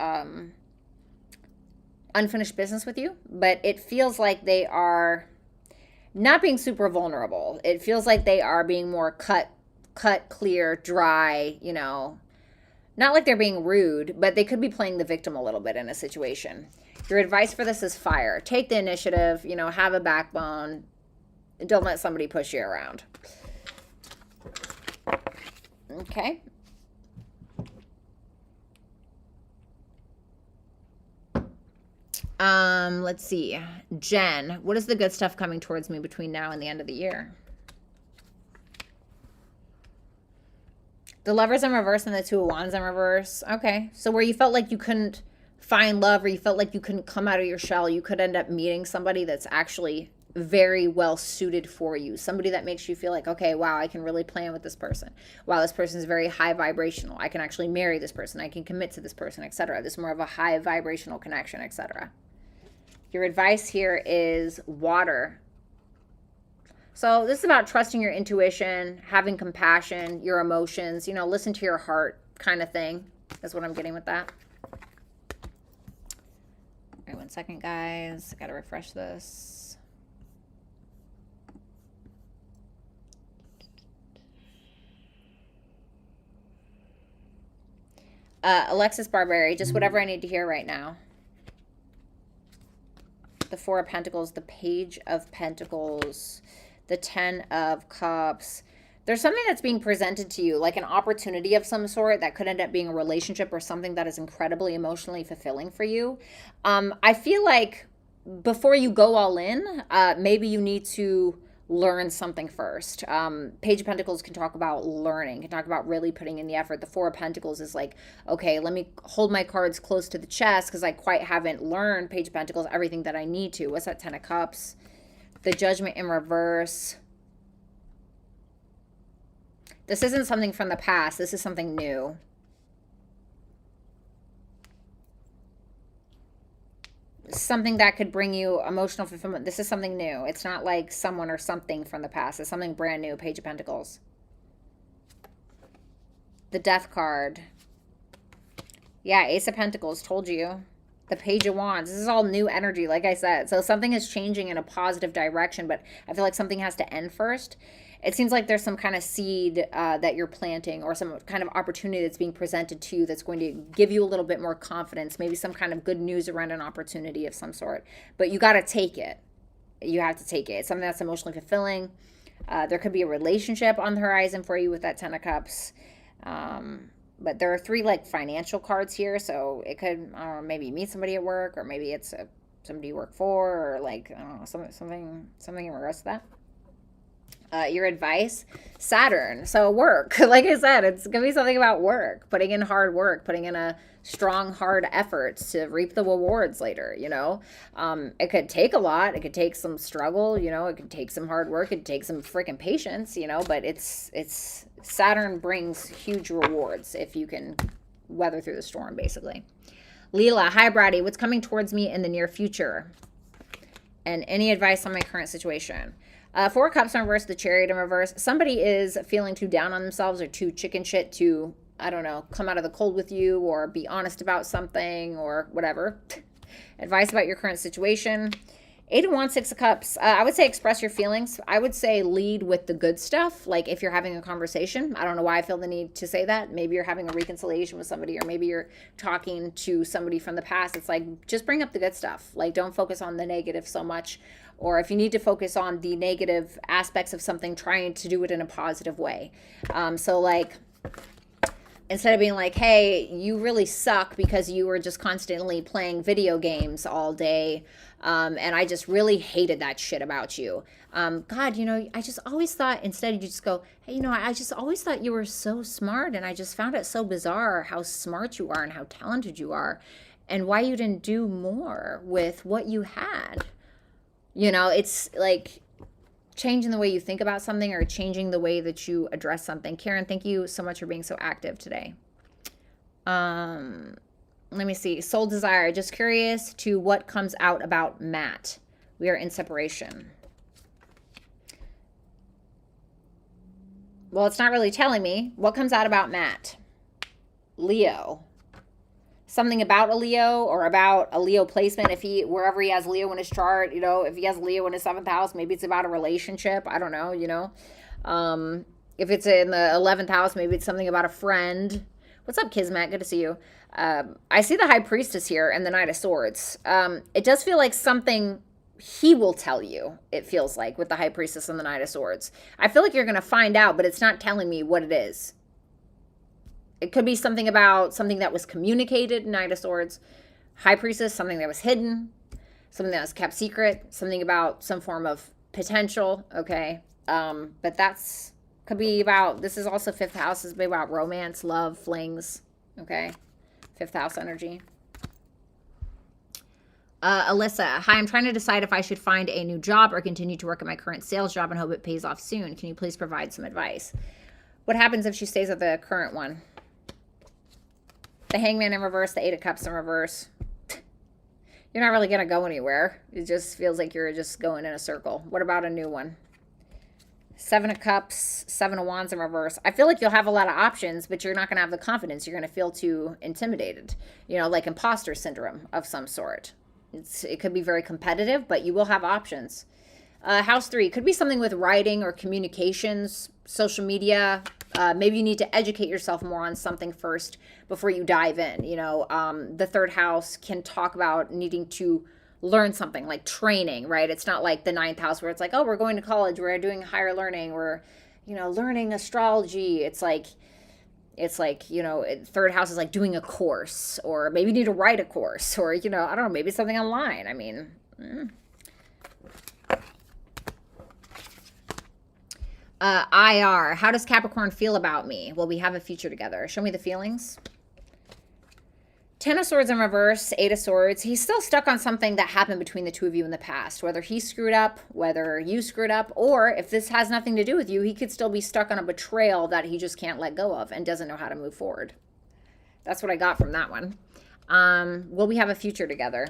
unfinished business with you, but it feels like they are not being super vulnerable. It feels like they are being more cut, clear, dry, you know. Not like they're being rude, but they could be playing the victim a little bit in a situation. Your advice for this is fire. Take the initiative, you know, have a backbone. Don't let somebody push you around. Okay. Let's see. Jen, what is the good stuff coming towards me between now and the end of the year? The Lovers in reverse and the Two of Wands in reverse. Okay. So where you felt like you couldn't find love, or you felt like you couldn't come out of your shell, you could end up meeting somebody that's actually very well suited for you. Somebody that makes you feel like, okay, wow, I can really plan with this person. Wow, this person is very high vibrational. I can actually marry this person. I can commit to this person, etc. This is more of a high vibrational connection, etc. Your advice here is water. So this is about trusting your intuition, having compassion, your emotions, you know, listen to your heart kind of thing. That's what I'm getting with that. All right, 1 second, guys. I got to refresh this. Alexis Barberi, just whatever I need to hear right now. The Four of Pentacles, the Page of Pentacles, the Ten of Cups. There's something that's being presented to you, like an opportunity of some sort that could end up being a relationship or something that is incredibly emotionally fulfilling for you. I feel like before you go all in, maybe you need to learn something first. Page of Pentacles can talk about learning, can talk about really putting in the effort. The Four of Pentacles is like, okay, let me hold my cards close to the chest because I quite haven't learned, Page of Pentacles, everything that I need to. What's that? Ten of Cups. The Judgment in reverse. This isn't something from the past. This is something new. Something that could bring you emotional fulfillment. This is something new. It's not like someone or something from the past. It's something brand new. Page of Pentacles. The Death card. Yeah, Ace of Pentacles. Told you. The Page of Wands. This is all new energy, like I said. So something is changing in a positive direction, but I feel like something has to end first. It seems like there's some kind of seed that you're planting, or some kind of opportunity that's being presented to you that's going to give you a little bit more confidence, maybe some kind of good news around an opportunity of some sort. But you got to take it. You have to take it. It's something that's emotionally fulfilling. There could be a relationship on the horizon for you with that Ten of Cups. But there are three like financial cards here, so it could maybe meet somebody at work, or maybe it's somebody you work for, or like I don't know, something in regards to that. Your advice, Saturn. So work, like I said, it's gonna be something about work, putting in hard work, putting in a strong, hard efforts to reap the rewards later. You know, it could take a lot. It could take some struggle. You know, it could take some hard work. It could take some freaking patience. You know, but it's Saturn brings huge rewards if you can weather through the storm, basically. Leela, hi Bratty, what's coming towards me in the near future? And any advice on my current situation? Four of Cups in reverse, the Chariot in reverse. Somebody is feeling too down on themselves or too chicken shit to, I don't know, come out of the cold with you or be honest about something or whatever. Advice about your current situation. Eight of Wands, Six of Cups. I would say express your feelings. I would say lead with the good stuff. Like if you're having a conversation, I don't know why I feel the need to say that. Maybe you're having a reconciliation with somebody, or maybe you're talking to somebody from the past. It's like, just bring up the good stuff. Like don't focus on the negative so much. Or if you need to focus on the negative aspects of something, trying to do it in a positive way. So like, instead of being like, hey, you really suck because you were just constantly playing video games all day, and I just really hated that shit about you. God, you know, I just always thought, instead you just go, hey, you know, I just always thought you were so smart, and I just found it so bizarre how smart you are and how talented you are, and why you didn't do more with what you had. You know, it's like changing the way you think about something or changing the way that you address something. Karen, thank you so much for being so active today. Let me see. Soul Desire, just curious to what comes out about Matt. We are in separation. Well, it's not really telling me. What comes out about Matt? Leo. Something about a Leo or about a Leo placement. If he, wherever he has Leo in his chart, you know, if he has Leo in his 7th house, maybe it's about a relationship. I don't know, you know. If it's in the 11th house, maybe it's something about a friend. What's up, Kismet? Good to see you. I see the High Priestess here and the Knight of Swords. It does feel like something he will tell you, it feels like, with the High Priestess and the Knight of Swords. I feel like you're going to find out, but it's not telling me what it is. It could be something about something that was communicated, Knight of Swords. High Priestess, something that was hidden, something that was kept secret, something about some form of potential, okay? But that's, could be about, this is also 5th house, this is about romance, love, flings, okay? 5th house energy. Alyssa, hi, I'm trying to decide if I should find a new job or continue to work at my current sales job and hope it pays off soon. Can you please provide some advice? What happens if she stays at the current one? The Hangman in reverse, the 8 of Cups in reverse. You're not really going to go anywhere. It just feels like you're just going in a circle. What about a new one? 7 of Cups, 7 of Wands in reverse. I feel like you'll have a lot of options, but you're not going to have the confidence. You're going to feel too intimidated. You know, like imposter syndrome of some sort. It could be very competitive, but you will have options. House 3 could be something with writing or communications, social media. Maybe you need to educate yourself more on something first before you dive in. You know, the 3rd house can talk about needing to learn something like training, right? It's not like the 9th house where it's like, oh, we're going to college, we're doing higher learning, we're, you know, learning astrology. It's like, you know, 3rd house is like doing a course, or maybe you need to write a course, or, you know, I don't know, maybe something online. I mean, IR, how does Capricorn feel about me? Will we have a future together? Show me the feelings. 10 of Swords in reverse, 8 of Swords. He's still stuck on something that happened between the two of you in the past, whether he screwed up, whether you screwed up, or if this has nothing to do with you, he could still be stuck on a betrayal that he just can't let go of and doesn't know how to move forward. That's what I got from that one. Will we have a future together?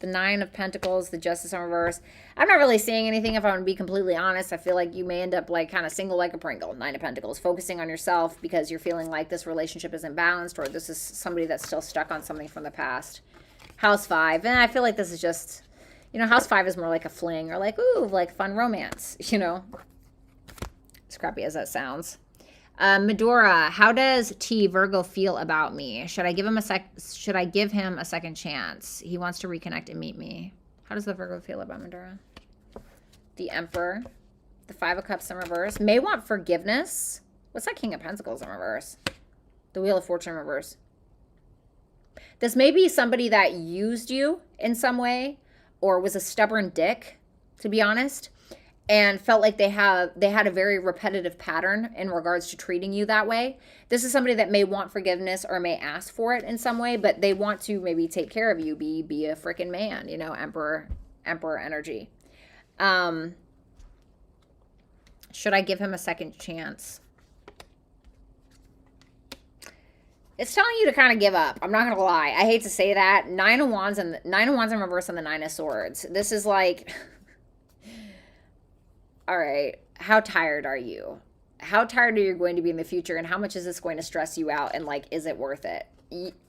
The 9 of Pentacles, the Justice in reverse. I'm not really seeing anything, if I'm going to be completely honest. I feel like you may end up like kind of single like a Pringle. 9 of Pentacles, focusing on yourself because you're feeling like this relationship isn't balanced, or this is somebody that's still stuck on something from the past. House 5, and I feel like this is just, you know, House 5 is more like a fling, or like, ooh, like fun romance, you know. As crappy as that sounds. Medora, how does T Virgo feel about me? Should I give him a second chance? He wants to reconnect and meet me. How does the Virgo feel about Medora? The Emperor, the 5 of Cups in reverse. May want forgiveness. What's that King of Pentacles in reverse? The Wheel of Fortune in reverse. This may be somebody that used you in some way, or was a stubborn dick, to be honest, and felt like they had a very repetitive pattern in regards to treating you that way. This is somebody that may want forgiveness or may ask for it in some way, but they want to maybe take care of you, be a freaking man, you know, Emperor energy. Should I give him a second chance? It's telling you to kind of give up. I'm not going to lie. I hate to say that. 9 of Wands in reverse and the 9 of Swords. This is like, all right, how tired are you? How tired are you going to be in the future, and how much is this going to stress you out, and like, is it worth it?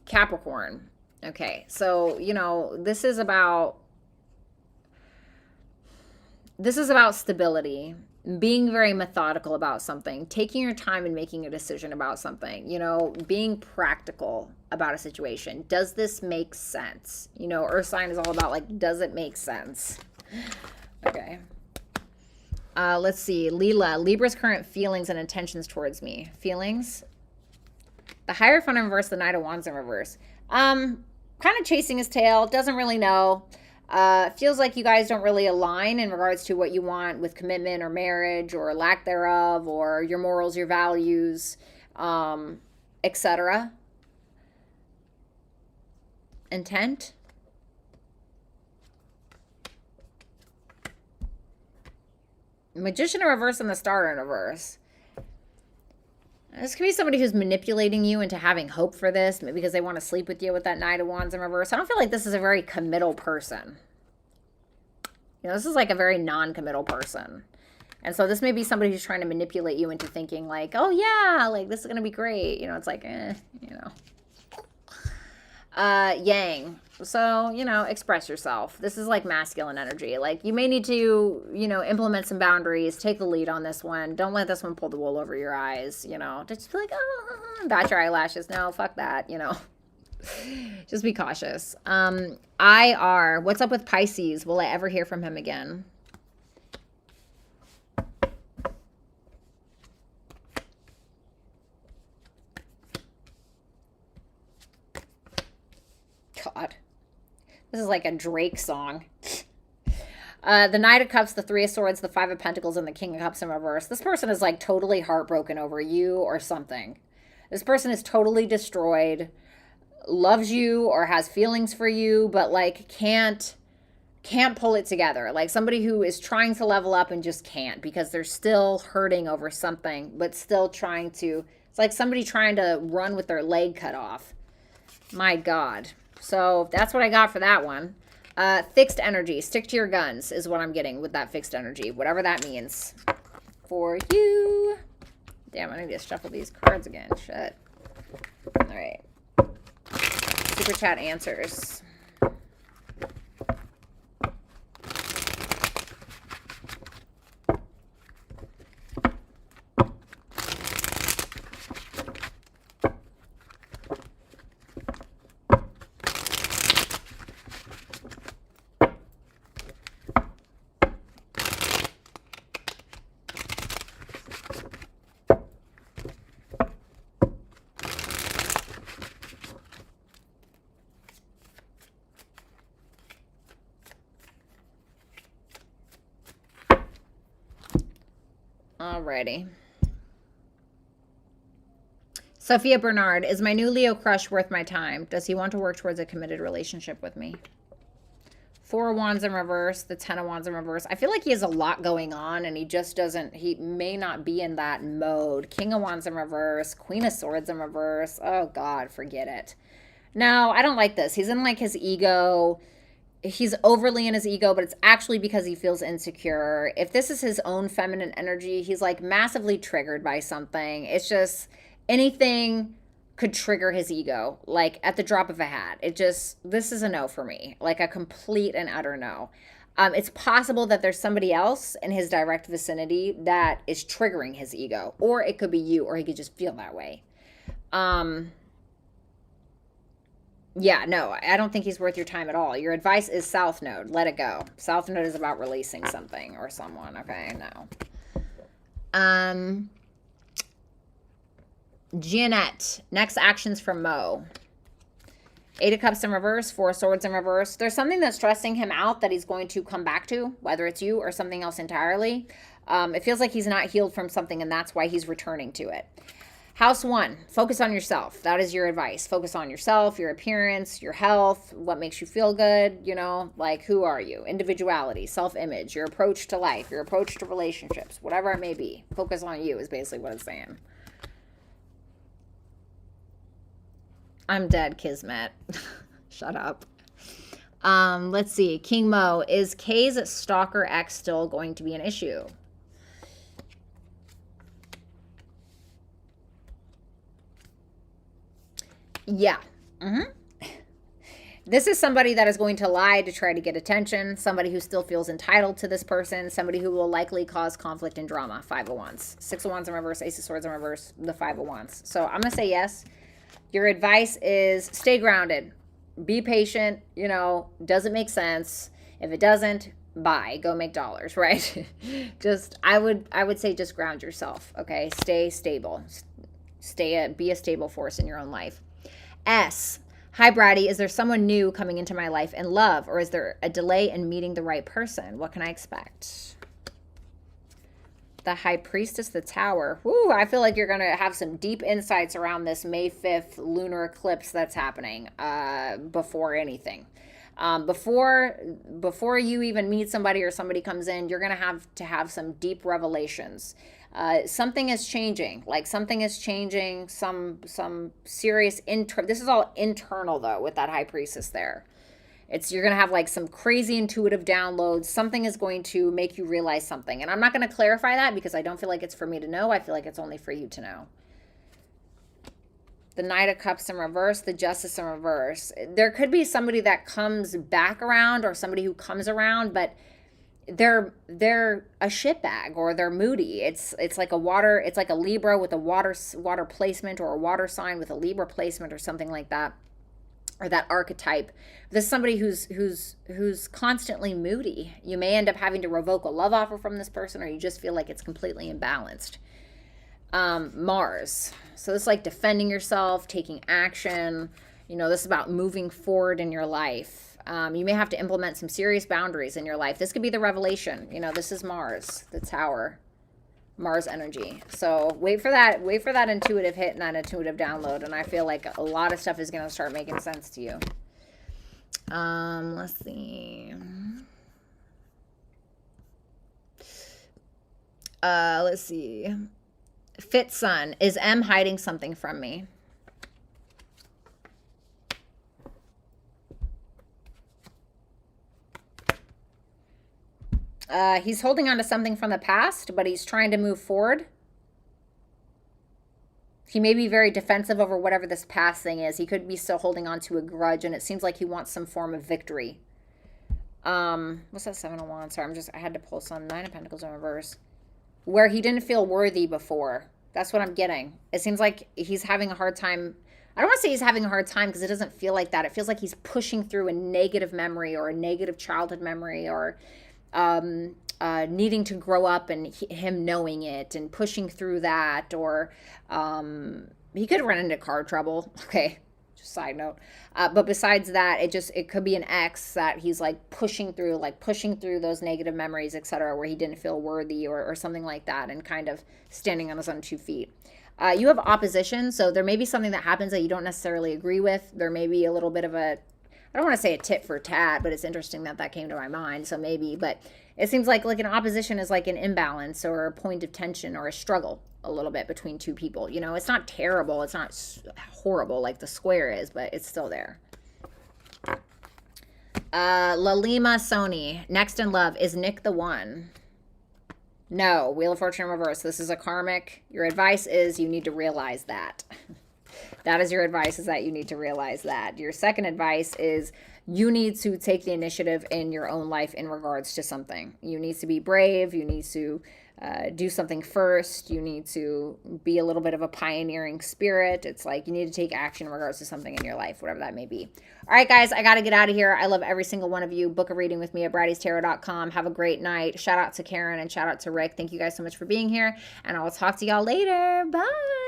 Capricorn. Okay, so, you know, this is about stability, being very methodical about something, taking your time and making a decision about something, you know, being practical about a situation. Does this make sense? You know, Earth sign is all about like, does it make sense? Okay. Let's see. Libra's current feelings and intentions towards me. Feelings. The Hierophant in reverse, the Knight of Wands in reverse. Kind of chasing his tail. Doesn't really know. Feels like you guys don't really align in regards to what you want with commitment or marriage or lack thereof, or your morals, your values, etc. Intent. Magician in reverse and the Star in reverse. This could be somebody who's manipulating you into having hope for this, maybe because they want to sleep with you with that Knight of Wands in reverse. I don't feel like this is a very committal person. You know, this is like a very non-committal person. And so this may be somebody who's trying to manipulate you into thinking like, oh yeah, like this is going to be great. You know, it's like, you know. Yang. So, you know, express yourself. This is like masculine energy. Like you may need to, you know, implement some boundaries, take the lead on this one. Don't let this one pull the wool over your eyes, you know. Just be like, oh, dot your eyelashes. No, fuck that, you know. Just be cautious. IR. What's up with Pisces? Will I ever hear from him again? God. This is like a Drake song. The Knight of Cups, the Three of Swords, the Five of Pentacles, and the King of Cups in reverse. This person is like totally heartbroken over you or something. This person is totally destroyed, loves you or has feelings for you, but like can't pull it together. Like somebody who is trying to level up and just can't because they're still hurting over something, but still trying to. It's like somebody trying to run with their leg cut off. My God. So that's what I got for that one. Fixed energy. Stick to your guns is what I'm getting with that fixed energy. Whatever that means for you. Damn, I need to shuffle these cards again. Shit. All right. Super chat answers. Alrighty. Sophia Bernard, is my new Leo crush worth my time? Does he want to work towards a committed relationship with me? Four of Wands in reverse, the 10 of Wands in reverse. I feel like he has a lot going on and he just doesn't, he may not be in that mode. King of Wands in reverse, Queen of Swords in reverse. Oh God, forget it. No, I don't like this. He's in like his ego. He's overly in his ego, but it's actually because he feels insecure. If this is his own feminine energy, he's like massively triggered by something. It's just anything could trigger his ego, like at the drop of a hat. This is a no for me, like a complete and utter no. It's possible that there's somebody else in his direct vicinity that is triggering his ego, or it could be you, or he could just feel that way. Yeah, no, I don't think he's worth your time at all. Your advice is South Node. Let it go. South Node is about releasing something or someone. Okay, no. Jeanette. Next actions from Mo. 8 of Cups in reverse, 4 of Swords in reverse. There's something that's stressing him out that he's going to come back to, whether it's you or something else entirely. It feels like he's not healed from something, and that's why he's returning to it. House 1, focus on yourself. That is your advice. Focus on yourself, your appearance, your health, what makes you feel good, you know, like who are you? Individuality, self-image, your approach to life, your approach to relationships, whatever it may be. Focus on you is basically what it's saying. I'm dead, Kismet. Shut up. Let's see. King Mo, is Kay's stalker ex still going to be an issue? Yeah. This is somebody that is going to lie to try to get attention, somebody who still feels entitled to this person, somebody who will likely cause conflict and drama. 5 of Wands. 6 of Wands in reverse, Ace of Swords in reverse, the 5 of Wands. So I'm going to say yes. Your advice is stay grounded. Be patient. You know, does it make sense? If it doesn't, bye, go make dollars, right? Just, I would say just ground yourself, okay? Stay stable. Be a stable force in your own life. S, hi Bratty, is there someone new coming into my life in love, or is there a delay in meeting the right person? What can I expect? The High Priestess, the Tower. Woo, I feel like you're going to have some deep insights around this May 5th lunar eclipse that's happening before anything. Before you even meet somebody or somebody comes in, you're going to have some deep revelations. Something is changing, some serious, this is all internal though, with that High Priestess there. You're going to have like some crazy intuitive downloads. Something is going to make you realize something. And I'm not going to clarify that because I don't feel like it's for me to know. I feel like it's only for you to know. The Knight of Cups in reverse, the Justice in reverse. There could be somebody that comes back around or somebody who comes around, but they're a shitbag or they're moody. It's like a Libra with a water placement, or a water sign with a Libra placement or something like that. Or that archetype. This is somebody who's constantly moody. You may end up having to revoke a love offer from this person, or you just feel like it's completely imbalanced. Mars. So this is like defending yourself, taking action. This is about moving forward in your life. You may have to implement some serious boundaries in your life. This could be the revelation. This is Mars, the Tower. Mars energy. So wait for that intuitive hit and that intuitive download, and I feel like a lot of stuff is going to start making sense to you. Let's see. Let's see. Fit Sun, is M hiding something from me? He's holding on to something from the past, but he's trying to move forward. He may be very defensive over whatever this past thing is. He could be still holding on to a grudge, and it seems like he wants some form of victory. What's that 7 of Wands? Sorry, I had to pull some. 9 of Pentacles in reverse. Where he didn't feel worthy before. That's what I'm getting. It seems like he's having a hard time. I don't want to say he's having a hard time because it doesn't feel like that. It feels like he's pushing through a negative memory or a negative childhood memory, or needing to grow up and him knowing it and pushing through that, or he could run into car trouble. Okay, just side note. But besides that, it could be an ex that he's like pushing through those negative memories, etc., where he didn't feel worthy or something like that, and kind of standing on his own 2 feet. You have opposition, so there may be something that happens that you don't necessarily agree with. There may be a little bit of I don't want to say a tit for tat, but it's interesting that came to my mind. So maybe, but it seems like an opposition is like an imbalance or a point of tension or a struggle a little bit between 2 people. It's not terrible. It's not horrible like the square is, but it's still there. Lalima Sony, next in love. Is Nick the one? No. Wheel of Fortune in reverse. This is a karmic. Your advice is you need to realize that. That is your advice, is that you need to realize that. Your second advice is you need to take the initiative in your own life in regards to something. You need to be brave. You need to do something first. You need to be a little bit of a pioneering spirit. It's like you need to take action in regards to something in your life, whatever that may be. All right, guys, I got to get out of here. I love every single one of you. Book a reading with me at brattystarot.com. Have a great night. Shout out to Karen and shout out to Rick. Thank you guys so much for being here, and I will talk to y'all later. Bye.